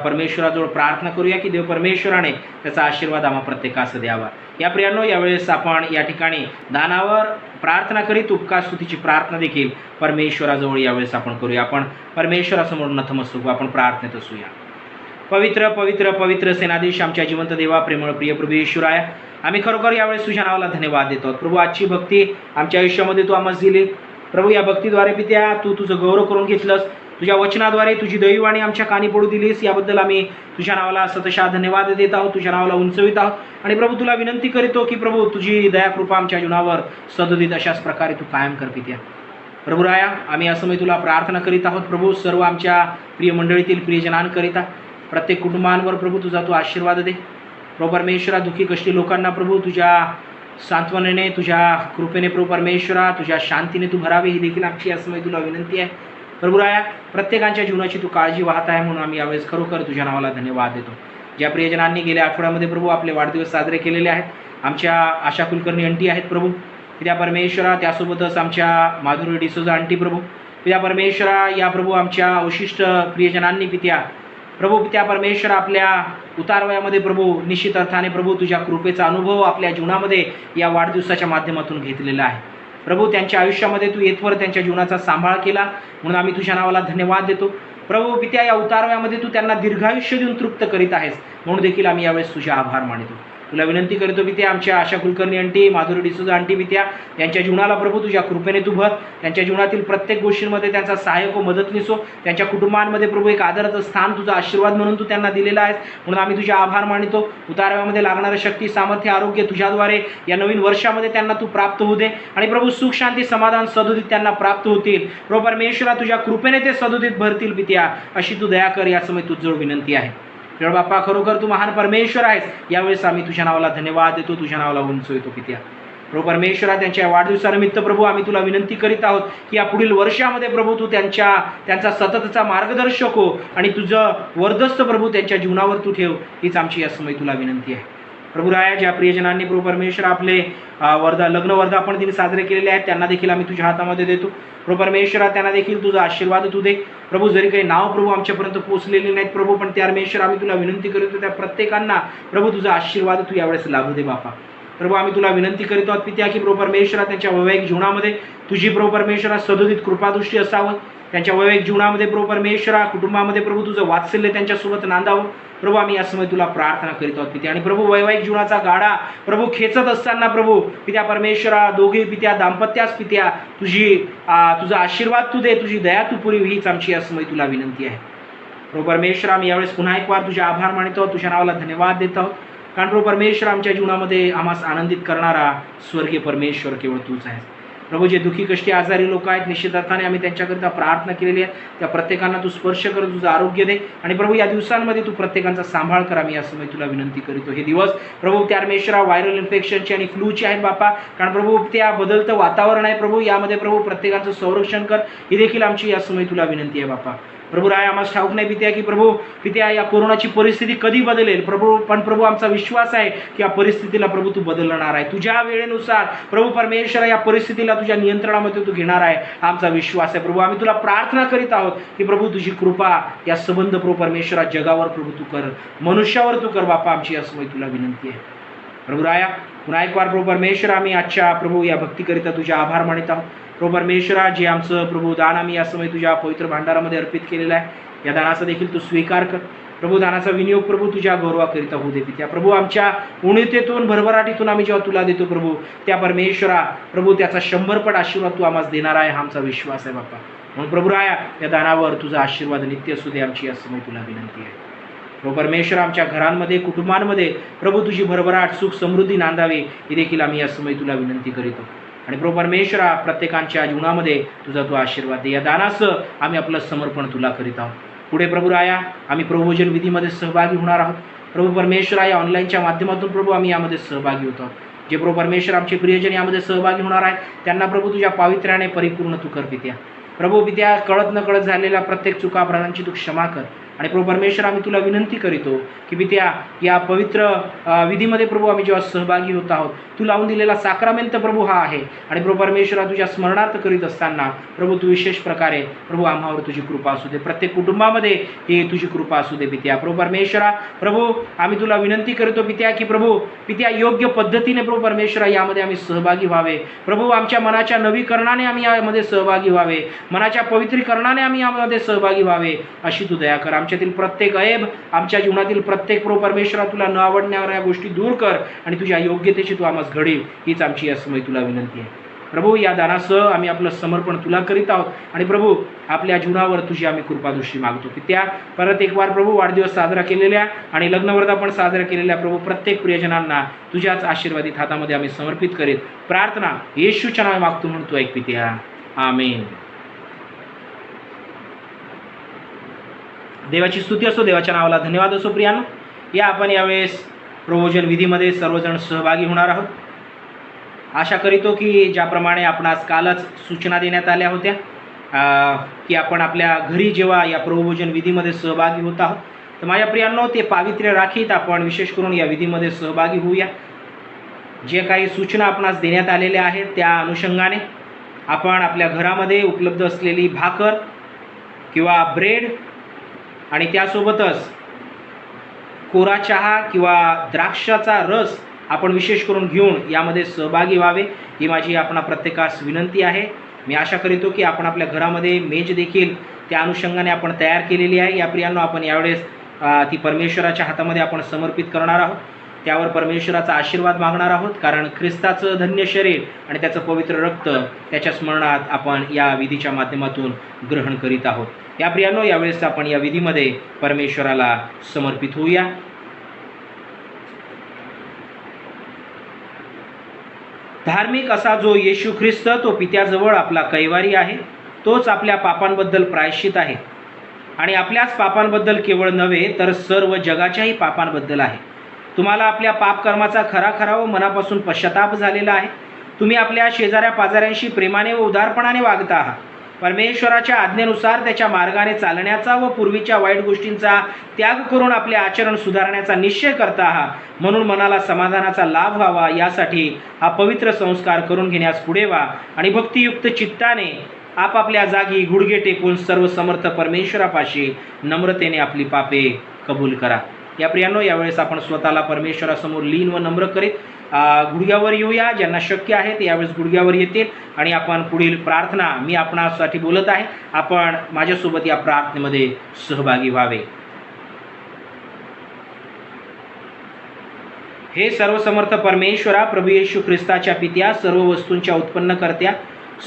परमेश्वराजवळ प्रार्थना करूया की देव परमेश्वराने त्याचा आशीर्वाद आम्हा प्रत्येकास द्यावा. या प्रियांनो, यावेळेस आपण या ठिकाणी दानावर प्रार्थना करीत उपकार स्तुतीची प्रार्थना देखील परमेश्वराजवळ यावेळेस आपण करूया. आपण परमेश्वरासमोर नतमस्तक आपण प्रार्थनेत असूया. पवित्र पवित्र पवित्र सेनाधीश आमच्या जिवंत देवा, प्रेमळ प्रिय प्रभू येशूराया, आम्ही खरोखर यावेळेस तुझ्या नावाला धन्यवाद देतो. प्रभू, आजची भक्ती आमच्या आयुष्यामध्ये तू आम्हाला दिली. प्रभू, या भक्तीद्वारे पित्या तू तुझं गौरव करून घेतलंस, तुझ्या वचनाद्वारे तुझी दैववाणी आमच्या कानी पडू दिलीस. याबद्दल आम्ही तुझ्या नावाला सतशा धन्यवाद देत आहोत, तुझ्या नावाला उंचवित आहोत. आणि प्रभू, तुला विनंती करीतो की प्रभू तुझी दया कृपा आमच्या जीवनावर सदोदित अशाच प्रकारे तू कायम कर पित्या. प्रभू राया, आम्ही असं मी तुला प्रार्थना करीत आहोत. प्रभू, सर्व आमच्या प्रिय मंडळीतील प्रियजनांकरिता प्रत्येक कुटुंबांवर प्रभू तुझा तू आशीर्वाद दे. प्रभू परमेश्वरा, दुःखी कष्टी लोकांना प्रभू तुझ्या सांत्वनेने, तुझ्या कृपेने प्रभू परमेश्वरा, तुझ्या शांतीने तू भरावे, ही देखील आमची असं मी तुला विनंती आहे. प्रभू राया, प्रत्येकांच्या जीवनाची तू काळजी वाहत आहे म्हणून आम्ही यावेळेस खरोखर तुझ्या नावाला धन्यवाद देतो. ज्या प्रियजनांनी गेल्या आठवड्यामध्ये प्रभू आपले वाढदिवस साजरे केलेले आहेत, आमच्या आशा कुलकर्णी अंटी आहेत प्रभू पित्या परमेश्वरा, त्यासोबतच आमच्या माधुरी डिसोजा अंटी प्रभू पित्या परमेश्वरा, या प्रभू आमच्या अवशिष्ट प्रियजनांनी पित्या प्रभू पित्या परमेश्वरा आपल्या उतारवयामध्ये प्रभू निश्चित अर्थाने प्रभू तुझ्या कृपेचा अनुभव आपल्या जीवनामध्ये या वाढदिवसाच्या माध्यमातून घेतलेला आहे. प्रभू, त्यांच्या आयुष्यामध्ये तू येतवर त्यांच्या जीवनाचा सांभाळ केला म्हणून आम्ही तुझ्या नावाला धन्यवाद देतो. प्रभू पित्या, या उतारवयामध्ये तू त्यांना दीर्घायुष्य देऊन तृप्त करीत आहेस म्हणून देखील आम्ही यावेळेस तुझे आभार मानतो. तुला विनंती करतो पित्या, आमच्या आशा कुलकर्णी अंटी, माधुरी डिसोजा अंटी पित्या, त्यांच्या जीवनाला प्रभू तुझ्या कृपेने तू भर. त्यांच्या जीवनातील प्रत्येक गोष्टींमध्ये त्यांचा सहाय्यक व मदतनीस हो. त्यांच्या कुटुंबांमध्ये प्रभू एक आदराचं स्थान, तुझा आशीर्वाद म्हणून तू त्यांना दिलेला आहेस म्हणून आम्ही तुझे आभार मानितो. उतारव्यामध्ये लागणारं शक्ती, सामर्थ्य, आरोग्य तुझ्याद्वारे या नवीन वर्षामध्ये त्यांना तू प्राप्त होऊ दे. आणि प्रभू, सुख, शांती, समाधान, सदोदित त्यांना प्राप्त होतील. प्रभू परमेश्वरा, तुझ्या कृपेने ते सदोदित भरतील पित्या, अशी तू दया कर, या समय तुझजवळ विनंती आहे. देव बाप्पा, खरोखर तू महान परमेश्वर आहेस. यावेळेस आम्ही तुझ्या नावाला धन्यवाद देतो, तुझ्या नावाला उंचवितो पित्या. प्रभू परमेश्वरा, त्यांच्या वाढदिवसानिमित्त प्रभू आम्ही तुला विनंती करीत आहोत की या पुढील वर्षामध्ये प्रभू तू त्यांचा सततचा मार्गदर्शक हो आणि तुझं वर्धस्त प्रभू त्यांच्या जीवनावर तू ठेव, हीच आमची या समय तुला विनंती आहे. प्रभू राया, ज्या प्रियजनांनी प्रभू परमेश्वर आपले लग्न वर्धापन दिन साजरे केलेले आहेत त्यांना देखील आम्ही तुझ्या हातामध्ये देतो. प्रभू परमेश्वरा, त्यांना देखील तुझा आशीर्वाद तू दे. प्रभू, जरी काही नाव प्रभू आमच्यापर्यंत पोहोचलेले नाहीत प्रभू, पण त्या परमेश्वर आम्ही तुला विनंती करतो त्या प्रत्येकांना प्रभू तुझा आशीर्वाद तू यावेळेस लाभू दे बापा. प्रभू, आम्ही तुला विनंती करीत आहोत पित्या की प्रभू परमेश्वरा, त्यांच्या वैवाहिक जीवनामध्ये तुझी प्रभू परमेश्वरा सदोदित कृपादृष्टी असावं. त्यांच्या वैवाहिक जीवनामध्ये प्रभू परमेश्वरा, कुटुंबामध्ये प्रभू तुझं वात्सल्य त्यांच्यासोबत नांदावं. प्रभू, आम्ही या समय तुला प्रार्थना करीत आहोत पित्या. आणि प्रभू, वैवाहिक जीवनाचा गाडा प्रभू खेचत असताना प्रभू पित्या परमेश्वरा, दोघे पित्या दाम्पत्यास पित्या तुझा आशीर्वाद तू दे, तुझी दया तू पुरी, हीच आमची या समय तुला विनंती आहे. प्रभू परमेश्वरा, आम्ही यावेळेस पुन्हा एक वार तुझे आभार मानित आहोत, तुझ्या नावाला धन्यवाद देत आहोत. कारण प्रभू परमेश्वर, आमच्या जीवनामध्ये आम्हास आनंदित करणारा स्वर्गीय परमेश्वर केवळ तूच आहेस. प्रभू, जे दुःखी कष्टी आजारी लोक आहेत निश्चित अर्थाने आम्ही त्यांच्याकरिता प्रार्थना केलेली आहे, त्या प्रत्येकांना तू स्पर्श कर, तुझं आरोग्य दे. आणि प्रभू, या दिवसांमध्ये तू प्रत्येकांचा सांभाळ कर, आम्ही या समय तुला विनंती करीतो. हे दिवस प्रभू त्या परमेश्वरा व्हायरल इन्फेक्शनचे आणि फ्लूचे आहेत बापा, कारण प्रभू त्या बदलतं वातावरण आहे प्रभू, यामध्ये प्रभू प्रत्येकाचं संरक्षण कर, ही देखील आमची या समय तुला विनंती आहे बापा. प्रभू राय, आम्हाला ठाऊक नाही पित्या की प्रभू पित्या या कोरोनाची परिस्थिती कधी बदलेल प्रभू, पण प्रभू आमचा विश्वास आहे की या परिस्थितीला प्रभू तू बदलणार आहे. तुझ्या वेळेनुसार प्रभू परमेश्वर या परिस्थितीला तुझ्या नियंत्रणामध्ये तू घेणार आहे, आमचा विश्वास आहे. प्रभू, आम्ही तुला प्रार्थना करीत आहोत की प्रभू तुझी कृपा या संबंध प्रभू परमेश्वरा जगावर प्रभू तू कर, मनुष्यावर तू कर बापा, आमची असं तुला विनंती आहे. प्रभू राया, पुन्हा एक वार प्रभू परमेश्वर, आम्ही आजच्या प्रभू या भक्तीकरिता तुझे आभार मानित आहोत. प्रभू परमेश्वरा, जे आमचं प्रभू दान आम्ही या समय तुझ्या पवित्र भांडारामध्ये अर्पित केलेलं आहे, या दानाचा देखील तू स्वीकार कर. प्रभू, दानाचा विनियोग प्रभू तुझ्या गौरवाकरिता होऊ दे पित्या. प्रभू, आमच्या उणीतेतून भरभराटीतून आम्ही जेव्हा तुला देतो प्रभू, त्या परमेश्वरा प्रभू त्याचा 100 पट आशीर्वाद तू आम्हाला देणार आहे, आमचा विश्वास आहे बाप्पा. म्हणून प्रभू राया, या दानावर तुझा आशीर्वाद नित्य असू दे, आमची या समय तुला विनंती आहे. प्रभू परमेश्वर, आमच्या घरांमध्ये कुटुंबांमध्ये प्रभू तुझी भरभराट सुख समृद्धी नांदावी, ही देखील आम्ही या समय तुला विनंती करीतो. आणि प्रभू परमेश्वरा, प्रत्येकांच्या जीवनामध्ये तुझा तो आशीर्वाद दे. या दानाचं आम्ही आपलं समर्पण तुला करीत आहोत. पुढे प्रभू राया, आम्ही प्रभोजन विधीमध्ये सहभागी होणार आहोत. प्रभू परमेश्वरा, या ऑनलाईनच्या माध्यमातून प्रभू आम्ही यामध्ये सहभागी होतो. जे प्रभू परमेश्वर आमचे प्रियजन यामध्ये सहभागी होणार आहे त्यांना प्रभू तुझ्या पावित्र्याने परिपूर्ण तू कर पित्या. प्रभू पित्या, कळत न कळत झालेल्या प्रत्येक चुका अपराधांची तू क्षमा कर. आणि प्रभू परमेश्वर, आम्ही तुला विनंती करीतो की पित्या, या पवित्र विधीमध्ये प्रभू आम्ही जेव्हा सहभागी होत आहोत, तू लावून दिलेला साक्रामेंत प्रभू हा आहे. आणि प्रभू परमेश्वरा, तुझ्या स्मरणार्थ करीत असताना प्रभू तू विशेष प्रकारे प्रभू आम्हावर तुझी कृपा असू दे. प्रत्येक कुटुंबामध्ये ही तुझी कृपा असू दे पित्या. प्रभू परमेश्वरा, प्रभू आम्ही तुला विनंती करतो पित्या की प्रभू पित्या, योग्य पद्धतीने प्रभू परमेश्वरा यामध्ये आम्ही सहभागी व्हावे. प्रभू आमच्या मनाच्या नवीकरणाने आम्ही यामध्ये सहभागी व्हावे, मनाच्या पवित्रीकरणाने आम्ही यामध्ये सहभागी व्हावे, अशी तू दया कर. आमच्यातील प्रत्येक ऐब, आमच्या जीवनातील प्रत्येक प्रभू परमेश्वरा तुला न आवडणाऱ्या गोष्टी दूर कर आणि तुझ्या योग्यतेची तू आम्हाला घडीव, हीच आमची या समय तुला विनंती आहे. प्रभू, या दानासह आम्ही आपलं समर्पण तुला करीत आहोत आणि प्रभू आपल्या जीवनावर तुझी आम्ही कृपादृष्टी मागतो की त्या परत एक वार प्रभू वाढदिवस साजरा केलेल्या आणि लग्नवर्धापन साजरा केलेल्या प्रभू प्रत्येक प्रियजनांना तुझ्याच आशीर्वादित हातामध्ये आम्ही समर्पित करीत प्रार्थना येशूच्या नावे मागतो म्हणून तू ऐक पित्या. आमेन. देवाची स्तुती असो, देवाच्या नावाला धन्यवाद असो. प्रियानो, या आपण यावेळेस प्रभोजन विधीमध्ये सर्वजण सहभागी होणार आहोत. आशा करीतो की ज्याप्रमाणे आपणास कालच सूचना देण्यात आल्या होत्या की आपण आपल्या घरी जेव्हा या प्रभोजन विधीमध्ये सहभागी होत आहोत, तर माझ्या प्रियांनो, ते पावित्र्य राखीत आपण विशेष करून या विधीमध्ये सहभागी होऊया. जे काही सूचना आपणास देण्यात आलेल्या आहेत त्या अनुषंगाने आपण आपल्या घरामध्ये उपलब्ध असलेली भाकर किंवा ब्रेड आणि त्यासोबतच कोरा चहा किंवा द्राक्षाचा रस आपण विशेष करून घेऊन यामध्ये सहभागी व्हावे, ही माझी आपणा प्रत्येकास विनंती आहे. मी आशा करीतो की आपण आपल्या घरामध्ये मेज देखील त्या अनुषंगाने आपण तयार केलेली आहे. या प्रियांनो, आपण यावेळेस ती परमेश्वराच्या हातामध्ये आपण समर्पित करणार आहोत. त्यावर परमेश्वराचा आशीर्वाद मागणार आहोत, कारण ख्रिस्ताचं धन्य शरीर आणि त्याचं पवित्र रक्त त्याच्या स्मरणात आपण या विधीच्या माध्यमातून ग्रहण करीत आहोत. या प्रियांनो, यावेळेस आपण या विधीमध्ये परमेश्वराला समर्पित होऊया. धार्मिक असा जो येशू ख्रिस्त, तो पित्याजवळ आपला कैवारी आहे, तोच आपल्या पापांबद्दल प्रायश्चित आहे आणि आपल्याच पापांबद्दल केवळ नव्हे तर सर्व जगाच्याही पापांबद्दल आहे. तुम्हाला आपल्या पापकर्माचा खरा व मनापासून पश्चाताप झालेला आहे. तुम्ही आपल्या शेजाऱ्या पाजाऱ्यांशी प्रेमाने व उदारपणाने वागता आहात. परमेश्वराच्या आज्ञेनुसार त्याच्या मार्गाने चालण्याचा व पूर्वीच्या वाईट गोष्टींचा त्याग करून आपले आचरण सुधारण्याचा निश्चय करता आहात. म्हणून मनाला समाधानाचा लाभ व्हावा यासाठी हा पवित्र संस्कार करून घेण्यास पुढे व्हा आणि भक्तियुक्त चित्ताने आपापल्या जागी गुडघे टेकून सर्व समर्थ परमेश्वरापाशी नम्रतेने आपली पापे कबूल करा. या प्रियांनो, यावेळेस आपण स्वतःला परमेश्वरासमोर लीन व नम्र करीत गुडघ्यावर येऊया. ज्यांना शक्य आहे ते यावेळेस गुडघ्यावर येतील आणि आपण पुढील प्रार्थना मी आपणासाठी बोलत आहे, आपण माझ्यासोबत या प्रार्थनेमध्ये सहभागी व्हावे. हे सर्वसमर्थ परमेश्वरा, प्रभू येशू ख्रिस्ताच्या पित्या, सर्व वस्तूंच्या उत्पन्नकर्त्या,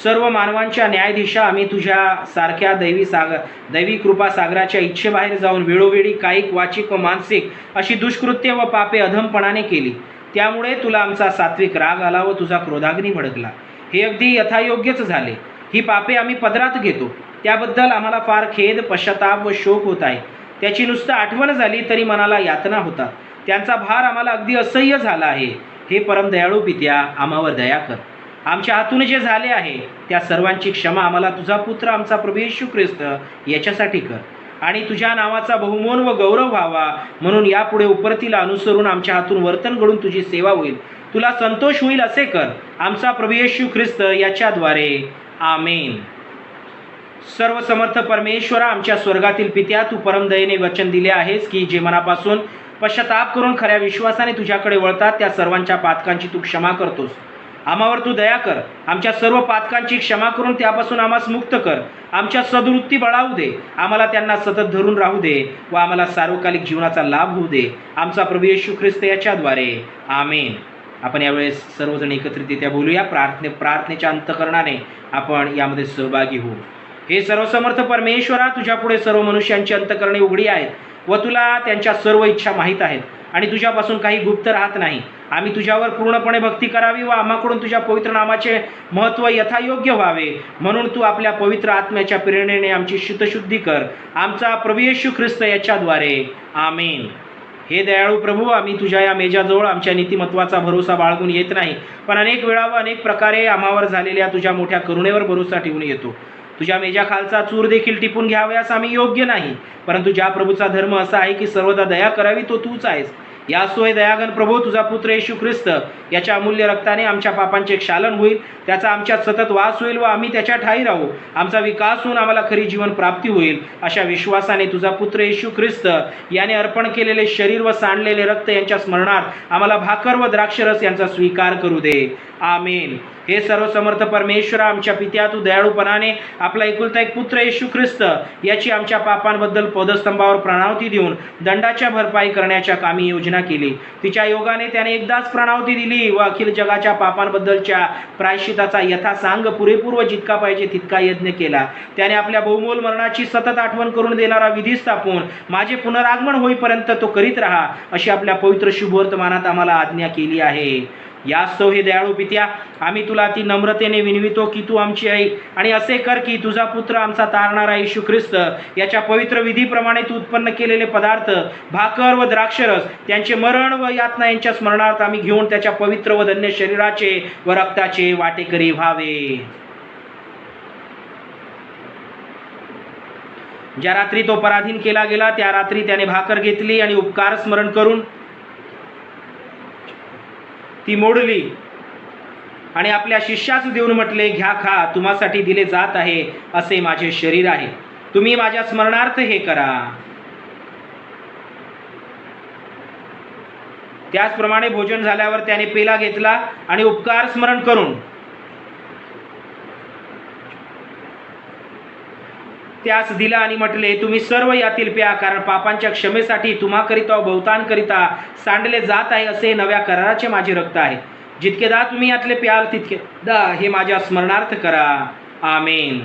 सर्व मानवांच्या न्यायाधीशा, आम्ही तुझ्या सारख्या दैवी कृपा सागराच्या इच्छेबाहेर जाऊन वेळोवेळी कायिक, वाचिक व मानसिक अशी दुष्कृत्य व पापे अधमपणाने केली. त्यामुळे तुला आमचा सात्विक राग आला व तुझा क्रोधाग्नी भडकला. हे अगदी यथायोग्यच झाले. ही पापे आम्ही पदरात घेतो. त्याबद्दल आम्हाला फार खेद, पश्चाताप व शोक होत आहे. त्याची नुसतं आठवण झाली तरी मनाला यातना होतात. त्यांचा भार आम्हाला अगदी असह्य झाला आहे. हे परम दयाळू पित्या, आम्हावर दया कर. आमच्या हातून जे झाले आहे त्या सर्वांची क्षमा आम्हाला तुझा पुत्र आमचा प्रभू येशू ख्रिस्त याच्यासाठी कर आणि तुझ्या नावाचा बहुमोल व गौरव व्हावा, म्हणून यापुढे उपरतीला अनुसरून आमच्या हातून वर्तन घडून तुझी सेवा होईल, तुला संतोष होईल असे कर. आमचा प्रभू येशू ख्रिस्त याच्याद्वारे. आमेन. सर्व समर्थ परमेश्वरा, आमच्या स्वर्गातील पित्या, तू परमदयेने वचन दिले आहेस की जे मनापासून पश्चाताप करून खऱ्या विश्वासाने तुझ्याकडे वळतात त्या सर्वांच्या पातकांची तू क्षमा करतोस. आम्हावर तू दया कर. आमच्या सर्व पातकांची क्षमा करून त्यापासून आम्हास मुक्त कर. आमच्या सद्वृत्ती बळावू दे. आम्हाला त्यांना सतत धरून राहू दे व आम्हाला सार्वकालिक जीवनाचा लाभ होऊ दे. आमचा प्रभू येशू ख्रिस्त याच्याद्वारे. आमेन. आपण यावेळेस सर्वजण एकत्रितरित्या बोलूया. प्रार्थनेच्या अंतःकरणाने आपण यामध्ये सहभागी होऊ. हे सर्वसमर्थ परमेश्वरा, तुझ्यापुढे सर्व मनुष्यांची अंतःकरणे उघडी आहेत व तुला त्यांच्या सर्व इच्छा माहीत आहेत आणि तुझ्यापासून काही गुप्त राहत नाही. आम्ही तुझ्यावर पूर्णपणे भक्ती करावी व आम्हाकडून तुझ्या पवित्र नामाचे महत्त्व यथायोग्य व्हावे, म्हणून तू आपल्या पवित्र आत्म्याच्या प्रेरणेने आमची शीतशुद्धी कर. आमचा प्रभू येशू ख्रिस्त याच्याद्वारे. आमेन. हे दयाळू प्रभू, आम्ही तुझ्या या मेजाजवळ आमच्या नीतिमत्वाचा भरोसा बाळगून येत नाही, पण अनेक वेळा व अनेक प्रकारे आम्हावर झालेल्या तुझ्या मोठ्या करुणेवर भरोसा ठेवून येतो. तुझ्या मेजाखालचा चूर देखील टिपून घ्यावयास आम्ही योग्य नाही, परंतु ज्या प्रभूचा धर्म असा आहे की सर्वदा दया करावी तो तूच आहेस. या सोय दयागण प्रभू, तुझा पुत्र येशू ख्रिस्त याच्या अमूल्य रक्ताने आमच्या पापांचे क्षालन होईल, त्याचा आमच्यात सतत वास होईल व आम्ही त्याच्या ठायी राहू. आमचा विकास होऊन आम्हाला खरी जीवन प्राप्ती होईल. अशा विश्वासाने तुझा पुत्र येशू ख्रिस्त याने अर्पण केलेले शरीर व सांडलेले रक्त यांच्या स्मरणार्थ आम्हाला भाकर व द्राक्षरस यांचा स्वीकार करू दे. आमेन. हे सर्वसमर्थ परमेश्वरा, आमच्या पित्या, तू दयाळूपणाने आपला एकुलता एक पुत्र येशू ख्रिस्त याची आमच्या पापांबद्दल पदस्तंभावर प्राणावती देऊन दंडाच्या भरपाई करण्याच्या कामी योजना केली. तिच्या योगाने त्याने एकदाच प्राणावती दिली व अखिल जगाच्या पापांबद्दलच्या प्रायश्चिताचा यथासांग पुरेपूर व जितका पाहिजे तितका यज्ञ केला. त्याने आपल्या बहुमोल मरणाची सतत आठवण करून देणारा विधी स्थापून माझे पुनरागमन होईपर्यंत तो करीत राहा अशी आपल्या पवित्र शुभवर्तमानात आम्हाला आज्ञा केली आहे. यास्तव हे दयाळू पित्या, आम्ही तुला ती नम्रतेने विनवितो की तू आमची आई, आणि असे कर की तुझा पुत्र आमचा तारणारा येशू ख्रिस्त याच्या पवित्र विधीप्रमाणे तू उत्पन्न केलेले पदार्थ भाकर व द्राक्षरस त्यांचे मरण व यातना यांच्या स्मरणार्थ आम्ही घेऊन त्याच्या पवित्र व धन्य शरीराचे व रक्ताचे वाटेकरी व्हावे. ज्या रात्री तो पराधीन केला गेला त्या रात्री त्याने भाकर घेतली आणि उपकार स्मरण करून ती मोडली आणि आपल्या शिष्यास देऊन म्हटले, घ्या, खा, तुम्हासाठी दिले जात आहे, असे माझे शरीर आहे, तुम्ही माझ्या स्मरणार्थ हे करा. त्याचप्रमाणे भोजन झाल्यावर त्याने पेला घेतला आणि उपकार स्मरण करून त्यास दिला आणि म्हटले, तुम्ही सर्व यातील प्या, कारण पापांच्या क्षमेसाठी तुम्हाकरिता व बहुतांकरिता सांडले जात आहे असे नव्या कराराचे माझे रक्त आहे. जितकेदा तुम्ही यातले प्याल तितकेदा हे माझ्या स्मरणार्थ करा. आमेन.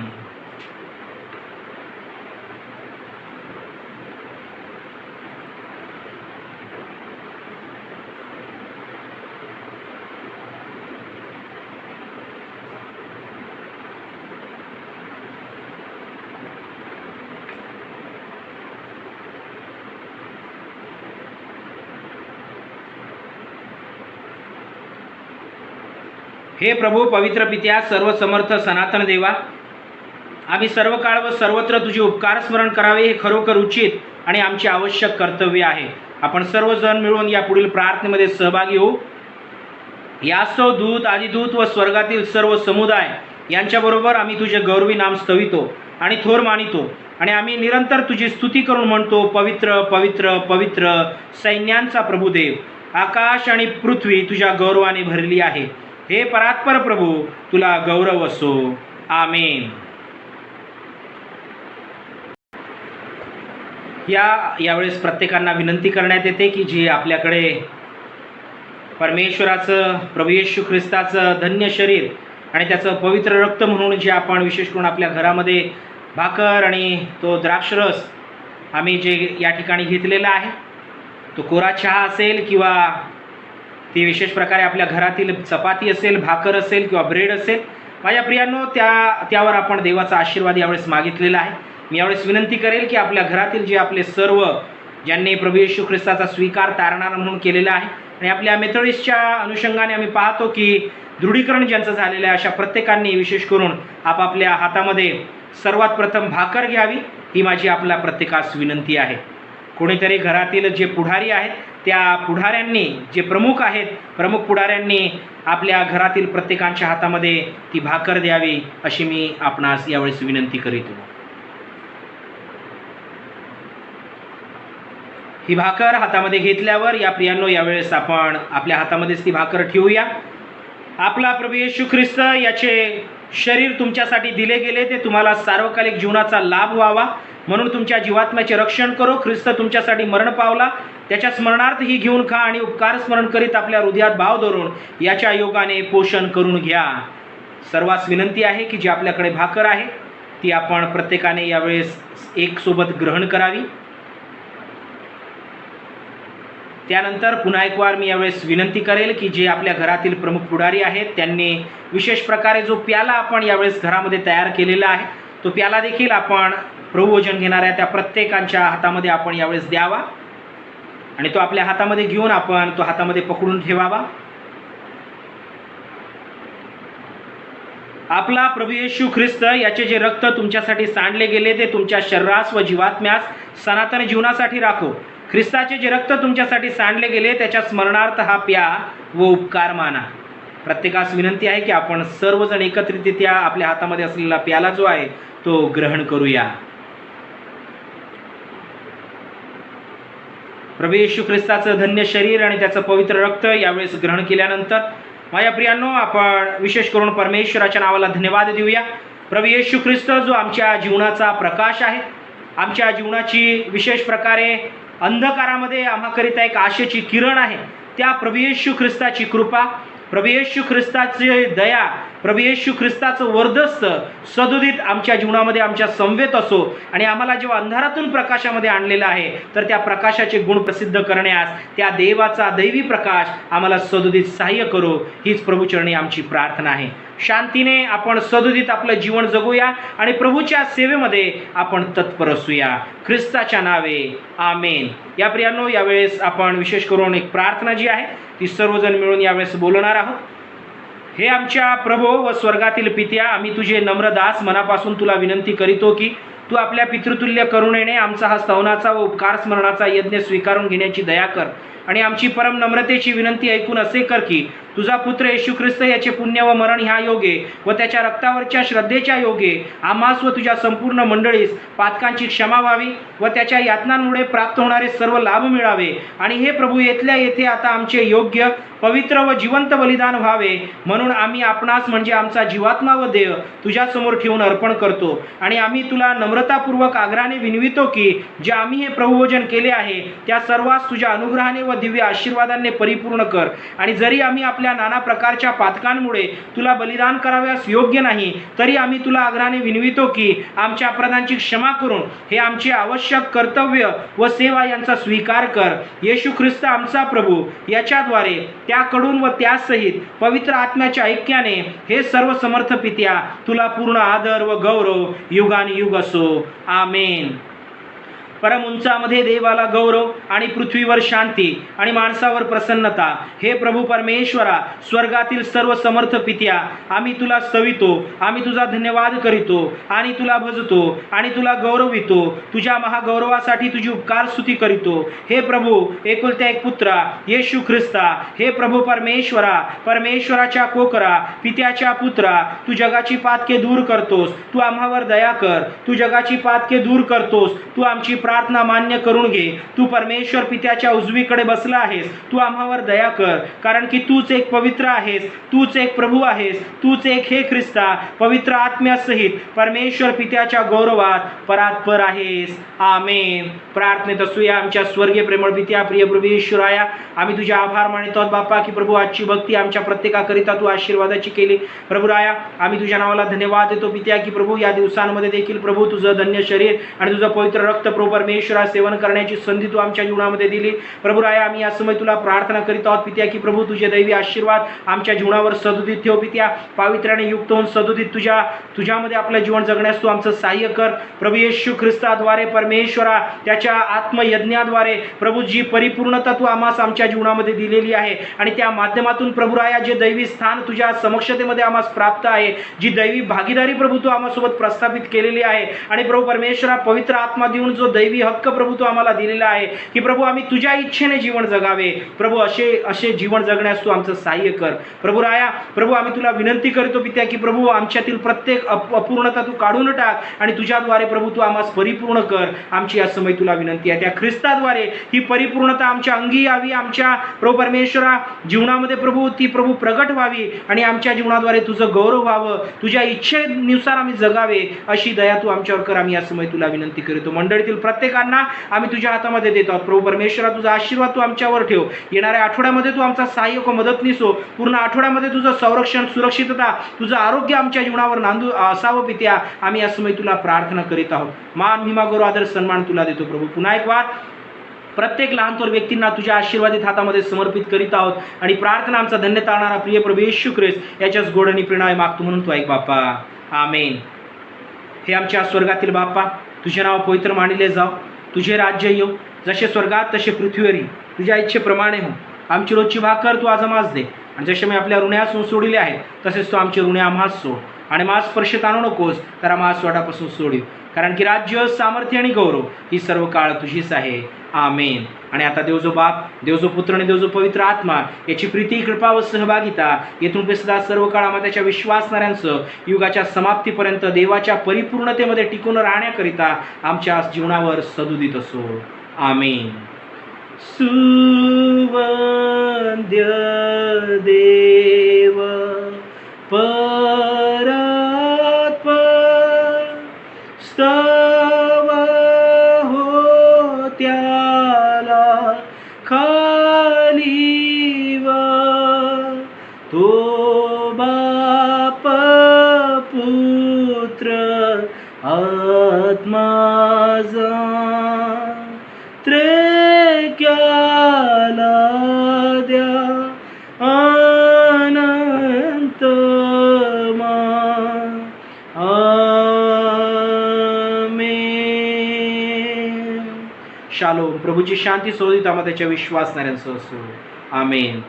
हे प्रभू, पवित्र पित्या, सर्व समर्थ सनातन देवा, आम्ही सर्व काळ व सर्वत्र तुझे उपकार स्मरण करावे हे खरोखर उचित आणि आमचे आवश्यक कर्तव्य आहे. आपण सर्वजण मिळून या पुढील प्रार्थनेमध्ये सहभागी होऊ. यास्तव दूत, आदिदूत व स्वर्गातील सर्व समुदाय यांच्याबरोबर आम्ही तुझे गौरवी नाम स्तवितो आणि थोर मानितो, आणि आम्ही निरंतर तुझी स्तुती करून म्हणतो, पवित्र पवित्र पवित्र सैन्यांचा प्रभुदेव, आकाश आणि पृथ्वी तुझ्या गौरवाने भरली आहे. हे परात्पर प्रभू, तुला गौरव असो. आमेन. यावेळेस प्रत्येकांना विनंती करण्यात येते की जे आपल्याकडे परमेश्वराचं, प्रभू येशू ख्रिस्ताचं धन्य शरीर आणि त्याचं पवित्र रक्त म्हणून जे आपण विशेष करून आपल्या घरामध्ये भाकर आणि तो द्राक्षरस आम्ही जे या ठिकाणी घेतलेला आहे, तो कोरा चहा असेल किंवा ती विशेष प्रकारे आपल्या घरातील चपाती असेल, भाकर असेल किंवा ब्रेड असेल, माझ्या प्रियांनो, त्यावर आपण देवाचा आशीर्वाद यावेळेस मागितलेला आहे. मी यावेळेस विनंती करेल की आपल्या घरातील जे आपले सर्व ज्यांनी प्रभू येशू ख्रिस्ताचा स्वीकार तारणारा म्हणून केलेला आहे, आणि आपल्या मेथोडिस्टच्या अनुषंगाने आम्ही पाहतो की दृढीकरण ज्यांचं झालेलं आहे, अशा प्रत्येकांनी विशेष करून आपापल्या हातामध्ये सर्वात प्रथम भाकर घ्यावी, ही माझी आपल्या प्रत्येकास विनंती आहे. कोणीतरी घरातील जे पुढारी आहेत त्या पुढाऱ्यांनी, जे प्रमुख आहेत, प्रमुख पुढाऱ्यांनी आपल्या घरातील प्रत्येकांच्या हातामध्ये ती भाकर द्यावी, अशी मी आपणास यावेळेस विनंती करीतो. ही भाकर हातामध्ये घेतल्यावर या प्रियांनो, यावेळेस आपण आपल्या हातामध्येच ती भाकर ठेवूया. आपला प्रभू येशू ख्रिस्त याचे शरीर तुमच्यासाठी दिले गेले, ते तुम्हाला सार्वकालिक जीवनाचा लाभ व्हावा म्हणून तुमच्या जीवात्म्याचे रक्षण करो. ख्रिस्त तुमच्यासाठी मरण पावला, त्याच्या स्मरणार्थ ही घेऊन खा आणि उपकार स्मरण करीत आपल्या हृदयात भाव धरून याच्या योगाने पोषण करून घ्या. सर्वांस विनंती आहे की जी आपल्याकडे भाकर आहे ती आपण प्रत्येकाने यावेळेस एक सोबत ग्रहण करावी. त्यानंतर पुन्हा एक वार मी यावेळेस विनंती करेल की जे आपल्या घरातील प्रमुख पुढारी आहेत त्यांनी विशेष प्रकारे जो प्याला आपण यावेळेस घरामध्ये तयार केलेला आहे, तो प्याला देखील आपण प्रभुभोजन घेणाऱ्या त्या प्रत्येकांच्या हातामध्ये आपण यावेळेस द्यावा. आणि तो आपल्या हातामध्ये घेऊन आपण तो हातामध्ये पकडून ठेवावा. आपला प्रभू येशू ख्रिस्त याचे जे रक्त तुमच्यासाठी सांडले गेले ते तुमच्या शरीरास व जीवात्म्यास सनातन जीवनासाठी राखो. ख्रिस्ताचे जे रक्त तुमच्यासाठी सांडले गेले त्याच्या स्मरणार्थ हा प्या व उपकार माना. प्रत्येकास विनंती आहे की आपण सर्वजण एकत्रितरित्या आपल्या हातामध्ये असलेला प्याला जो आहे तो ग्रहण करूया. प्रभू येशू ख्रिस्ताचं धन्य शरीर आणि त्याचं पवित्र रक्त यावेळेस ग्रहण केल्यानंतर माझ्या प्रियांनो, आपण विशेष करून परमेश्वराच्या नावाला धन्यवाद देऊया. प्रभू येशू ख्रिस्त जो आमच्या जीवनाचा प्रकाश आहे, आमच्या जीवनाची विशेष प्रकारे अंधकारामध्ये आम्हाकरिता एक आशेची किरण आहे, त्या प्रभू येशू ख्रिस्ताची कृपा, प्रभू येशू ख्रिस्ताची दया, प्रभू येशू ख्रिस्ताचं वर्धस्त सदोदित आमच्या जीवनामध्ये आमच्या समवेत असो आणि आम्हाला जेव्हा अंधारातून प्रकाशामध्ये आणलेला आहे तर त्या प्रकाशाचे गुण प्रसिद्ध करण्यास त्या देवाचा दैवी प्रकाश आम्हाला सदोदित सहाय्य करो, हीच प्रभूचरणी आमची प्रार्थना आहे. शांतीने आपण सदोदित आपलं जीवन जगूया आणि प्रभूच्या सेवेमध्ये आपण तत्पर असूया. ख्रिस्ताच्या नावे आमेन. या प्रियांनो, यावेळेस आपण विशेष करून एक प्रार्थना जी आहे ती सर्वजण मिळून यावेळेस बोलणार आहोत. हे आमच्या प्रभो व स्वर्गातील पित्या, आम्ही तुझे नम्र दास मनापासून तुला विनंती करीतो की तू आपल्या पितृतुल्य करुणेने आमचा हा स्तवनाचा व उपकार स्मरणाचा यज्ञ स्वीकारून घेण्याची दया कर आणि आमची परम नम्रतेची विनंती ऐकून असे कर की तुझा पुत्र येशू ख्रिस्त याचे पुण्य व मरण ह्या योगे व त्याच्या रक्तावरच्या श्रद्धेच्या योगे आम्हास व तुझ्या संपूर्ण मंडळीस पातकांची क्षमा व्हावी व त्याच्या यातनांमुळे प्राप्त होणारे सर्व लाभ मिळावे. आणि हे प्रभू, येथल्या येथे आता आमचे योग्य पवित्र व जिवंत बलिदान व्हावे म्हणून आम्ही आपणास म्हणजे आमचा जीवात्मा व देह तुझ्यासमोर ठेवून अर्पण करतो. आणि आम्ही तुला नम्रतापूर्वक आग्रहाने विनवितो की जे आम्ही हे प्रभुभोजन केले आहे त्या सर्वांस तुझ्या अनुग्रहाने व दिव्य आशीर्वादाने परिपूर्ण कर. आणि जरी आम्ही आपल्या नाना प्रकारच्या पातकांमुळे तुला बलिदान कराव्यास योग्य नाही तरी आम्ही तुला आग्रहाने विनवितो की आमच्या अपराधांची क्षमा करून हे आमचे आवश्यक कर्तव्य व सेवा यांचा स्वीकार कर. येशू ख्रिस्त आमचा प्रभू याच्याद्वारे त्याकडून व त्यासहित पवित्र आत्म्याच्या ऐक्याने हे सर्व समर्थ पित्या तुला पूर्ण आदर व गौरव युगानुयुग असो. आमेन. परम उंचामध्ये देवाला गौरव आणि पृथ्वीवर शांती आणि माणसावर प्रसन्नता. हे प्रभू परमेश्वरा, स्वर्गातील सर्व समर्थ पित्या, आम्ही तुला स्तवितो, आम्ही तुझा धन्यवाद करीतो आणि तुला भजतो आणि तुला गौरवितो. तुझ्या महागौरवासाठी तुझी उपकार स्तुती करीतो. हे प्रभू, एकुलत्या एक पुत्रा येशू ख्रिस्ता, हे प्रभू परमेश्वरा, परमेश्वराच्या कोकरा, पित्याच्या पुत्रा, तू जगाची पातके दूर करतोस, तू आम्हावर दया कर. तू जगाची पातके दूर करतोस, तू आमची प्रार्थना मान्य करून घे. तू परमेश्वर पित्याच्या उजवीकडे बसला आहेस, तू आम्हावर दया कर, कारण की तूच एक पवित्र आहेस, तूच एक प्रभू आहेस, तूच एक हे ख्रिस्ता पवित्र आत्म्यासहित परमेश्वर पित्याच्या गौरवात परात्पर आहेस. आमेन. प्रार्थनेत असूया. आमच्या स्वर्गीय प्रेमळ पित्या, प्रिय प्रभू ईश्वराया, आम्ही तुझे आभार मानितो आहोत बाप्पा की प्रभू आजची भक्ती आमच्या प्रत्येकाकरिता तू आशीर्वादाची केली. प्रभू राया, आम्ही तुझ्या नावाला धन्यवाद देतो पित्या की प्रभू या दिवसांमध्ये देखील प्रभू तुझं धन्य शरीर आणि तुझं पवित्र रक्त प्रभू परमेश्वरा सेवन करण्याची संधी तू आमच्या जीवनामध्ये दिली. प्रभू राया, आम्ही या समय तुला प्रार्थना करीत आहोत पित्या की प्रभू तुझे दैवी आशीर्वाद आमच्या जीवनावर सदोदित ठेव पित्या. पावित्र्याने युक्त होऊन सदोदित तुझ्यामध्ये आपलं जीवन जगण्यास तू आमचं सहाय्य कर. प्रभू येशू ख्रिस्ताद्वारे परमेश्वरा त्याच्या आत्मयज्ञाद्वारे प्रभू जी परिपूर्णता तू आम्हास आमच्या जीवनामध्ये दिलेली आहे आणि त्या माध्यमातून प्रभू राया जे दैवी स्थान तुझ्या समक्षतेमध्ये आम्हास प्राप्त आहे, जी दैवी भागीदारी प्रभू तू आम्हासोबत प्रस्थापित केलेली आहे आणि प्रभू परमेश्वरा पवित्र आत्मा देऊन जो दैवी हक्क प्रभू तू आम्हाला दिलेला आहे की प्रभू आम्ही तुझ्या इच्छेने जीवन जगावे. प्रभू असे जीवन जगण्यास तू आमचं सहाय्य कर. प्रभू राया, प्रभू आम्ही तुला विनंती करतो पित्या की प्रभू आमच्यातील प्रत्येक अपूर्णता तू काढून टाक आणि तुझ्याद्वारे प्रभू तू आम्हास परिपूर्ण कर. आमची या समय तुला विनंती आहे त्या ख्रिस्ताद्वारे ही परिपूर्णता आमच्या अंगी यावी, आमच्या प्रभू परमेश्वरा जीवनामध्ये प्रभू ती प्रभू प्रगट व्हावी आणि आमच्या जीवनाद्वारे तुझं गौरव व्हावं, तुझ्या इच्छेनुसार आम्ही जगावे अशी दया तू आमच्यावर कर. आम्ही या समय तुला विनंती करतो. मंडळीतील प्रत्येकांना आम्ही तुझ्या हातामध्ये देत आहोत. प्रभू परमेश्वरा तुझा आशीर्वाद तू आमच्यावर ठेव. येणाऱ्या आठवड्यामध्ये तू आमचा सहाय्यक व मदतनीस हो. पूर्ण आठवड्यामध्ये तुझं संरक्षण, सुरक्षितता, तुझं आरोग्य आमच्या जीवनावर नांदू असावं पित्या. आम्ही या समय तुला प्रार्थना करीत आहोत. मान, महिमा, गौरव, आदर, सन्मान तुला देतो प्रभू. पुन्हा एक वार प्रत्येक लहान थोर व्यक्तींना तुझ्या आशीर्वादित हातामध्ये समर्पित करीत आहोत आणि प्रार्थना आमचा धन्य तारणारा प्रिय प्रभू येशू ख्रिस्त याच्याच गोडणी प्रेरणाय मागतो म्हणून तू ऐक बाप्पा. आमेन. हे आमच्या स्वर्गातील बाप्पा, तुझे नाव पवित्र मानिले जाव, तुझे राज्य येऊ, जसे स्वर्गात तसे पृथ्वीवरही. तुझ्या इच्छेप्रमाणे हो. आमची रोजची भाकर तू आज आम्हास दे, आणि जसे मी आपल्या ऋण्यासून सोडिले आहेत तसेच तू आमचे ऋणे आम्हास सोड, आणि मास स्पर्शेत आणू नकोस तर आम्हास स्वाडापासून सोडीव. कारण की राज्य, सामर्थ्य आणि गौरव ही सर्व काळ तुझीच आहे. आमेन. आणि आता देव जो बाप, देव जो पुत्र आणि देव जो पवित्र आत्मा याची प्रीती, कृपा व सहभागिता येथून ते सदा सर्व काळ आम्हा त्याच्या विश्वासणाऱ्यांसह युगाच्या समाप्तीपर्यंत देवाच्या परिपूर्णतेमध्ये टिकून राहण्याकरिता आमच्या जीवनावर सदुदित असो. आमेन. सुवंद्य देव परात्पर स्तव हो त्याला खालीव, तो बाप पुत्र आत्मा त्रेक्याला द्या अनंत मान. आमेन. शालोम. प्रभूची शांती सोडित आम्हा त्याच्या विश्वासणाऱ्यांसह असो. आमेन.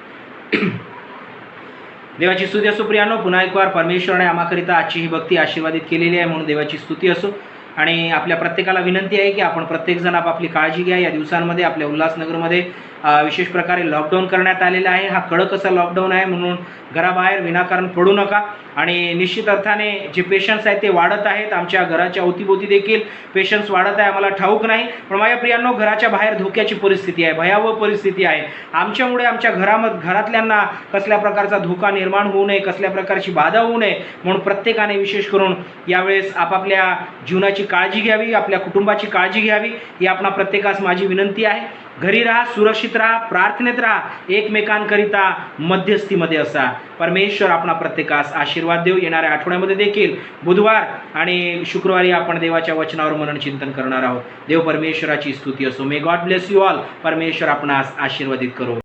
देवाची स्तुती असो प्रियानो. पुन्हा एक वार परमेश्वराने आम्हाकरिता आजची ही भक्ती आशीर्वादित केलेली आहे, म्हणून देवाची स्तुती असो. आणि आपल्या प्रत्येकाला विनंती आहे की आपण प्रत्येकजण आपापली काळजी घ्या. या दिवसांमध्ये आपल्या उल्हासनगरमध्ये विशेष प्रकारे लॉकडाऊन करण्यात आलेला आहे. हा कडक असा लॉकडाऊन आहे, म्हणून घराबाहेर विनाकारण पडू नका. आणि निश्चित अर्थाने जे पेशंट्स आहेत ते वाढत आहेत. आमच्या घराच्या अवतीभोवती देखील पेशंट्स वाढत आहे, आम्हाला ठाऊक नाही. पण माझ्या प्रियांनो, घराच्या बाहेर धोक्याची परिस्थिती आहे, भयावह परिस्थिती आहे. आमच्यामुळे आमच्या घरातल्यांना कसल्या प्रकारचा धोका निर्माण होऊ नये, कसल्या प्रकारची बाधा होऊ नये, म्हणून प्रत्येकाने विशेष करून यावेळेस आपापल्या जीवनाची काळजी घ्यावी, आपल्या कुटुंबाची काळजी घ्यावी, ही आपणा प्रत्येकास माझी विनंती आहे. घरी राहा, सुरक्षित राहा, प्रार्थनेत राहा, एकमेकांकरिता मध्यस्थीमध्ये असा. परमेश्वर आपणा प्रत्येकास आशीर्वाद देव. येणाऱ्या आठवड्यामध्ये देखील बुधवार आणि शुक्रवारी आपण देवाच्या वचनावर मनन चिंतन करणार आहोत. देव परमेश्वराची स्तुती असो. May God bless you all. परमेश्वर आपणास आशीर्वादित करो.